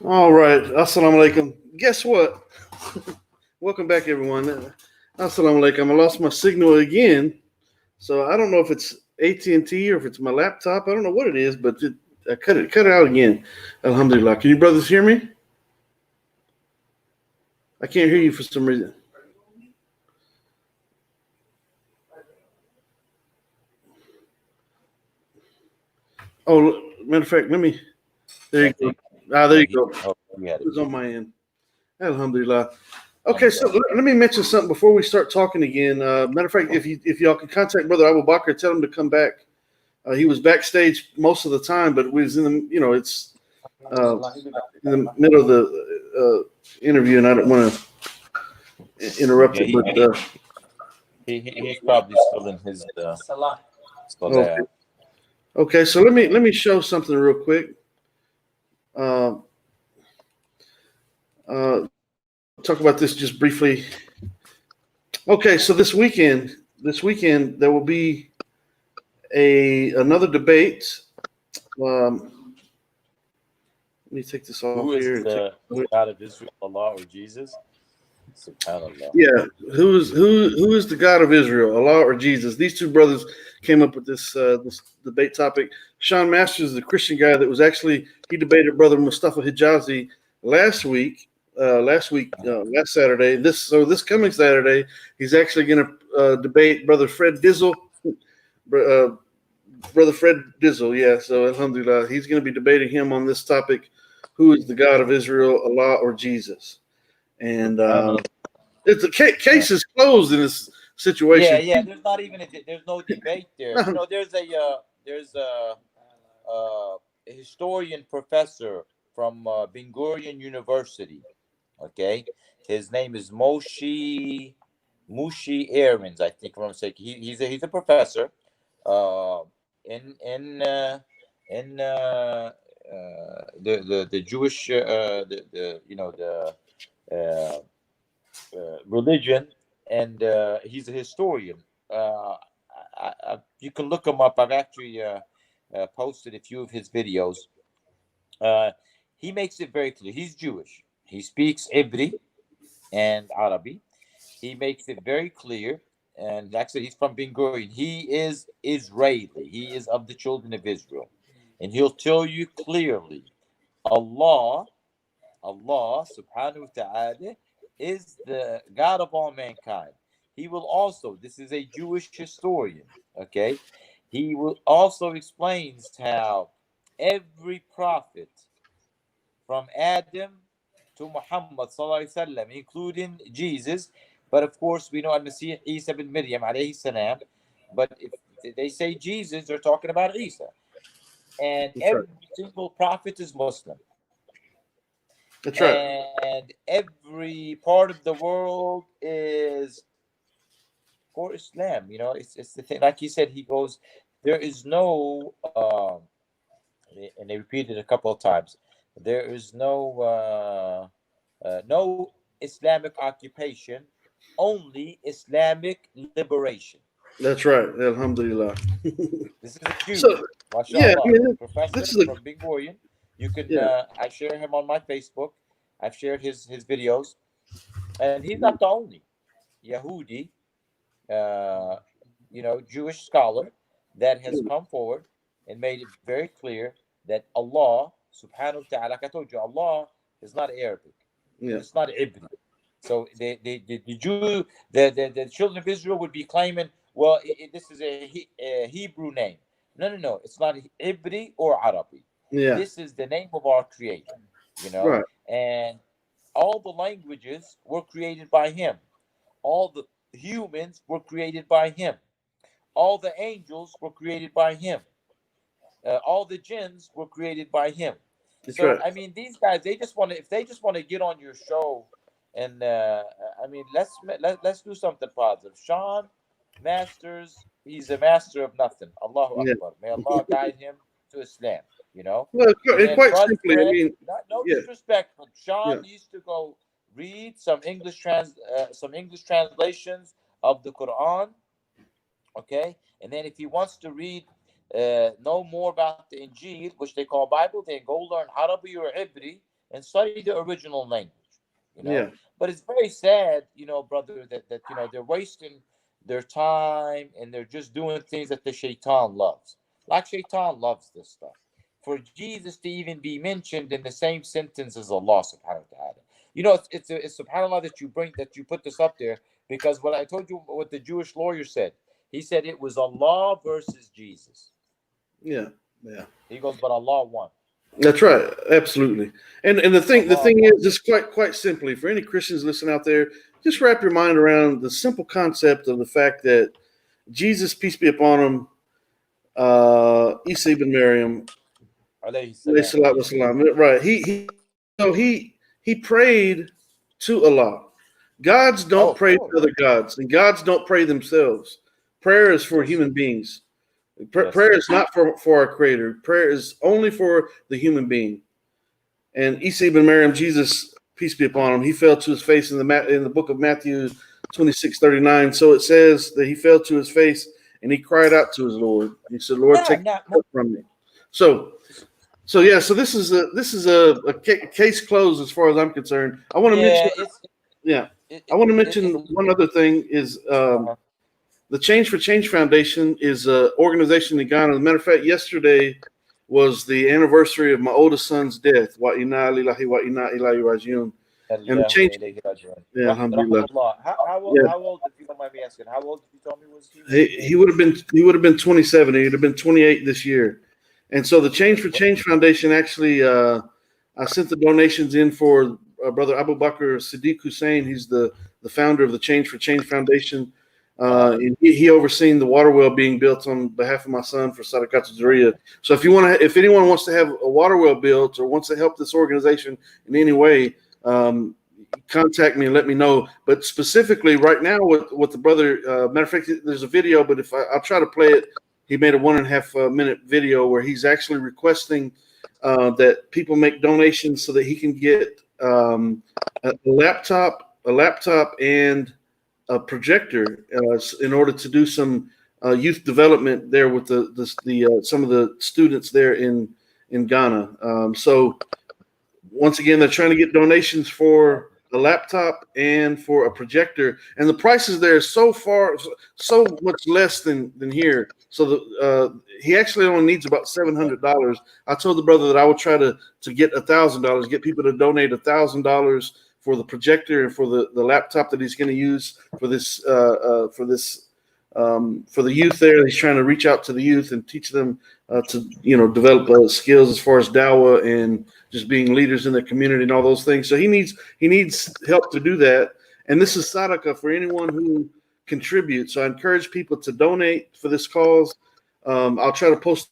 All right. Assalamu alaikum. Guess what? Welcome back, everyone. Assalamu alaikum. I lost my signal again, so I don't know if it's AT&T or if it's my laptop. I don't know what it is, but I cut it out again. Alhamdulillah. Can you brothers hear me? I can't hear you for some reason. Oh, matter of fact, let me. There you go. There you go. Oh, It was on my end. Alhamdulillah. Okay, so let me mention something before we start talking again. Matter of fact, if y'all can contact Brother Abu Bakr, tell him to come back. He was backstage most of the time, but we was in the it's in the middle of the interview, and I don't want to interrupt it. But he's probably still in his okay, so let me show something real quick. Talk about this just briefly. Okay, so this weekend there will be another debate. Let me take this off Who is here. the God of Israel, Allah or Jesus? SubhanAllah. Yeah, who is the God of Israel, Allah or Jesus? These two brothers came up with this debate topic. Sean Masters is the Christian guy that was actually he debated Brother Mustafa Hijazi last Saturday. This coming Saturday, he's actually going to debate Brother Fred Dizzle. Brother Fred Dizzle, yeah. So alhamdulillah, he's going to be debating him on this topic: who is the God of Israel, Allah or Jesus? And it's the case is closed in this situation. Yeah. There's not even there's no debate there. You know, there's a historian professor from Ben Gurion University. Okay, his name is Mushi Ahrens, I think, if I'm mistaken. He's a professor in the Jewish religion, and he's a historian. You can look him up. I've actually posted a few of his videos. He makes it very clear. He's Jewish. He speaks Ibri and Arabi. He makes it very clear. And actually, he's from Ben Gurion. He is Israeli. He is of the children of Israel. And he'll tell you clearly Allah subhanahu wa ta'ala is the God of all mankind. He will also, this is a Jewish historian, okay? He will also explains how every prophet from Adam to Muhammad sallallahu alaihi wasallam, including Jesus, but of course we know Al-Masih Isa bin Maryam alayhi salam, but if they say Jesus, they're talking about Isa. And That's every right. single prophet is Muslim. That's right. And every part of the world is for Islam. You know, it's the thing. Like he said, he goes, there is no, and they repeated it a couple of times. There is no Islamic occupation, only Islamic liberation. That's right. Alhamdulillah. This is a Jew, So yeah, I mashallah, mean, professor this is from Ben Gurion. You can, yeah. I share him on my Facebook. I've shared his videos, and he's not the only Yahudi, uh, Jewish scholar that has come forward and made it very clear that Allah subhanahu wa ta'ala, like I told you, Allah is not Arabic. Yeah. It's not Ibri. So the Jew, the children of Israel would be claiming, well, this is a Hebrew name. No. It's not Ibri or Arabi. Yeah. This is the name of our Creator, Right. and all the languages were created by Him. All the humans were created by Him. All the angels were created by Him. All the jinns were created by Him. That's So right. I mean, these guys, they just want to, if they just want to get on your show, and I mean, let's do something positive. Sean Masters, he's a master of nothing. Allahu Yeah. Akbar. May Allah guide him to Islam. Well, And then quite Brother simply, I Fred, mean, no yeah, disrespect, but yeah. Sean needs to go read some some English translations of the Quran, okay? And then if he wants to read, know more about the Injil, which they call Bible, then go learn Arabic or Hebrew, and study the original language. You know, Yeah. but it's very sad, brother, that they're wasting their time and they're just doing things that the shaitan loves. Like shaitan loves this stuff. For Jesus to even be mentioned in the same sentence as Allah subhanahu wa ta'ala. It's subhanAllah that you put this up there, because what I told you, what the Jewish lawyer said, he said it was Allah versus Jesus. Yeah. Yeah. He goes, but Allah won. That's right. Absolutely. And the Allah thing won. is, just quite simply, for any Christians listening out there, just wrap your mind around the simple concept of the fact that Jesus, peace be upon him, Isa ibn Maryam, Alayhi alayhi salam. salatu wasalam, right? He prayed to Allah. Gods Oh, don't of pray course. to other gods, and gods don't pray themselves. Prayer is for Yes. human beings. Yes. Prayer is not for our Creator. Prayer is only for the human being. And Isa ibn Maryam, Jesus, peace be upon him, he fell to his face in the book of Matthew 26:39. So it says that he fell to his face and he cried out to his Lord. He said, "Lord, Yeah, take it from me." So yeah. So this is a case closed as far as I'm concerned. I want to mention, yeah, yeah, it, I want to it, mention it, one other thing is. uh-huh. The Change for Change Foundation is an organization in Ghana. As a matter of fact, yesterday was the anniversary of my oldest son's death. Wa inna lillahi wa inna ilayhi rajiun. And the change, yeah, alhamdulillah. Rahmatullah. Yeah, How old, if you don't mind me asking, how old did you tell me was he when he, he he would have been 27. He'd have been 28 this year. And so the Change for what, Change Foundation actually, I sent the donations in for Brother Abu Bakr Siddiq Hussein. He's the founder of the Change for Change Foundation. And he overseen the water well being built on behalf of my son for Sadaqat Jariyah. So if anyone wants to have a water well built or wants to help this organization in any way, contact me and let me know. But specifically right now, what the brother, matter of fact, there's a video, but I'll try to play it. He made a 1.5 minute video where he's actually requesting that people make donations so that he can get a laptop and a projector in order to do some youth development there with some of the students there in Ghana. So once again, they're trying to get donations for a laptop and for a projector, and the prices there are so much less than here. So he actually only needs about $700. I told the brother that I would try to get $1,000, get people to donate $1,000 for the projector and for the laptop that he's going to use for the youth there. He's trying to reach out to the youth and teach them to develop skills as far as dawah and just being leaders in the community and all those things. So he needs help to do that. And this is sadaqah for anyone who contributes. So I encourage people to donate for this cause. I'll try to post.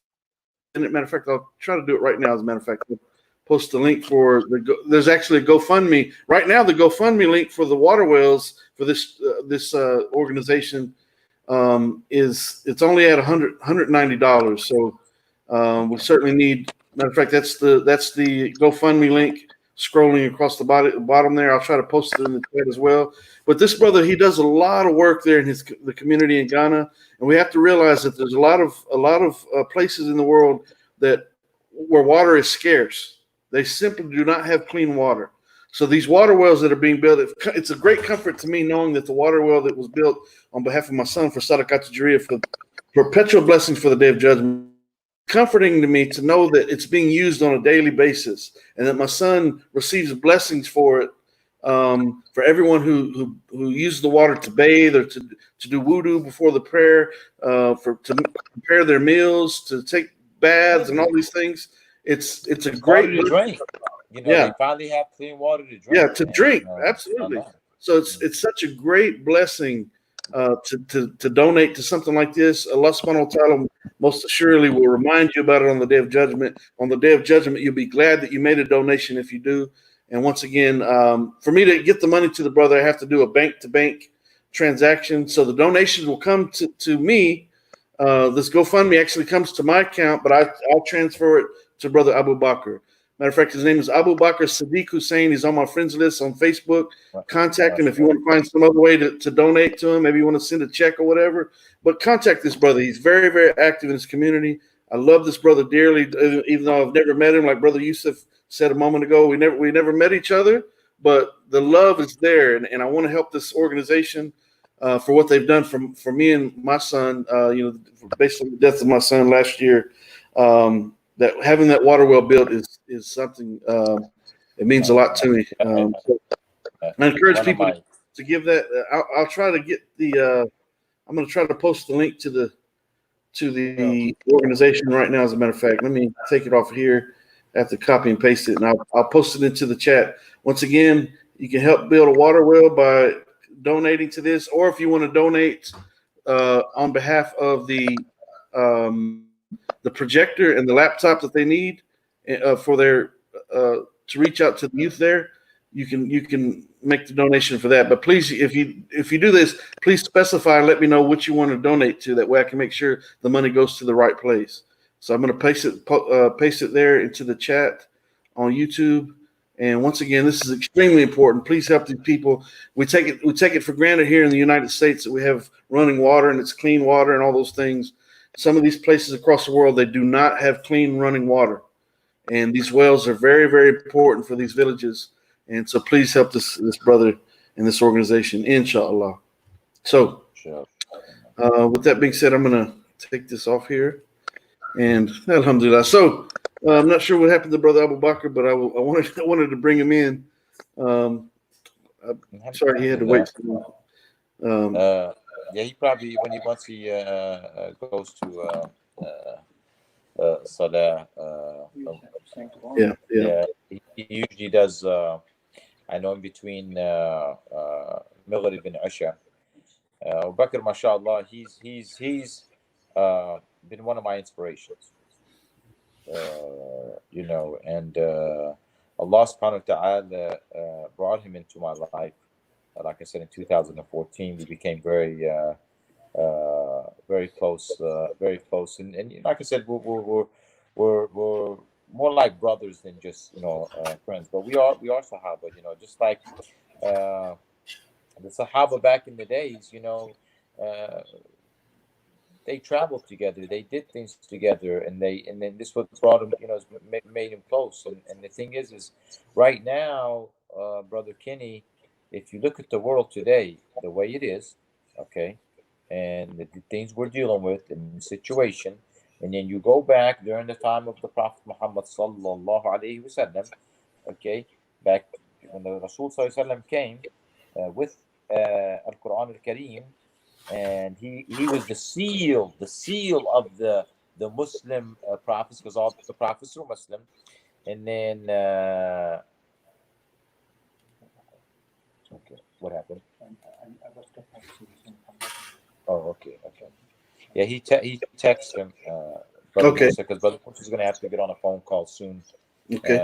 Matter of fact, I'll try to do it right now. As a matter of fact, I'll post the link for there's actually a GoFundMe right now. The GoFundMe link for the water wells for this organization it's only at $190. So we certainly need. Matter of fact, that's the GoFundMe link scrolling across the bottom there. I'll try to post it in the chat as well. But this brother, he does a lot of work there in the community in Ghana, and we have to realize that there's a lot of places in the world where water is scarce. They simply do not have clean water. So these water wells that are being built, it's a great comfort to me knowing that the water well that was built on behalf of my son for Sadaqat Jariyah for perpetual blessings for the Day of Judgment, comforting to me to know that it's being used on a daily basis and that my son receives blessings for it. For everyone who uses the water to bathe or to do wudu before the prayer, to prepare their meals, to take baths and all these things, it's a great water to drink. They finally have clean water to drink. Yeah, to drink, absolutely. So it's such a great blessing to donate to something like this. Allah subhanahu wa ta'ala most assuredly will remind you about it on the Day of Judgment. On the Day of Judgment, you'll be glad that you made a donation if you do. And once again, for me to get the money to the brother, I have to do a bank-to-bank transaction. So the donations will come to me. This GoFundMe actually comes to my account, but I'll transfer it to Brother Abu Bakr. Matter of fact, his name is Abu Bakr Siddiq Hussein. He's on my friends list on Facebook. Contact him if you want to find some other way to donate to him. Maybe you want to send a check or whatever. But contact this brother. He's very, very active in his community. I love this brother dearly, even though I've never met him. Like Brother Yusuf said a moment ago, we never met each other, but the love is there, and I want to help this organization for what they've done for me and my son. Based on the death of my son last year, that having that water well built is something. It means a lot to me. So I encourage one of people my to give that. I'll try to get the. I'm going to try to post the link to the organization right now. As a matter of fact, let me take it off here. I have to copy and paste it, and I'll post it into the chat. Once again, you can help build a water well by donating to this, or if you want to donate on behalf of the projector and the laptop that they need for their to reach out to the youth there, you can make the donation for that. But please, if you do this, please specify and let me know what you want to donate to. That way I can make sure the money goes to the right place. So I'm going to paste it there into the chat on YouTube. And once again, this is extremely important. Please help these people. We take it for granted here in the United States that we have running water and it's clean water and all those things. Some of these places across the world, they do not have clean running water. And these wells are very, very important for these villages. And so please help this brother and this organization, inshallah. So sure. with that being said, I'm going to take this off here. And alhamdulillah. So I'm not sure what happened to Brother Abu Bakr, but I wanted to bring him in. I'm sorry he had to wait so long. Yeah, he probably once he goes to Salah. Yeah. He usually does. I know in between Maghrib and Isha. Abu Bakr, mashallah, he's been one of my inspirations. And Allah subhanahu wa ta'ala brought him into my life. Like I said, in 2014, we became very close, and like I said, we're more like brothers than just friends. But we are Sahaba, just like the Sahaba back in the days. Uh, they traveled together, they did things together, and then this what brought them, made them close. And the thing is right now, brother Kenny, if you look at the world today, the way it is, okay, and the things we're dealing with in the situation, and then you go back during the time of the Prophet Muhammad sallallahu alaihi wasallam, okay, back when the Rasul sallallahu alaihi wasallam came with Al Quran Al Kareem, and he was the seal of the Muslim prophets, because all the prophets were Muslim. And then okay, what happened? Oh, okay. Yeah, he texted him, Brother Okay. Musa, because Brother Musa is going to have to get on a phone call soon Okay.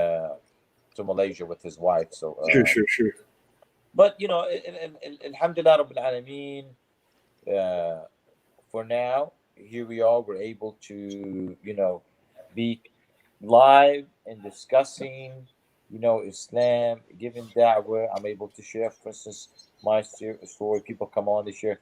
to Malaysia with his wife. So Sure. but Alhamdulillah Rabbil Alameen, for now, here we are. We're able to, be live and discussing, Islam, giving da'wah. I'm able to share, for instance, my story. People come on to share,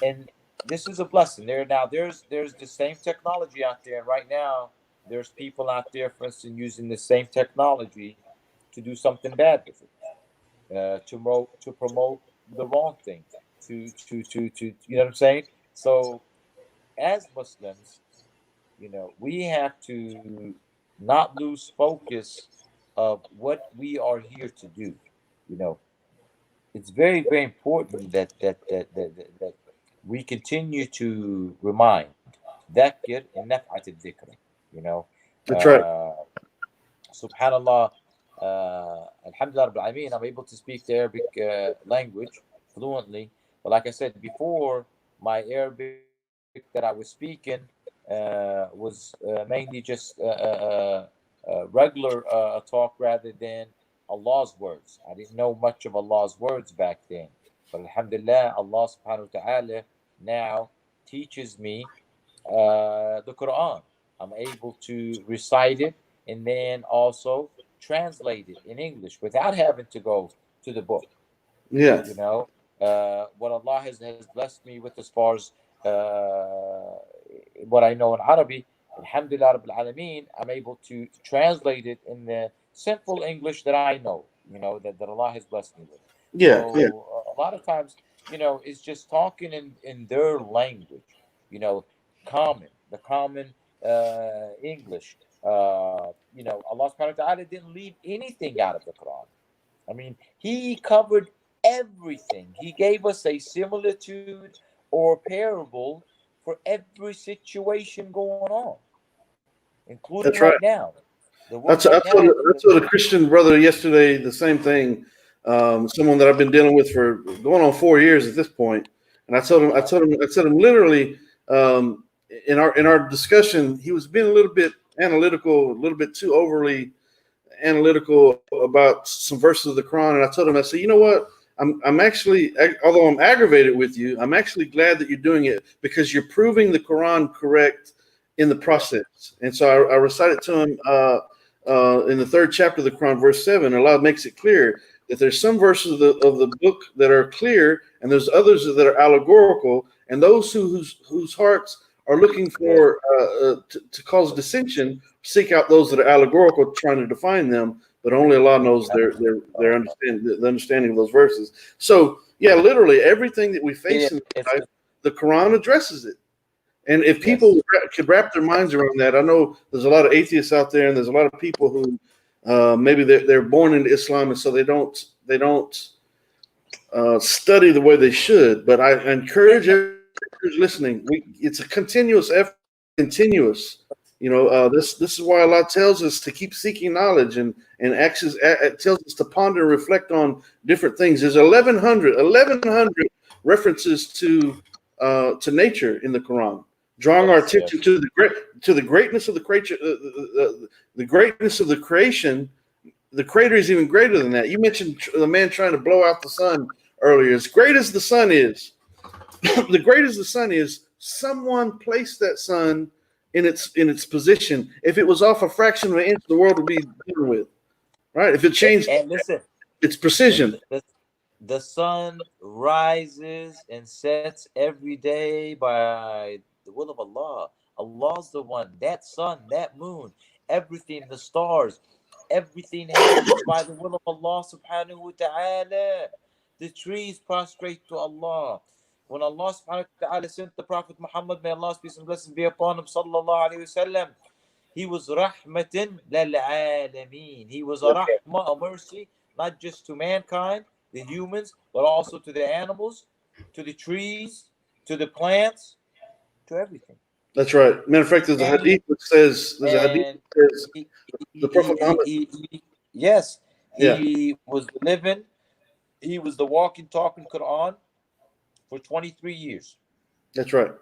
and this is a blessing. There's the same technology out there, and right now there's people out there, for instance, using the same technology to do something bad with it, to promote the wrong thing, to you know what I'm saying. So as Muslims, we have to not lose focus of what we are here to do. You know, it's very, very important that we continue to remind ذكر in نفعة الذكر. That's right. Subhanallah, Alhamdulillah Rabbil Alameen, I'm able to speak the Arabic language fluently. But like I said before, my Arabic that I was speaking was mainly just regular talk rather than Allah's words. I didn't know much of Allah's words back then. But Alhamdulillah, Allah subhanahu wa ta'ala now teaches me the Quran. I'm able to recite it and then also translate it in English without having to go to the book. Yeah. What Allah has blessed me with as far as what I know in Arabic, Alhamdulillah Rabbil Alameen, I'm able to translate it in the simple English that I know, that Allah has blessed me with. Yeah, yeah, So a lot of times, it's just talking in their language, you know, the common English. Allah subhanahu wa ta'ala didn't leave anything out of the Quran. I mean, He covered everything. He gave us a similitude or parable for every situation going on, including that's right. right now. The I, world t- I right told now. I told a Christian brother yesterday the same thing. Someone that I've been dealing with for going on 4 years at this point, and I told him literally in our discussion, he was being a little bit analytical, a little bit too overly analytical about some verses of the Quran, and I told him, I said, you know what? I'm actually, although I'm aggravated with you, I'm actually glad that you're doing it because you're proving the Quran correct in the Yeah. process. And so I recited to him in the third chapter of the Quran, verse 7. Allah makes it clear that there's some verses of the book that are clear, and there's others that are allegorical, and those whose hearts are looking Yes. for to cause dissension seek out those that are allegorical, trying to define them, but only Allah knows the understanding of those verses. So yeah, literally everything that we Yeah. face in life, the Quran addresses it. And if Yes. people could wrap their minds around that, I know there's a lot of atheists out there, and there's a lot of people who maybe they're born into Islam, and so they don't study the way they should. But I encourage everyone who's listening. It's a continuous effort, continuous. This is why Allah tells us to keep seeking knowledge and actions. It tells us to ponder and reflect on different things. There's 1,100 references to nature in the Quran, drawing our Yes. attention Yes. to the greatness of the creature, the greatness of the creation. The creator is even greater than that. You mentioned the man trying to blow out the sun earlier. As great as the sun is, the great as the sun is, someone placed that sun in its position. If it was off a fraction of an inch, the world would be done with. Right? If it changed, And listen, it's the, precision. the, the sun rises and sets every day by the will of Allah. Allah's the one. That sun, that moon, everything, the stars, everything happens by the will of Allah subhanahu wa ta'ala. The trees prostrate to Allah. When Allah subhanahu wa ta'ala sent the Prophet Muhammad, may Allah's peace and blessings be upon him, sallallahu alayhi wasallam, he was rahmatin lil alameen. He was a rahmah, a mercy, not just to mankind, the humans, but also to the animals, to the trees, to the plants, to everything. That's right. Matter of fact, And there's a hadith and that says he, the Prophet Muhammad. yes, Yeah, he was living. He was the walking, talking Quran for 23 years. that's right.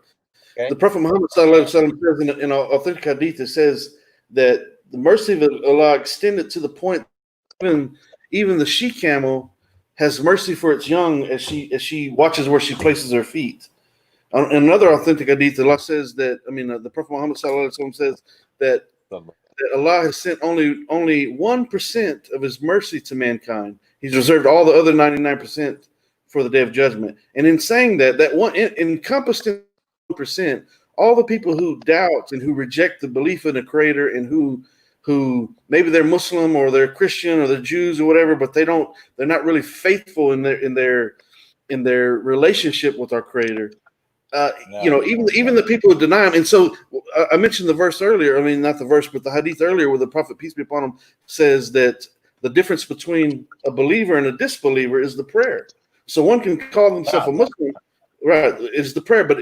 The Okay, Prophet Muhammad sallallahu and alaihi wasallam says in an authentic hadith, it says that the mercy of Allah extended to the point even even the she camel has mercy for its young as she watches where she places her feet. In another authentic hadith, Allah says that the Prophet Muhammad sallallahu alaihi wasallam says that, that Allah has sent only 1% of His mercy to mankind. He's reserved all the other 99% for the Day of Judgment. And in saying that, that one encompassed in 1%, all the people who doubt and who reject the belief in a Creator and who maybe they're Muslim or they're Christian or they're Jews or whatever, but they're not really faithful in their relationship with our Creator. no, Even the people who deny him. And so I mentioned the verse earlier. I mean, not the verse, but the hadith earlier, where the Prophet, peace be upon him, says that the difference between a believer and a disbeliever is the prayer. So one can call himself a no, Muslim, right? Is the prayer, but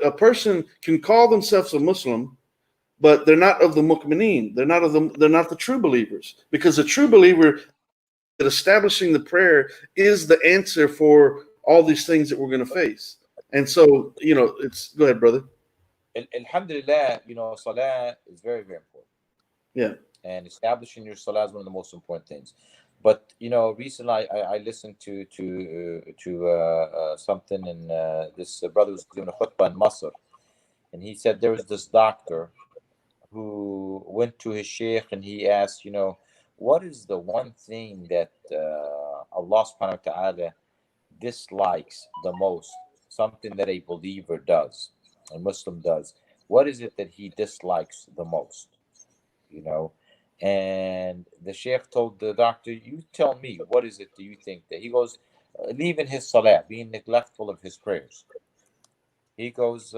a person can call themselves a Muslim, but they're not of the mu'mineen. They're not the true believers, because the true believer, that establishing the prayer is the answer for all these things that we're going to face. And so, it's go ahead, brother. Alhamdulillah, salah is very, very important. Yeah. And establishing your salah is one of the most important things. But recently I listened to something, and this brother was doing a khutbah in Masr, and he said there was this doctor who went to his sheikh and he asked, what is the one thing that Allah subhanahu wa ta'ala dislikes the most, something that a believer does, a Muslim does. What is it that he dislikes the most? You know, and the sheikh told the doctor, "You tell me, what is it do you think that?" He goes, "Leaving his salat, being neglectful of his prayers." He goes,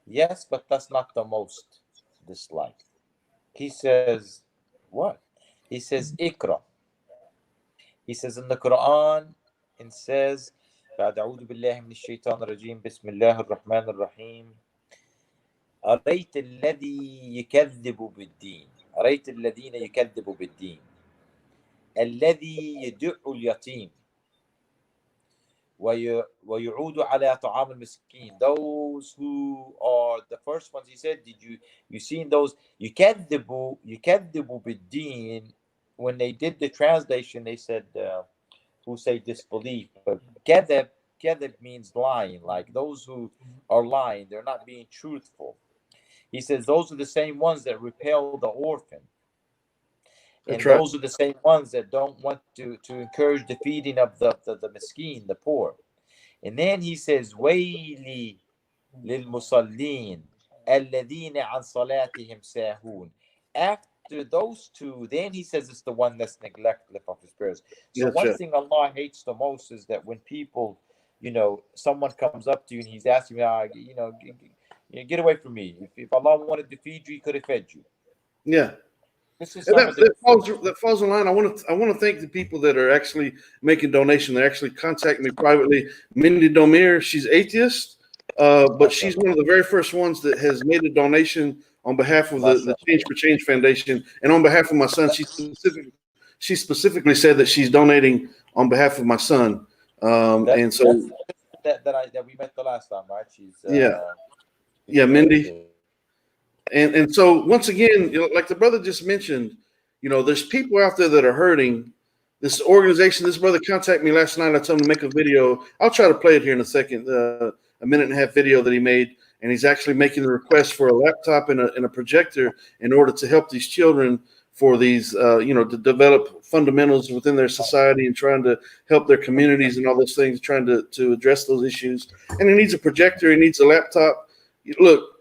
"Yes, but that's not the most disliked." He says, "What?" He says, "Ikra." He says in the Quran, it says, بعد أعوذ بالله من الشيطان الرجيم بسم الله الرحمن الرحيم أريت الذي يكذب بالدين أريت الذين يكذبوا بالدين الذي يدع اليتيم ويعود على طعام المسكين. Those who are the first ones, he said, did you seen those يكذبوا بالدين? When they did the translation, they said who say disbelief, but كذب means lying, like those who are lying, they're not being truthful. He says those are the same ones that repel the orphan. That's And right. those are the same ones that don't want to encourage the feeding of the miskin, the poor. And then he says, Waili lil musallin alladhina an salatihim sahun. After those two, then he says it's the one that's neglectful of his prayers. So That's one right. thing Allah hates the most is that when people, someone comes up to you and he's asking you, get away from me. If Allah wanted to feed you, he could have fed you. Yeah. This is And some of the that falls in line. I want to thank the people that are actually making donations. They actually contact me privately. Mindy Bomer, she's atheist, but she's one of the very first ones that has made a donation on behalf of the Change for Change Foundation and on behalf of my son. She specifically said that she's donating on behalf of my son. And so that we met the last time, right? She's Mindy. And so once again, like the brother just mentioned, there's people out there that are hurting. This organization, this brother contacted me last night. I told him to make a video. I'll try to play it here in a second. A 1.5-minute video that he made, and he's actually making the request for a laptop and a projector in order to help these children for these, to develop fundamentals within their society and trying to help their communities and all those things, trying to address those issues. And he needs a projector. He needs a laptop. Look,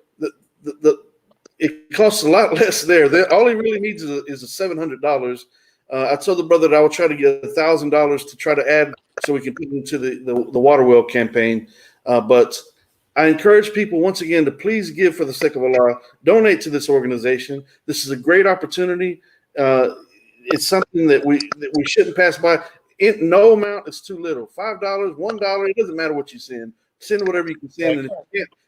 it costs a lot less there. All he really needs is $700. I told the brother that I will try to get $1,000 to try to add so we can put it into the water well campaign. But I encourage people once again to please give for the sake of Allah. Donate to this organization. This is a great opportunity. It's something that we shouldn't pass by. No amount is too little. $5, $1. It doesn't matter what you send. Send whatever you can send. And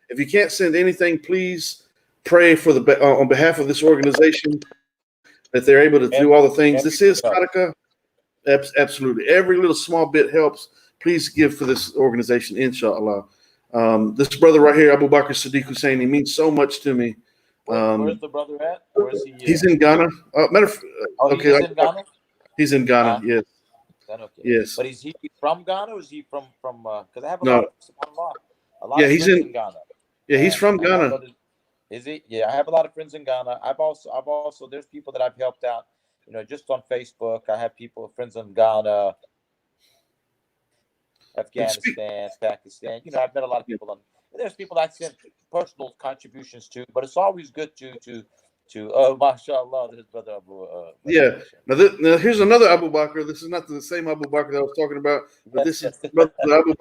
if you can't send anything, please pray for on behalf of this organization that they're able to do all the things. This is Sadaqah. Absolutely. Every little small bit helps. Please give for this organization, inshallah. This brother right here, Abu Bakr Siddiq Hussein, he means so much to me. Where's the brother at? Where's he? He's in Ghana. Okay, he's in Ghana? He's in Ghana, yes. Okay. Yes. But is he from Ghana or is he from because I have a lot of he's friends in Ghana. Yeah, he's from Ghana. Is he? Yeah, I have a lot of friends in Ghana. I've also there's people that I've helped out, just on Facebook. I have friends in Ghana, Afghanistan, Pakistan. I've met a lot of people there's people I sent personal contributions to, but it's always good to mashallah, this brother Abu. Now here's another Abu Bakr. This is not the same Abu Bakr that I was talking about, but this is brother Abu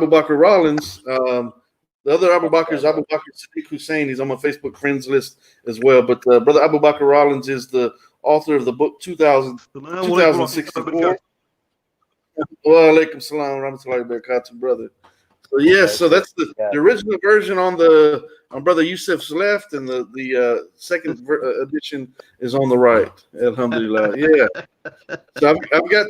Bakr Rollins. The other Abu Bakr is Abu Bakr Siddiq Hussein. He's on my Facebook friends list as well. But brother Abu Bakr Rollins is the author of the book 2064. Wa alaikum salam wa rahmatullahi wa barakatuh, brother. So yes, so that's the original version on Brother Yusuf's left, and the second edition is on the right. Alhamdulillah. Yeah. So I've got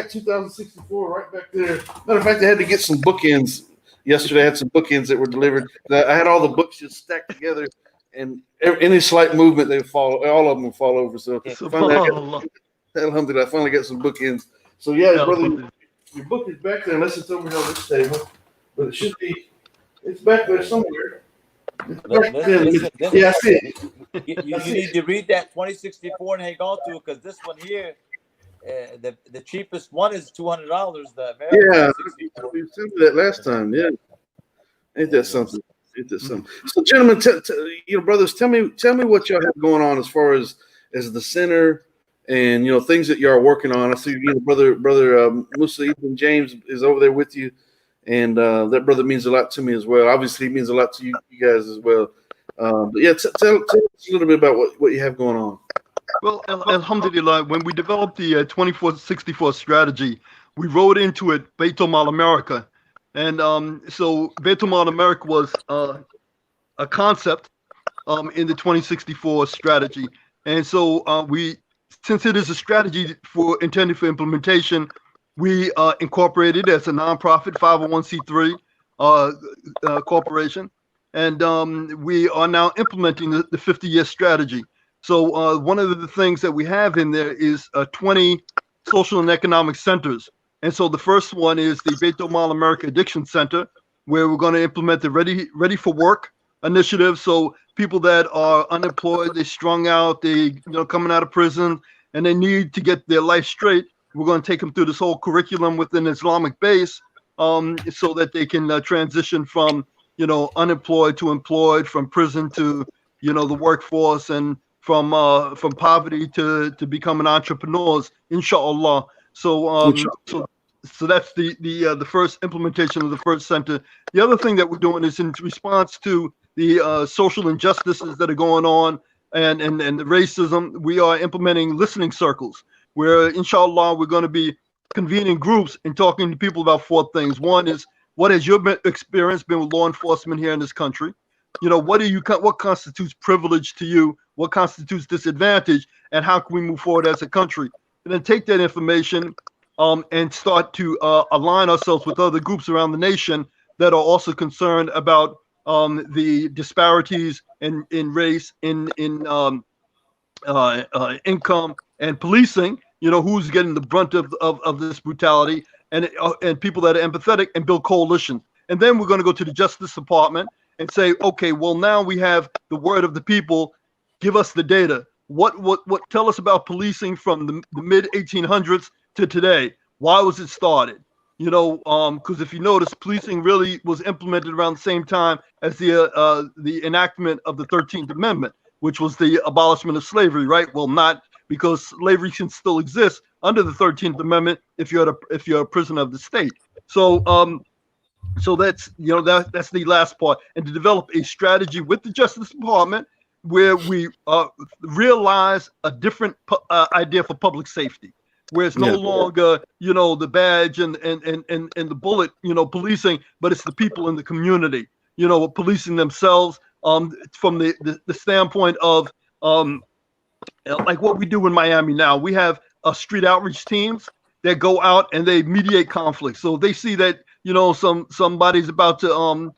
2064 right back there. Matter of fact, I had to get some bookends. Yesterday, I had some bookends that were delivered. I had all the books just stacked together, and any slight movement, all of them will fall over. So finally, alhamdulillah, I finally got some bookends. So yeah, brother, your book is back there, unless it's over here on this table. But it should be. It's back there somewhere. Listen, yeah, I see it. You need to read that 2064 and hang on to it, because this one here, the cheapest one is $200. The American we sent that last time. Yeah, ain't that something? So, gentlemen, brothers, tell me what y'all have going on as far as the center and things that y'all are working on. I see brother Musa Ethan James is over there with you, and that brother means a lot to me as well. Obviously, he means a lot to you guys as well. But yeah, tell us a little bit about what you have going on. Well, alhamdulillah, when we developed the 2464 strategy, we wrote into it Beitul Mal America. And so Beitul Mal America was a concept in the 2064 strategy. And so since it is a strategy intended for implementation, we incorporated as a nonprofit 501c3 corporation. And we are now implementing the 50-year strategy. So one of the things that we have in there is 20 social and economic centers. And so the first one is the Beitul Mal America Addiction Center, where we're going to implement the Ready for Work initiative. So people that are unemployed, they're strung out, they coming out of prison, and they need to get their life straight. We're going to take them through this whole curriculum within Islamic base, so that they can transition from unemployed to employed, from prison to the workforce, and from poverty to becoming entrepreneurs, inshallah. So so that's the first implementation of the first center. The other thing that we're doing is in response to the social injustices that are going on and the racism. We are implementing listening circles where, inshallah, we're going to be convening groups and talking to people about 4 things. One is, what has your experience been with law enforcement here in this country? What constitutes privilege to you? What constitutes disadvantage? And how can we move forward as a country? And then take that information and start to align ourselves with other groups around the nation that are also concerned about the disparities in race, in income and policing. Who's getting the brunt of this brutality, and people that are empathetic, and build coalitions. And then we're going to go to the Justice Department and say, okay, well, now we have the word of the people. Give us the data. What tell us about policing from the mid 1800s to today. Why was it started? Because if you notice, policing really was implemented around the same time as the enactment of the 13th Amendment, which was the abolishment of slavery, right? Well, not, because slavery can still exist under the 13th Amendment if you're a prisoner of the state. So so that's that's the last part, and to develop a strategy with the Justice Department where we realize a different idea for public safety, where it's no longer the badge and the bullet policing, but it's the people in the community policing themselves from the standpoint of like what we do in Miami now. We have street outreach teams that go out and they mediate conflicts. So they see that somebody's about to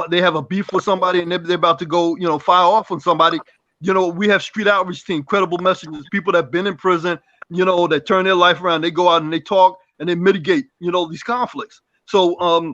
they have a beef with somebody and they're about to go fire off on somebody. We have street outreach team, credible messages, people that have been in prison, that turn their life around. They go out and they talk and they mitigate these conflicts. So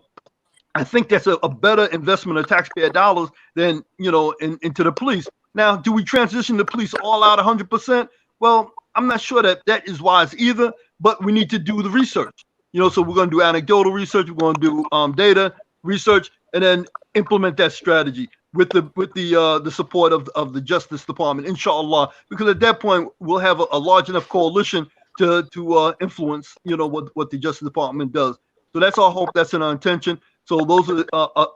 I think that's a better investment of taxpayer dollars than into the police. Now, do we transition the police all out 100%? Well, I'm not sure that is wise either, but we need to do the research. So we're going to do anecdotal research, we're going to do data research, and then implement that strategy with the support of the Justice Department, inshallah. Because at that point, we'll have a large enough coalition to influence what the Justice Department does. So that's our hope. That's in our intention. So those are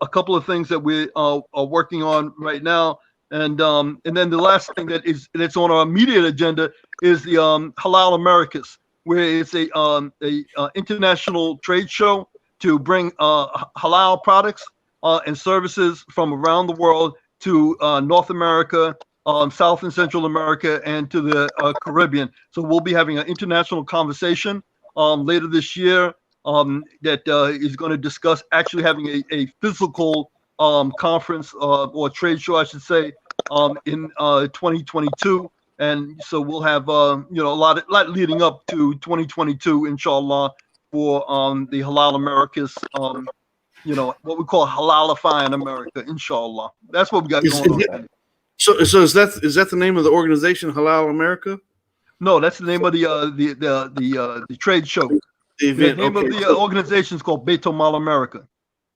a couple of things that we are working on right now. And then the last thing that's on our immediate agenda is the Halal Americas, where it's a international trade show to bring halal products and services from around the world to North America, South and Central America, and to the Caribbean. So we'll be having an international conversation later this year that is going to discuss actually having a physical conference or trade show, I should say, in 2022. And so we'll have a lot leading up to 2022, inshallah, for the Halal Americas, what we call halalifying America, inshallah. That's what we got going on. So is that the name of the organization, Halal America? No, that's the name of the trade show. The name of the organization is called Beitul Mal America.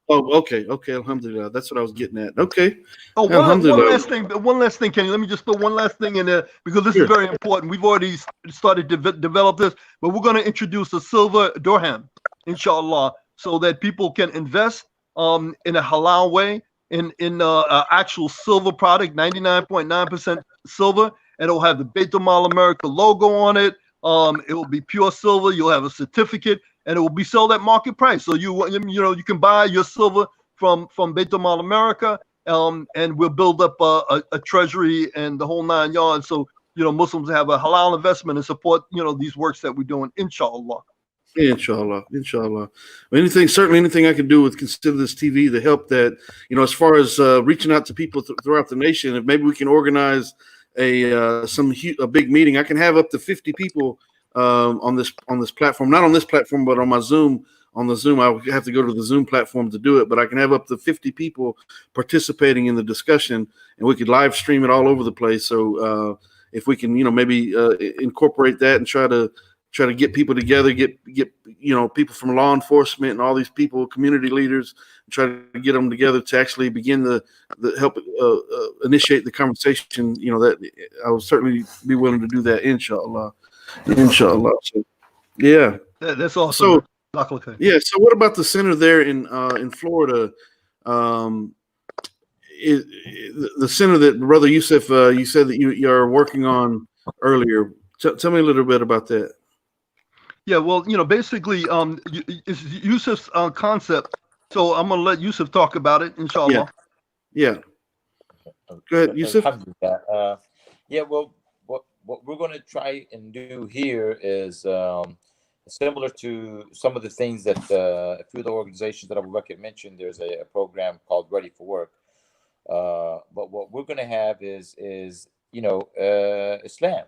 Oh, okay, okay. Alhamdulillah. That's what I was getting at. Okay. Oh, one Alhamdulillah. last thing, Kenny. Let me just throw one last thing in there because this is Sure. very important. We've already started to develop this, but we're going to introduce a silver dirham, inshallah, so that people can invest in a halal way in actual silver product, 99.9% silver, and it'll have the Beit Mal America logo on it. It will be pure silver. You'll have a certificate, and it will be sold at market price. So you can buy your silver from Beit Mal America, and we'll build up a treasury and the whole 9 yards. So Muslims have a halal investment and support these works that we're doing, inshallah. Yeah, inshallah, inshallah. Certainly anything I can do with Consider This TV to help that, as far as reaching out to people throughout the nation. If maybe we can organize a big meeting, I can have up to 50 people on this platform. Not on this platform, but on my Zoom. On the Zoom, I would have to go to the Zoom platform to do it, but I can have up to 50 people participating in the discussion, and we could live stream it all over the place. So if we can, maybe incorporate that and try to get people together, get people from law enforcement and all these people, community leaders, try to get them together to actually begin the help initiate the conversation. That I would certainly be willing to do that, inshallah. So, yeah. That's awesome. So Okay. yeah. So what about the center there in Florida? The center that Brother Yusuf, you said that you are working on earlier. Tell me a little bit about that. Yeah, well, basically, it's Yusuf's concept. So I'm gonna let Yusuf talk about it, inshallah. Yeah. Go ahead, Yusuf. Yeah. Well, what we're going to try and do here is similar to some of the things that a few of the organizations that Abu Bakr mentioned. There's a program called Ready for Work. But what we're going to have is Islam,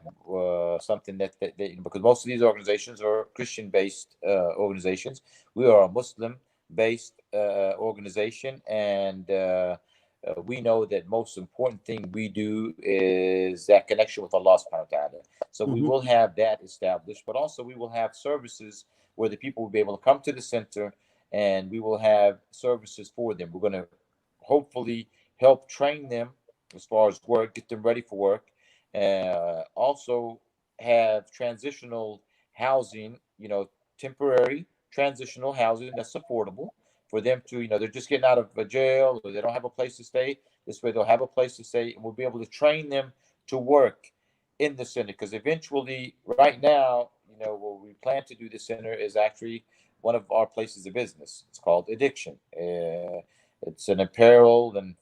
something that because most of these organizations are Christian-based organizations. We are a Muslim-based organization, and we know that most important thing we do is that connection with Allah subhanahu wa ta'ala. So we will have that established, but also we will have services where the people will be able to come to the center, and we will have services for them. We're going to hopefully help train them as far as work, get them ready for work. Also have transitional housing, temporary transitional housing that's affordable for them to, they're just getting out of a jail or they don't have a place to stay. This way they'll have a place to stay, and we'll be able to train them to work in the center. Because eventually, right now, what we plan to do the center is actually one of our places of business. It's called Addiction. It's an apparel and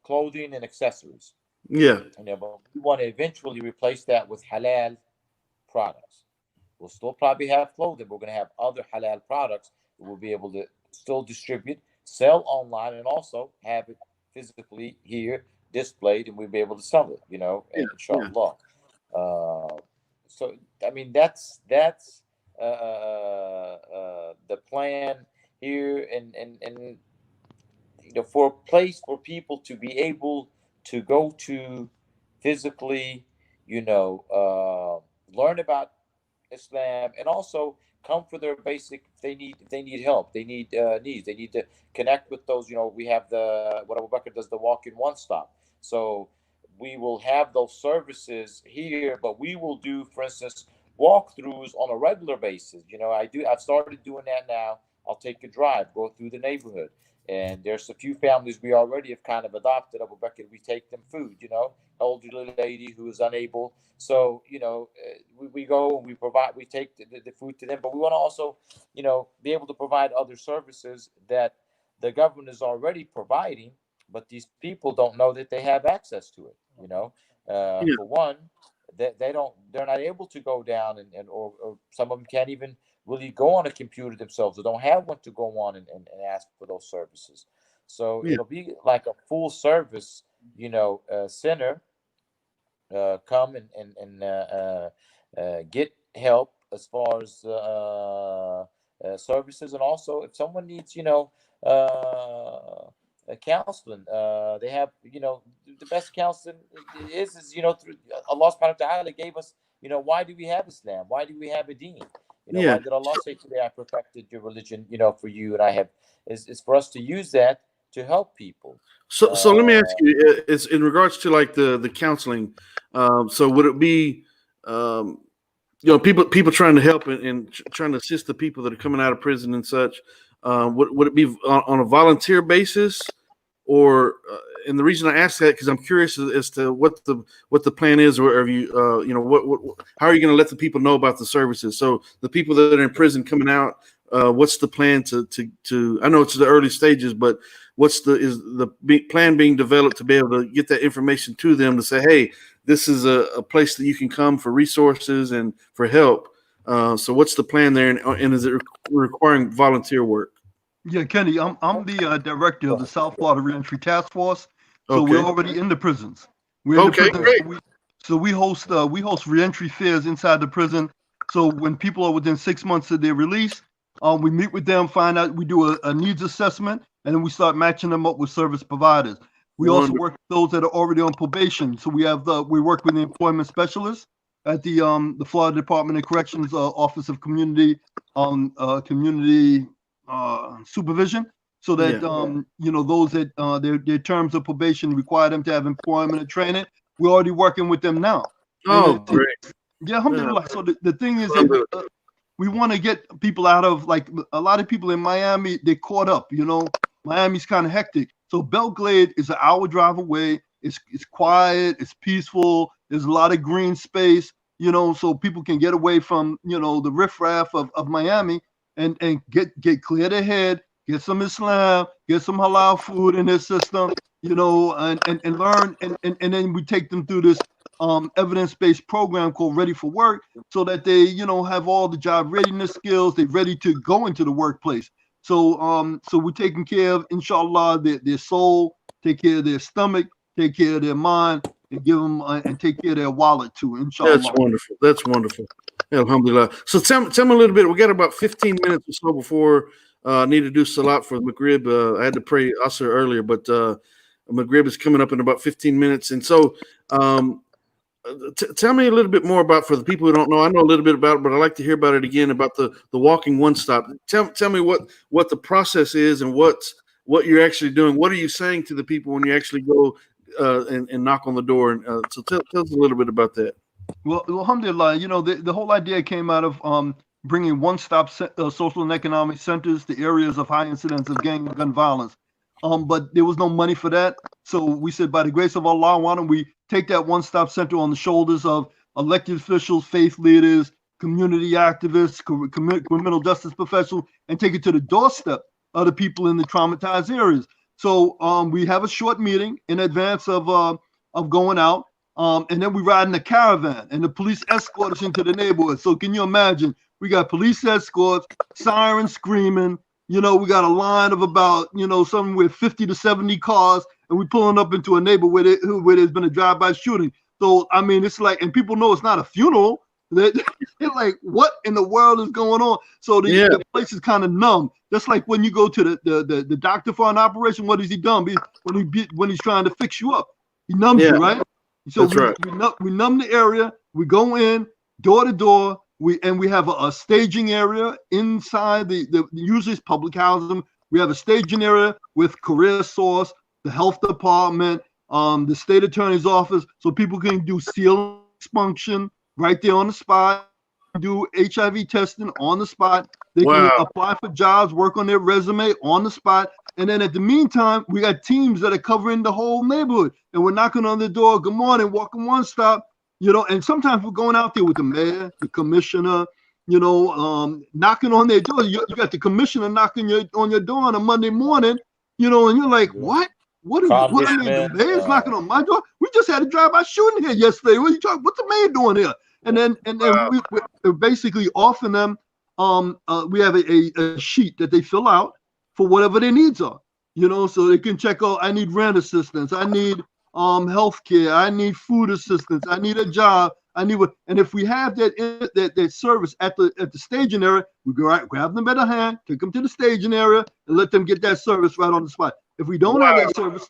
clothing and accessories. Yeah. But we want to eventually replace that with halal products. We'll still probably have clothing. We're going to have other halal products that we'll be able to still distribute, sell online, and also have it physically here displayed, and we'll be able to sell it. Inshallah. So I mean that's the plan here, and for a place for people to be able to go to physically, learn about Islam, and also come for their basic. If they need help, they need needs. They need to connect with those. We have what Abu Bakr does, the walk-in one-stop. So we will have those services here, but we will do, for instance, walkthroughs on a regular basis. I've started doing that now. I'll take a drive, go through the neighborhood. And there's a few families we already have kind of adopted. Abu Bakr, we take them food, elderly lady who is unable. So, we go and we take the food to them. But we want to also, be able to provide other services that the government is already providing, but these people don't know that they have access to it. For one, they're not able to go down or some of them can't even really go on a computer themselves, or don't have one to go on and ask for those services. So it'll be like a full service, center. Come and get help as far as services, and also if someone needs, counseling, they have, the best counseling is through Allah subhanahu wa ta'ala gave us, why do we have Islam? Why do we have a deen? You know, Yeah. why did Allah say today, I perfected your religion, you know, for you, and I have, is for us to use that to help people. So let me ask you, it's in regards to like the counseling. So would it be, people trying to help and trying to assist the people that are coming out of prison and such? Would it be on a volunteer basis, or? And the reason I ask that because I'm curious as to what the plan is, or you how are you going to let the people know about the services? So the people that are in prison coming out, what's the plan to I know it's the early stages, but is the plan being developed to be able to get that information to them to say, hey, this is a place that you can come for resources and for help. So what's the plan there, and is it requiring volunteer work? Yeah, Kenny, I'm the director of the South Florida Reentry Task Force. So Okay. we're already in the prisons. We're in the prisons. Great. So we host reentry fairs inside the prison. So when people are within 6 months of their release, we meet with them, find out, we do a needs assessment, and then we start matching them up with service providers. We also work with those that are already on probation. So we work with the employment specialists at the Florida Department of Corrections Office of Community Supervision, so that those that their terms of probation require them to have employment and training. We're already working with them now. Great. Yeah, alhamdulillah. So the thing is that we want to get people out of, like, a lot of people in Miami, they're caught up. Miami's kind of hectic. So Belgrade is an hour drive away. It's quiet. It's peaceful. There's a lot of green space. So people can get away from the riffraff of Miami and get clear their head, get some Islam, get some halal food in their system, and learn, and then we take them through this evidence-based program called Ready for Work, so that they have all the job readiness skills, they're ready to go into the workplace. So we're taking care of, inshallah, their soul, take care of their stomach, take care of their mind, and give them and take care of their wallet too, inshallah. That's wonderful. Alhamdulillah. So tell me a little bit. We got about 15 minutes or so before I need to do salat for Maghrib. I had to pray Asr earlier, but Maghrib is coming up in about 15 minutes. And so tell me a little bit more about, for the people who don't know, I know a little bit about it, but I'd like to hear about it again, about the walking one stop. Tell me what the process is and what you're actually doing. What are you saying to the people when you actually go and knock on the door? And so tell us a little bit about that. Well, alhamdulillah, the whole idea came out of bringing one-stop social and economic centers to areas of high incidence of gang and gun violence. But there was no money for that. So we said, by the grace of Allah, why don't we take that one-stop center on the shoulders of elected officials, faith leaders, community activists, criminal justice professionals, and take it to the doorstep of the people in the traumatized areas. So we have a short meeting in advance of going out. And then we ride in a caravan, and the police escort us into the neighborhood. So can you imagine? We got police escorts, sirens screaming. We got a line of about, somewhere 50 to 70 cars, and we pulling up into a neighborhood where there's been a drive-by shooting. So, I mean, it's like, and people know it's not a funeral. They're like, what in the world is going on? So the place is kind of numb. Just like when you go to the doctor for an operation, what has he done? When he's trying to fix you up, he numbs you, right? So we numb the area. We go in door to door. We have a staging area inside the usually it's public housing. We have a staging area with career source, the health department, the state attorney's office, so people can do seal expunction right there on the spot, do HIV testing on the spot. They can apply for jobs, work on their resume on the spot. And then at the meantime, we got teams that are covering the whole neighborhood, and we're knocking on the door. Good morning, welcome one stop. And sometimes we're going out there with the mayor, the commissioner, knocking on their door. You got the commissioner knocking on your door on a Monday morning, and you're like, what? What I mean, the mayor's knocking on my door? We just had a drive-by shooting here yesterday. What are you talking? What's the mayor doing here? And then we're basically offering them. We have a sheet that they fill out for whatever their needs are. So they can check out. I need rent assistance. I need healthcare. I need food assistance. I need a job. I need what. And if we have that service at the staging area, we go right, grab them by the hand, take them to the staging area, and let them get that service right on the spot. If we don't have that service,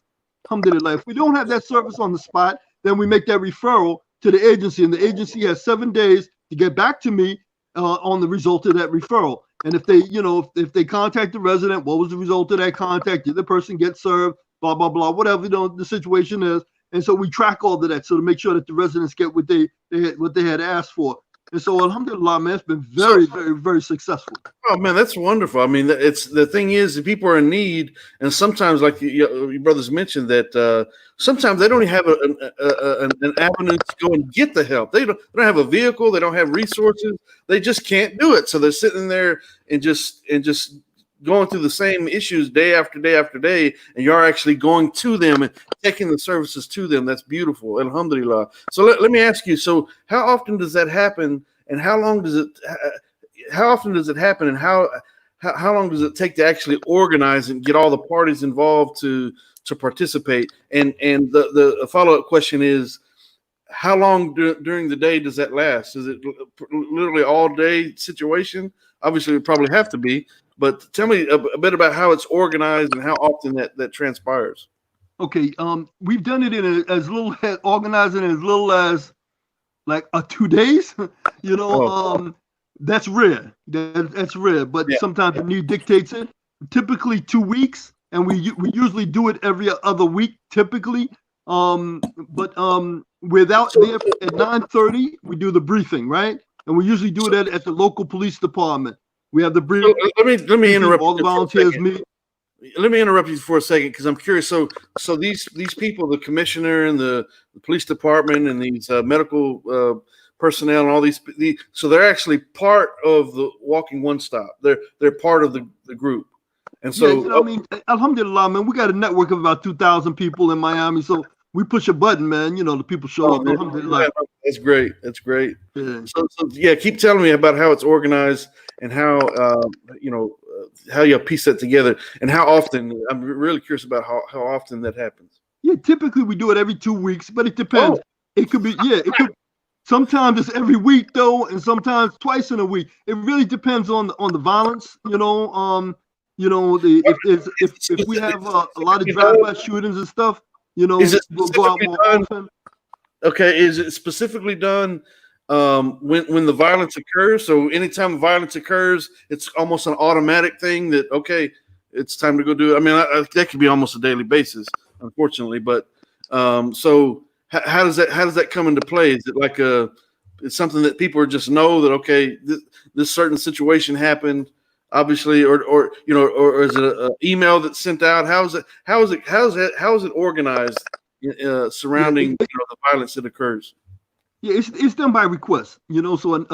alhamdulillah, if we don't have that service on the spot, then we make that referral to the agency, and the agency has 7 days to get back to me on the result of that referral. And if they, if they contact the resident, what was the result of that contact? Did the person get served? Blah, blah, blah, whatever the situation is. And so we track all of that, so to make sure that the residents get what they had asked for. And so, alhamdulillah, man, it's been very, very, very successful. Oh man, that's wonderful. I mean, it's the thing is that people are in need, and sometimes, like your brothers mentioned, that sometimes they don't even have an avenue to go and get the help. They don't have a vehicle. They don't have resources. They just can't do it. So they're sitting there and just going through the same issues day after day after day, and you're actually going to them and taking the services to them. That's beautiful. Alhamdulillah. So let me ask you, so how often does that happen, and how often does it happen, and how long does it take to actually organize and get all the parties involved to participate? And the follow-up question is, how long during the day does that last? Is it literally all day situation? Obviously, it probably have to be. But tell me a bit about how it's organized and how often that transpires. Okay, we've done it in organizing as little as like 2 days. That's rare. That's rare. But sometimes the need dictates it. Typically 2 weeks, and we usually do it every other week. Typically, without there at 9:30, we do the briefing, right? And we usually do it at the local police department. We have the briefing. So let me interrupt. All the volunteers meet. Let me interrupt you for a second because I'm curious. So these people, the commissioner and the police department and these medical personnel and all these, so they're actually part of the Walking One Stop. They're part of the group. And so, alhamdulillah, man, we got a network of about 2,000 people in Miami. So we push a button, man. The people show up. Alhamdulillah. That's great. That's great. Yeah. So keep telling me about how it's organized and how how you piece that together and how often. I'm really curious about how often that happens. Yeah, typically we do it every 2 weeks, but it depends. Oh. It could be sometimes it's every week though, and sometimes twice in a week. It really depends on the violence. If we have a lot of drive-by shootings and stuff, we'll go out more often. Okay, is it specifically done when the violence occurs? So anytime violence occurs, it's almost an automatic thing that, okay, it's time to go do it. I mean, that could be almost a daily basis, unfortunately. But so how does that come into play? Is it like it's something that people just know that, okay, this certain situation happened, obviously, or is it an email that's sent out? How is it organized surrounding the violence that occurs? Yeah, it's done by request. So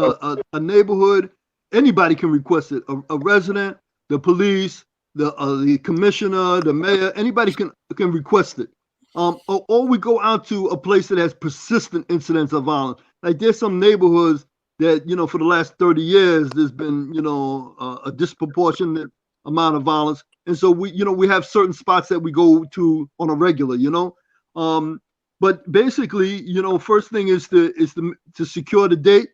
a neighborhood, anybody can request it. A resident, the police, the commissioner, the mayor, anybody can request it. Or we go out to a place that has persistent incidents of violence. Like there's some neighborhoods that for the last 30 years there's been a disproportionate amount of violence, and so we have certain spots that we go to on a regular. But basically, first thing is to secure the date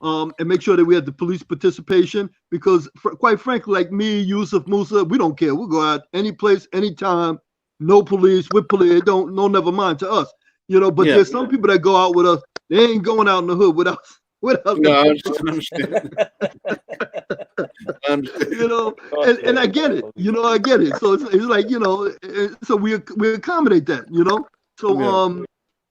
and make sure that we have the police participation, because quite frankly, like me, Yusuf, Musa, we don't care. We'll go out any place, anytime, no police, with police, never mind to us. But there's some people that go out with us, they ain't going out in the hood with us. No, I understand. And I get it. I get it. So it's like, so we accommodate that, So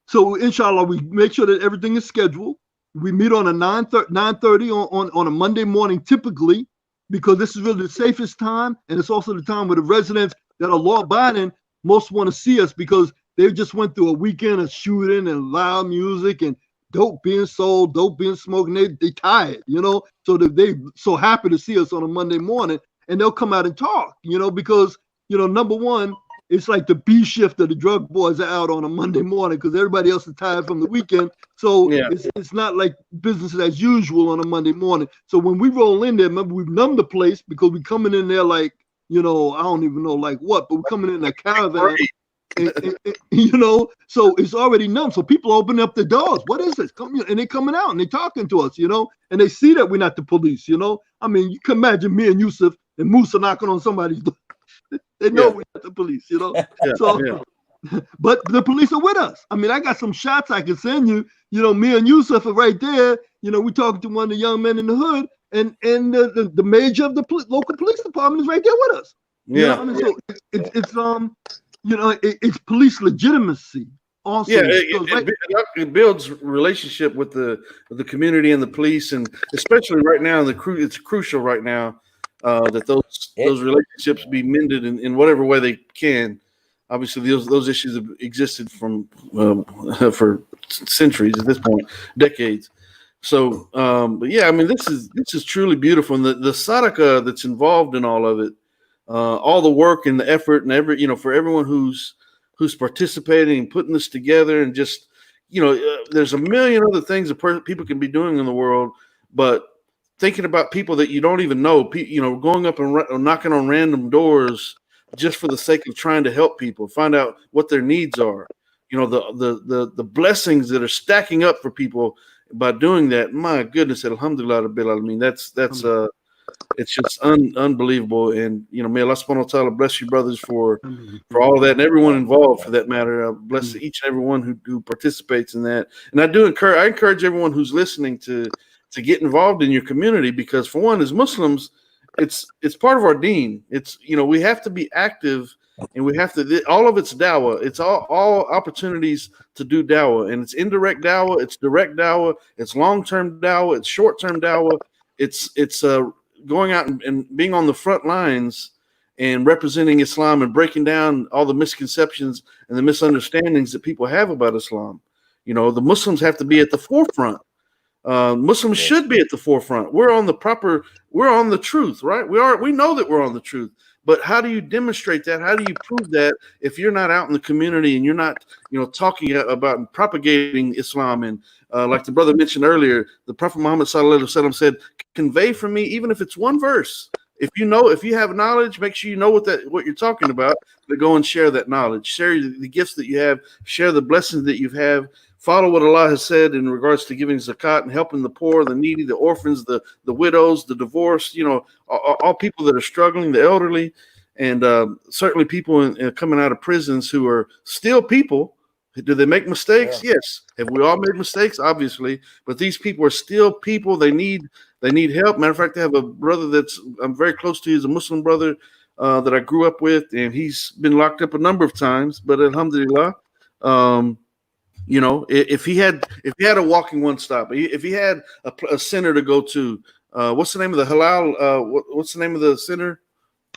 so inshallah, we make sure that everything is scheduled. We meet on a 9:30 on a Monday morning typically, because this is really the safest time, and it's also the time where the residents that are law-abiding most want to see us, because they just went through a weekend of shooting and loud music and dope being sold, dope being smoked, and they tired, so that they so happy to see us on a Monday morning, and they'll come out and talk, because number one, it's like the B shift of the drug boys are out on a Monday morning because everybody else is tired from the weekend. So it's not like business as usual on a Monday morning. So when we roll in there, remember, we've numbed the place because we're coming in there like, I don't even know like what, but we're coming in a caravan. So it's already numb. So people open up the doors. What is this? And they're coming out and they're talking to us, and they see that we're not the police, I mean, you can imagine me and Yusuf and Musa knocking on somebody's door. They know we're not the police, But the police are with us. I mean, I got some shots I can send you. Me and Yusuf are right there. We talking to one of the young men in the hood, and the major of the local police department is right there with us. You know Yeah. what I mean? So it's you know, it's police legitimacy also. Yeah, So it builds relationship with the community and the police, and especially right now, it's crucial right now that those relationships be mended in whatever way they can. Obviously, those issues have existed from for centuries at this point, decades. So, but yeah, I mean, this is truly beautiful, and the sadaka that's involved in all of it, all the work and the effort, and for everyone who's participating and putting this together, and just there's a million other things that people can be doing in the world, but thinking about people that you don't even know, going up and knocking on random doors just for the sake of trying to help people, find out what their needs are. The blessings that are stacking up for people by doing that. My goodness, alhamdulillah, I mean, that's it's just unbelievable. And may Allah subhanahu wa ta'ala bless you, brothers, for all of that, and everyone involved for that matter. Bless each and every one who participates in that. And I encourage everyone who's listening to get involved in your community, because for one, as Muslims, it's part of our deen. It's we have to be active, and we have to, all of it's dawah. It's all opportunities to do dawah, and it's indirect dawah, it's direct dawah, it's long-term dawah, it's short-term dawah. It's going out and being on the front lines and representing Islam and breaking down all the misconceptions and the misunderstandings that people have about Islam. The Muslims have to be at the forefront. Muslims should be at the forefront. We're on the truth, right? We know that we're on the truth, but how do you demonstrate that? How do you prove that if you're not out in the community and you're not, talking about and propagating Islam? And like the brother mentioned earlier, the Prophet Muhammad sallallahu alaihi wasallam said, "Convey from me, even if it's one verse. If you have knowledge, make sure you know what you're talking about. To go and share that knowledge, share the gifts that you have, share the blessings that you have." Follow what Allah has said in regards to giving zakat and helping the poor, the needy, the orphans, the widows, the divorced, all people that are struggling, the elderly, and certainly people coming out of prisons who are still people. Do they make mistakes? Yeah. Yes. Have we all made mistakes? Obviously. But these people are still people. They need help. Matter of fact, I have a brother I'm very close to. He's a Muslim brother that I grew up with, and he's been locked up a number of times. But alhamdulillah, if he had a walking one stop, if he had a center to go to, what's the name of the halal? What's the name of the center?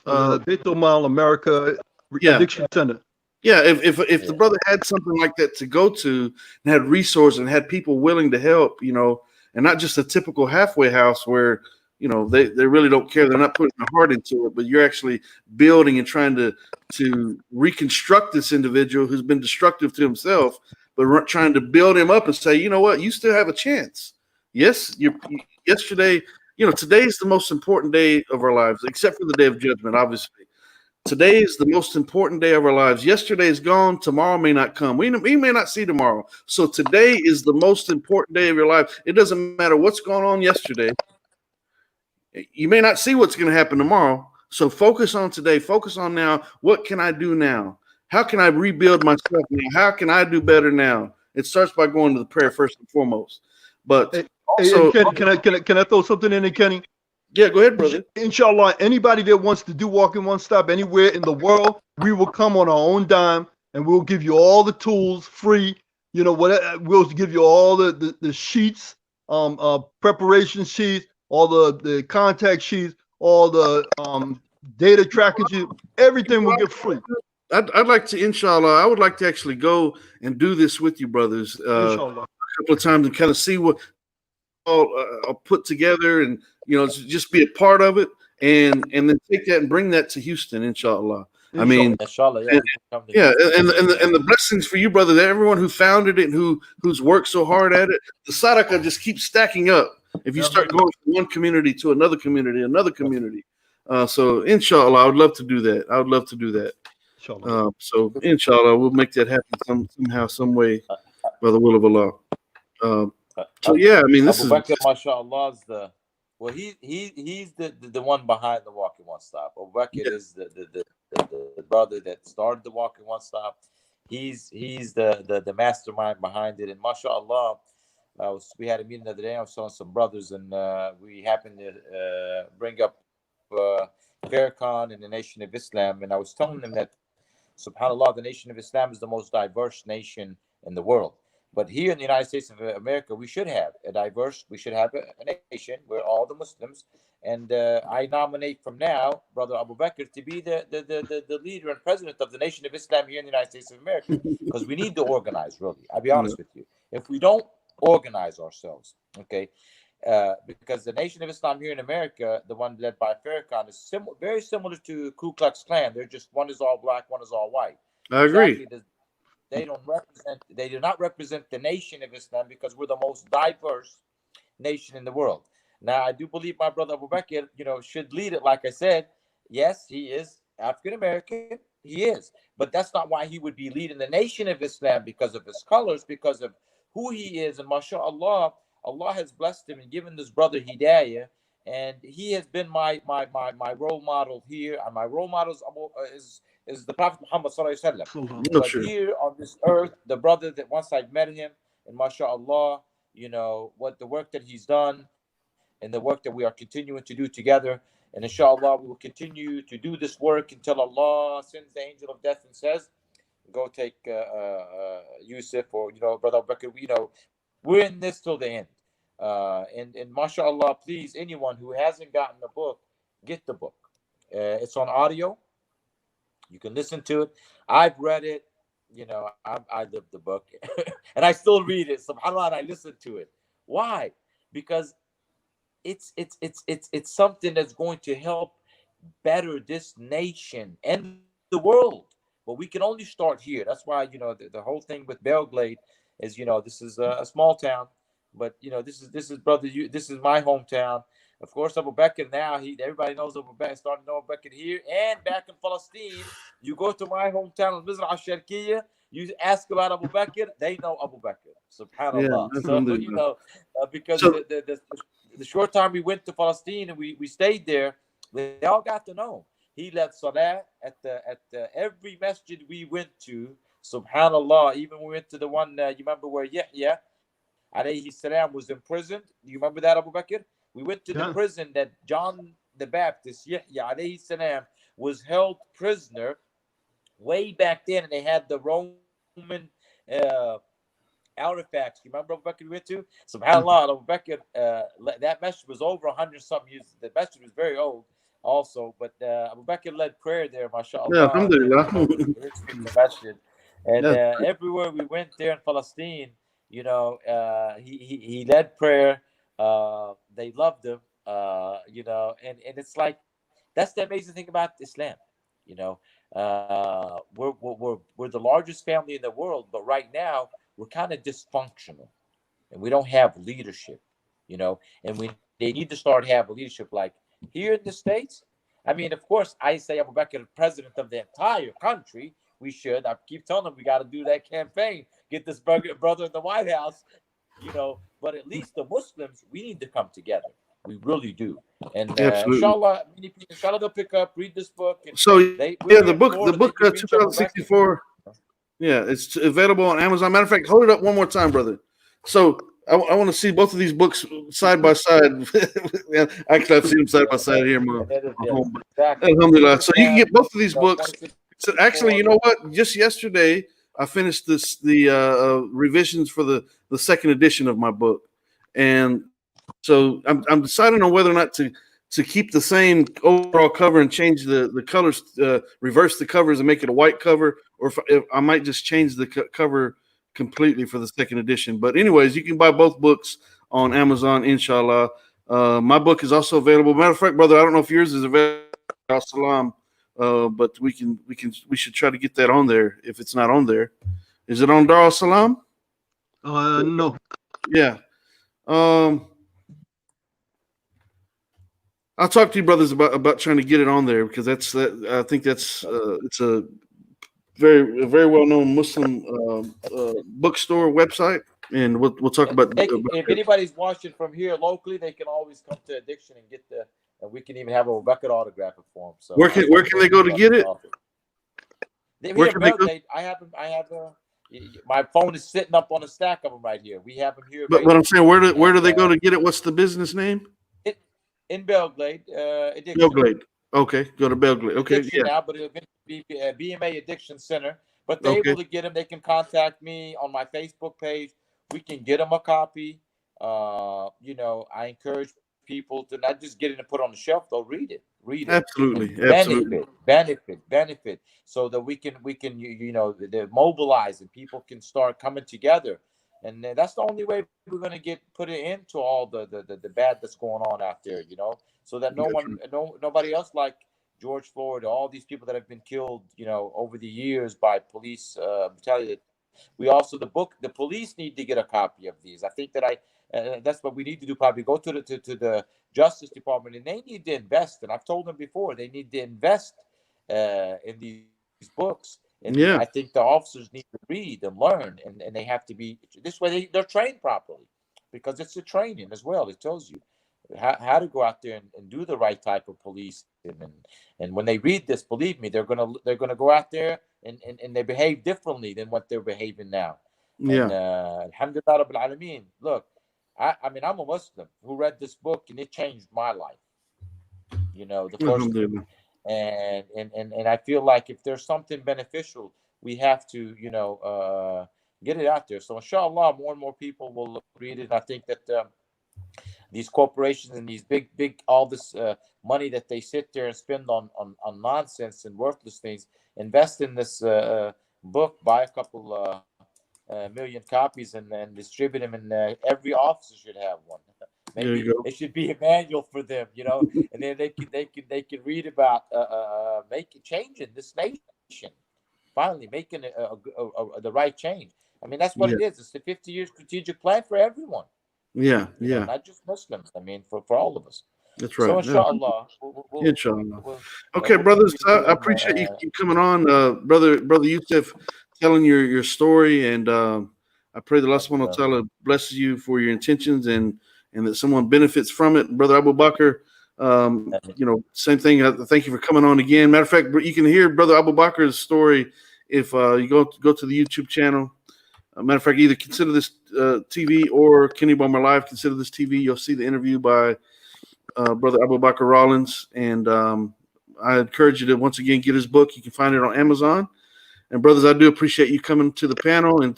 Beit Mal America Addiction Center. Yeah, if the brother had something like that to go to and had resources and had people willing to help, and not just a typical halfway house where they really don't care, they're not putting their heart into it, but you're actually building and trying to reconstruct this individual who's been destructive to himself, but we're trying to build him up and say, you know what, you still have a chance. Yes, yesterday, today is the most important day of our lives, except for the day of judgment, obviously. Today is the most important day of our lives. Yesterday is gone. Tomorrow may not come. We may not see tomorrow. So today is the most important day of your life. It doesn't matter what's going on yesterday. You may not see what's going to happen tomorrow. So focus on today. Focus on now. What can I do now? How can I rebuild myself now? How can I do better now? It starts by going to the prayer first and foremost. But also, can I throw something in there, Kenny? Yeah, go ahead, brother. Inshallah, anybody that wants to do Walking One Stop anywhere in the world, we will come on our own dime, and we'll give you all the tools free. We'll give you all the sheets, preparation sheets, all the contact sheets, all the data tracking sheets, everything will get free. I'd like to, inshallah, I would like to actually go and do this with you, brothers, a couple of times and kind of see what I'll put together, and just be a part of it, and then take that and bring that to Houston, inshallah. I mean, inshallah, and the blessings for you, brother, that everyone who founded it and who's worked so hard at it, the sadaqah just keeps stacking up. If you start going from one community to another community, so inshallah, I would love to do that. Inshallah. So inshallah, we'll make that happen somehow, some way, by the will of Allah. So yeah, I mean, this is mashallah, he's the one behind the Walking One Stop. Abu Bakr is the brother that started the Walking One Stop. He's the mastermind behind it, and mashallah, We had a meeting the other day. I was telling some brothers, and we happened to bring up Farrakhan and the Nation of Islam, and I was telling them that, subhanallah, the Nation of Islam is the most diverse nation in the world. But here in the United States of America, we should have we should have a nation where all the Muslims, and I nominate from now Brother Abu Bakr to be the leader and president of the Nation of Islam here in the United States of America, because we need to organize, really. I'll be honest with you. If we don't organize ourselves, okay, because the Nation of Islam here in America, the one led by Farrakhan, is very similar to Ku Klux Klan. They're just, one is all black, one is all white. I agree. Exactly. They do not represent the Nation of Islam, because we're the most diverse nation in the world. Now, I do believe my brother Abu Bakr, should lead it. Like I said, yes, he is African American. He is, but that's not why he would be leading the Nation of Islam, because of his colors, because of who he is. And mashallah, Allah has blessed him and given this brother hidayah, and he has been my role model here. And my role model is the Prophet Muhammad sallallahu alaihi wasallam. No, But sure. here on this earth, the brother that once I met him, and mashallah, what the work that he's done, and the work that we are continuing to do together. And inshallah, we will continue to do this work until Allah sends the angel of death and says, go take Yusuf, or Brother Abu Bakr. We're in this till the end. And mashallah, please, anyone who hasn't gotten the book, get the book. It's on audio. You can listen to it. I've read it. I live the book, and I still read it. Subhanallah, and I listen to it. Why? Because it's something that's going to help better this nation and the world. But we can only start here. That's why the whole thing with Belgrade is this is a small town, but this is brother. This is my hometown. Of course, Abu Bakr now. Everybody knows Abu Bakr. Starting to know Abu Bakr here and back in Palestine. You go to my hometown of Mizrah al-Sharqiyya. You ask about Abu Bakr, they know Abu Bakr. Subhanallah. Yeah, so because so, the short time we went to Palestine and we stayed there, they all got to know. He led salah at every masjid we went to. Subhanallah. Even we went to the one you remember where Yahya alayhi salam was imprisoned. Do you remember that, Abu Bakr? We went to the prison that John the Baptist, Yahya alayhi salam, was held prisoner way back then, and they had the Roman artifacts. You remember Abu Bakr we went to? SubhanAllah, Abu Bakr, that masjid was over 100 something years. The masjid was very old also, but Abu Bakr led prayer there, mashallah. yeah, alhamdulillah. And everywhere we went there in Palestine, he led prayer. They loved him, and it's like, that's the amazing thing about Islam. We're the largest family in the world, but right now we're kind of dysfunctional, and we don't have leadership, and they need to start having leadership like here in the States. I mean, of course, I say Abu Bakr, president of the entire country. We should. I keep telling them we got to do that campaign, get this brother in the White House, but at least the Muslims, we need to come together. We really do. And inshallah, they'll pick up, read this book. And so the book 2064. Yeah, it's available on Amazon. Matter of fact, hold it up one more time, brother. So I want to see both of these books side by side. Actually, I've seen them side by side here in my home. Exactly. Alhamdulillah. So you can get both of these books. So actually, you know what? Just yesterday, I finished the revisions for the second edition of my book, and so I'm deciding on whether or not to keep the same overall cover and change the colors, reverse the covers and make it a white cover, or if I might just change the cover completely for the second edition. But anyways, you can buy both books on Amazon, inshallah. My book is also available. Matter of fact, brother, I don't know if yours is available. Salam. But we should try to get that on there if it's not on there. Is it on Dar al Salam? No. Yeah. I'll talk to you brothers about trying to get it on there, because I think it's a very well known Muslim bookstore website, and we'll talk about. If anybody's watching from here locally, they can always come to Addiction and get and we can even have a bucket autograph it for them. So where can they go to get it? I have My phone is sitting up on a stack of them right here. We have them here. But what I'm saying, where do they go to get it? What's the business name? In Belgrade, Addiction. Belgrade. Okay, go to Belgrade. Okay, Addiction yeah. now, but it'll be BMA Addiction Center. But they're able to get them. They can contact me on my Facebook page. We can get them a copy. You know, I encourage people to not just get it and put it on the shelf. They'll read it. Absolutely. Benefit, so that we can you know, mobilize and people can start coming together, and that's the only way we're going to put it into all the bad that's going on out there, you know, so that nobody else like George Floyd, all these people that have been killed, you know, over the years by police brutality. We also the police need to get a copy of these. I think that that's what we need to do. Probably go to the Justice Department, and they need to invest. And I've told them before, they need to invest in these books. And I think the officers need to read and learn, and they have to be this way. They're trained properly, because it's a training as well. It tells you how to go out there and do the right type of police. And when they read this, believe me, they're gonna go out there and they behave differently than what they're behaving now. And alhamdulillah rabbil alameen. Look, I mean, I'm a Muslim who read this book, and it changed my life. You know, the first thing. And I feel like if there's something beneficial, we have to, you know, get it out there. So inshallah, more and more people will read it. I think that these corporations and these big all this money that they sit there and spend on nonsense and worthless things, invest in this book, buy a couple million copies, and then distribute them, and every officer should have one. Maybe it should be a manual for them, you know, and then they can read about changing this nation, finally making the right change. I mean, that's what it is. It's the 50-year strategic plan for everyone. You know, not just Muslims. I mean, for all of us. That's right. So inshallah. Inshallah. Okay, brothers, I appreciate you coming on, brother Yusuf, telling your story, and I pray that Allah subhanahu wa ta'ala blesses you for your intentions, and that someone benefits from it. Brother Abu Bakr, you know, same thing. Thank you for coming on again. Matter of fact, you can hear Brother Abu Bakr's story if you go to the YouTube channel. Matter of fact, either consider this TV or Kenny Bomer Live. Consider this TV. You'll see the interview by Brother Abu Bakr Rollins, and I encourage you to once again get his book. You can find it on Amazon. And brothers, I do appreciate you coming to the panel and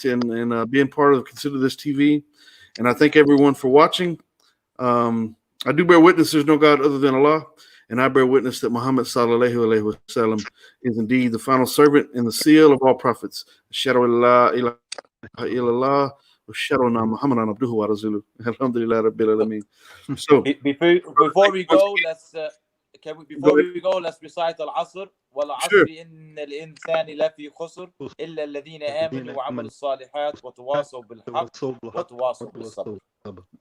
being part of Consider This TV. And I thank everyone for watching. I do bear witness there's no God other than Allah, and I bear witness that Muhammad sallallahu alaihi wasallam is indeed the final servant and the seal of all prophets. Ashhadu an la ilaha illallah wa ashhadu anna Muhammadan abduhu wa rasuluh. Alhamdulillah rabbil alamin. So before we go, let's recite al-Asr. والعصر إن الإنسان لفي خسر إلا الذين آمنوا وعملوا الصالحات وتواصوا بالحق وتواصوا بالصبر.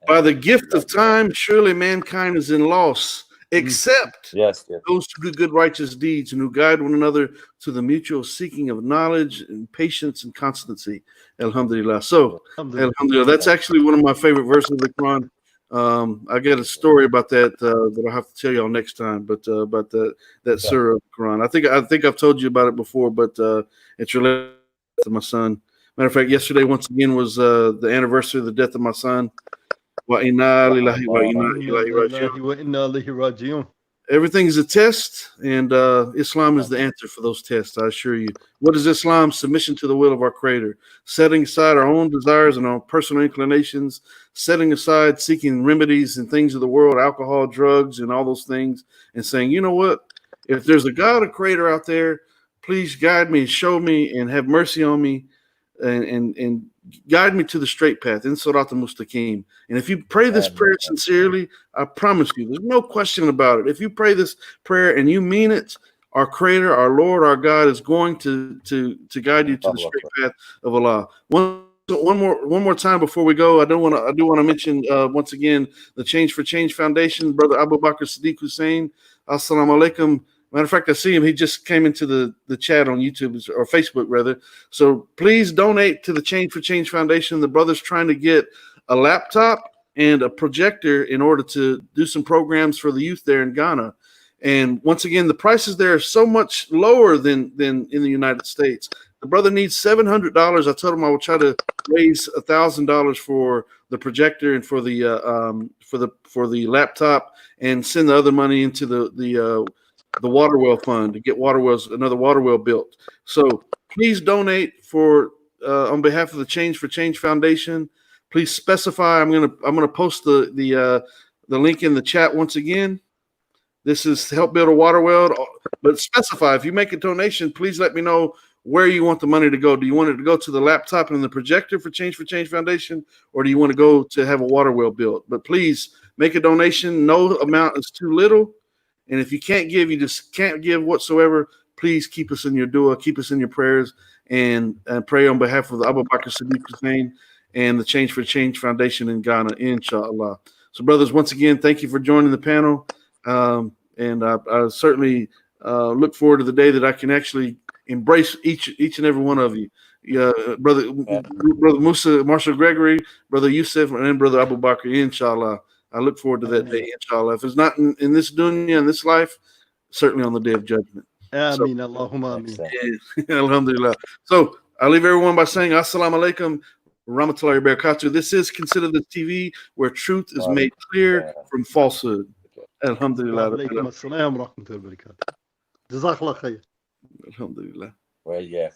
By the gift of time, surely mankind is in loss, except those who do good righteous deeds and who guide one another to the mutual seeking of knowledge and patience and constancy. Alhamdulillah. So, alhamdulillah. That's actually one of my favorite verses of the Quran. I got a story about that that I'll have to tell y'all next time, but about that surah of the Quran. I think I've told you about it before, but it's related to my son. Matter of fact, yesterday once again was the anniversary of the death of my son. Wa inna lillahi wa inna ilaihi raji'un. Everything is a test, and Islam is the answer for those tests, I assure you. What is Islam? Submission to the will of our Creator, setting aside our own desires and our personal inclinations, setting aside seeking remedies and things of the world, alcohol, drugs, and all those things, and saying, you know what? If there's a God, a Creator out there, please guide me, show me, and have mercy on me, and guide me to the straight path, in Sirat al-Mustaqim. And if you pray this prayer sincerely, I promise you, there's no question about it. If you pray this prayer and you mean it, our Creator, our Lord, our God is going to guide you to the straight path of Allah. One more time before we go, I do want to mention once again the Change for Change Foundation, Brother Abu Bakr Siddiq Hussein. Assalamu alaikum. Matter of fact, I see him. He just came into the chat on YouTube or Facebook, rather. So please donate to the Change for Change Foundation. The brother's trying to get a laptop and a projector in order to do some programs for the youth there in Ghana. And once again, the prices there are so much lower than in the United States. The brother needs $700. I told him I will try to raise $1,000 for the projector and for the laptop, and send the other money into the water well fund to get another water well built. So please donate for on behalf of the Change for Change Foundation. Please specify. I'm gonna post the link in the chat once again. This is to help build a water well, but specify. If you make a donation, please let me know where you want the money to go. Do you want it to go to the laptop and the projector for Change Foundation, or do you want to go to have a water well built? But please make a donation. No amount is too little. And if you can't give, you just can't give whatsoever, please keep us in your dua, keep us in your prayers, and pray on behalf of the Abu Bakr Siddiq Hussein and the Change for Change Foundation in Ghana, inshallah. So, brothers, once again, thank you for joining the panel. And I certainly look forward to the day that I can actually embrace each and every one of you. Brother Musa, Marshall Gregory, Brother Yusuf, and Brother Abu Bakr, inshallah. I look forward to that day, inshallah. If it's not in this dunya, in this life, certainly on the day of judgment. Ameen, Allahumma ameen. Alhamdulillah. So I leave everyone by saying, Assalamu alaikum, rahmatullahi wa barakatuh. This is Consider This TV, where truth is made clear from falsehood. Alhamdulillah. Alaikum assalam wa rahmatullahi wa barakatuh. Jazakallah khair. Alhamdulillah. Well, yeah.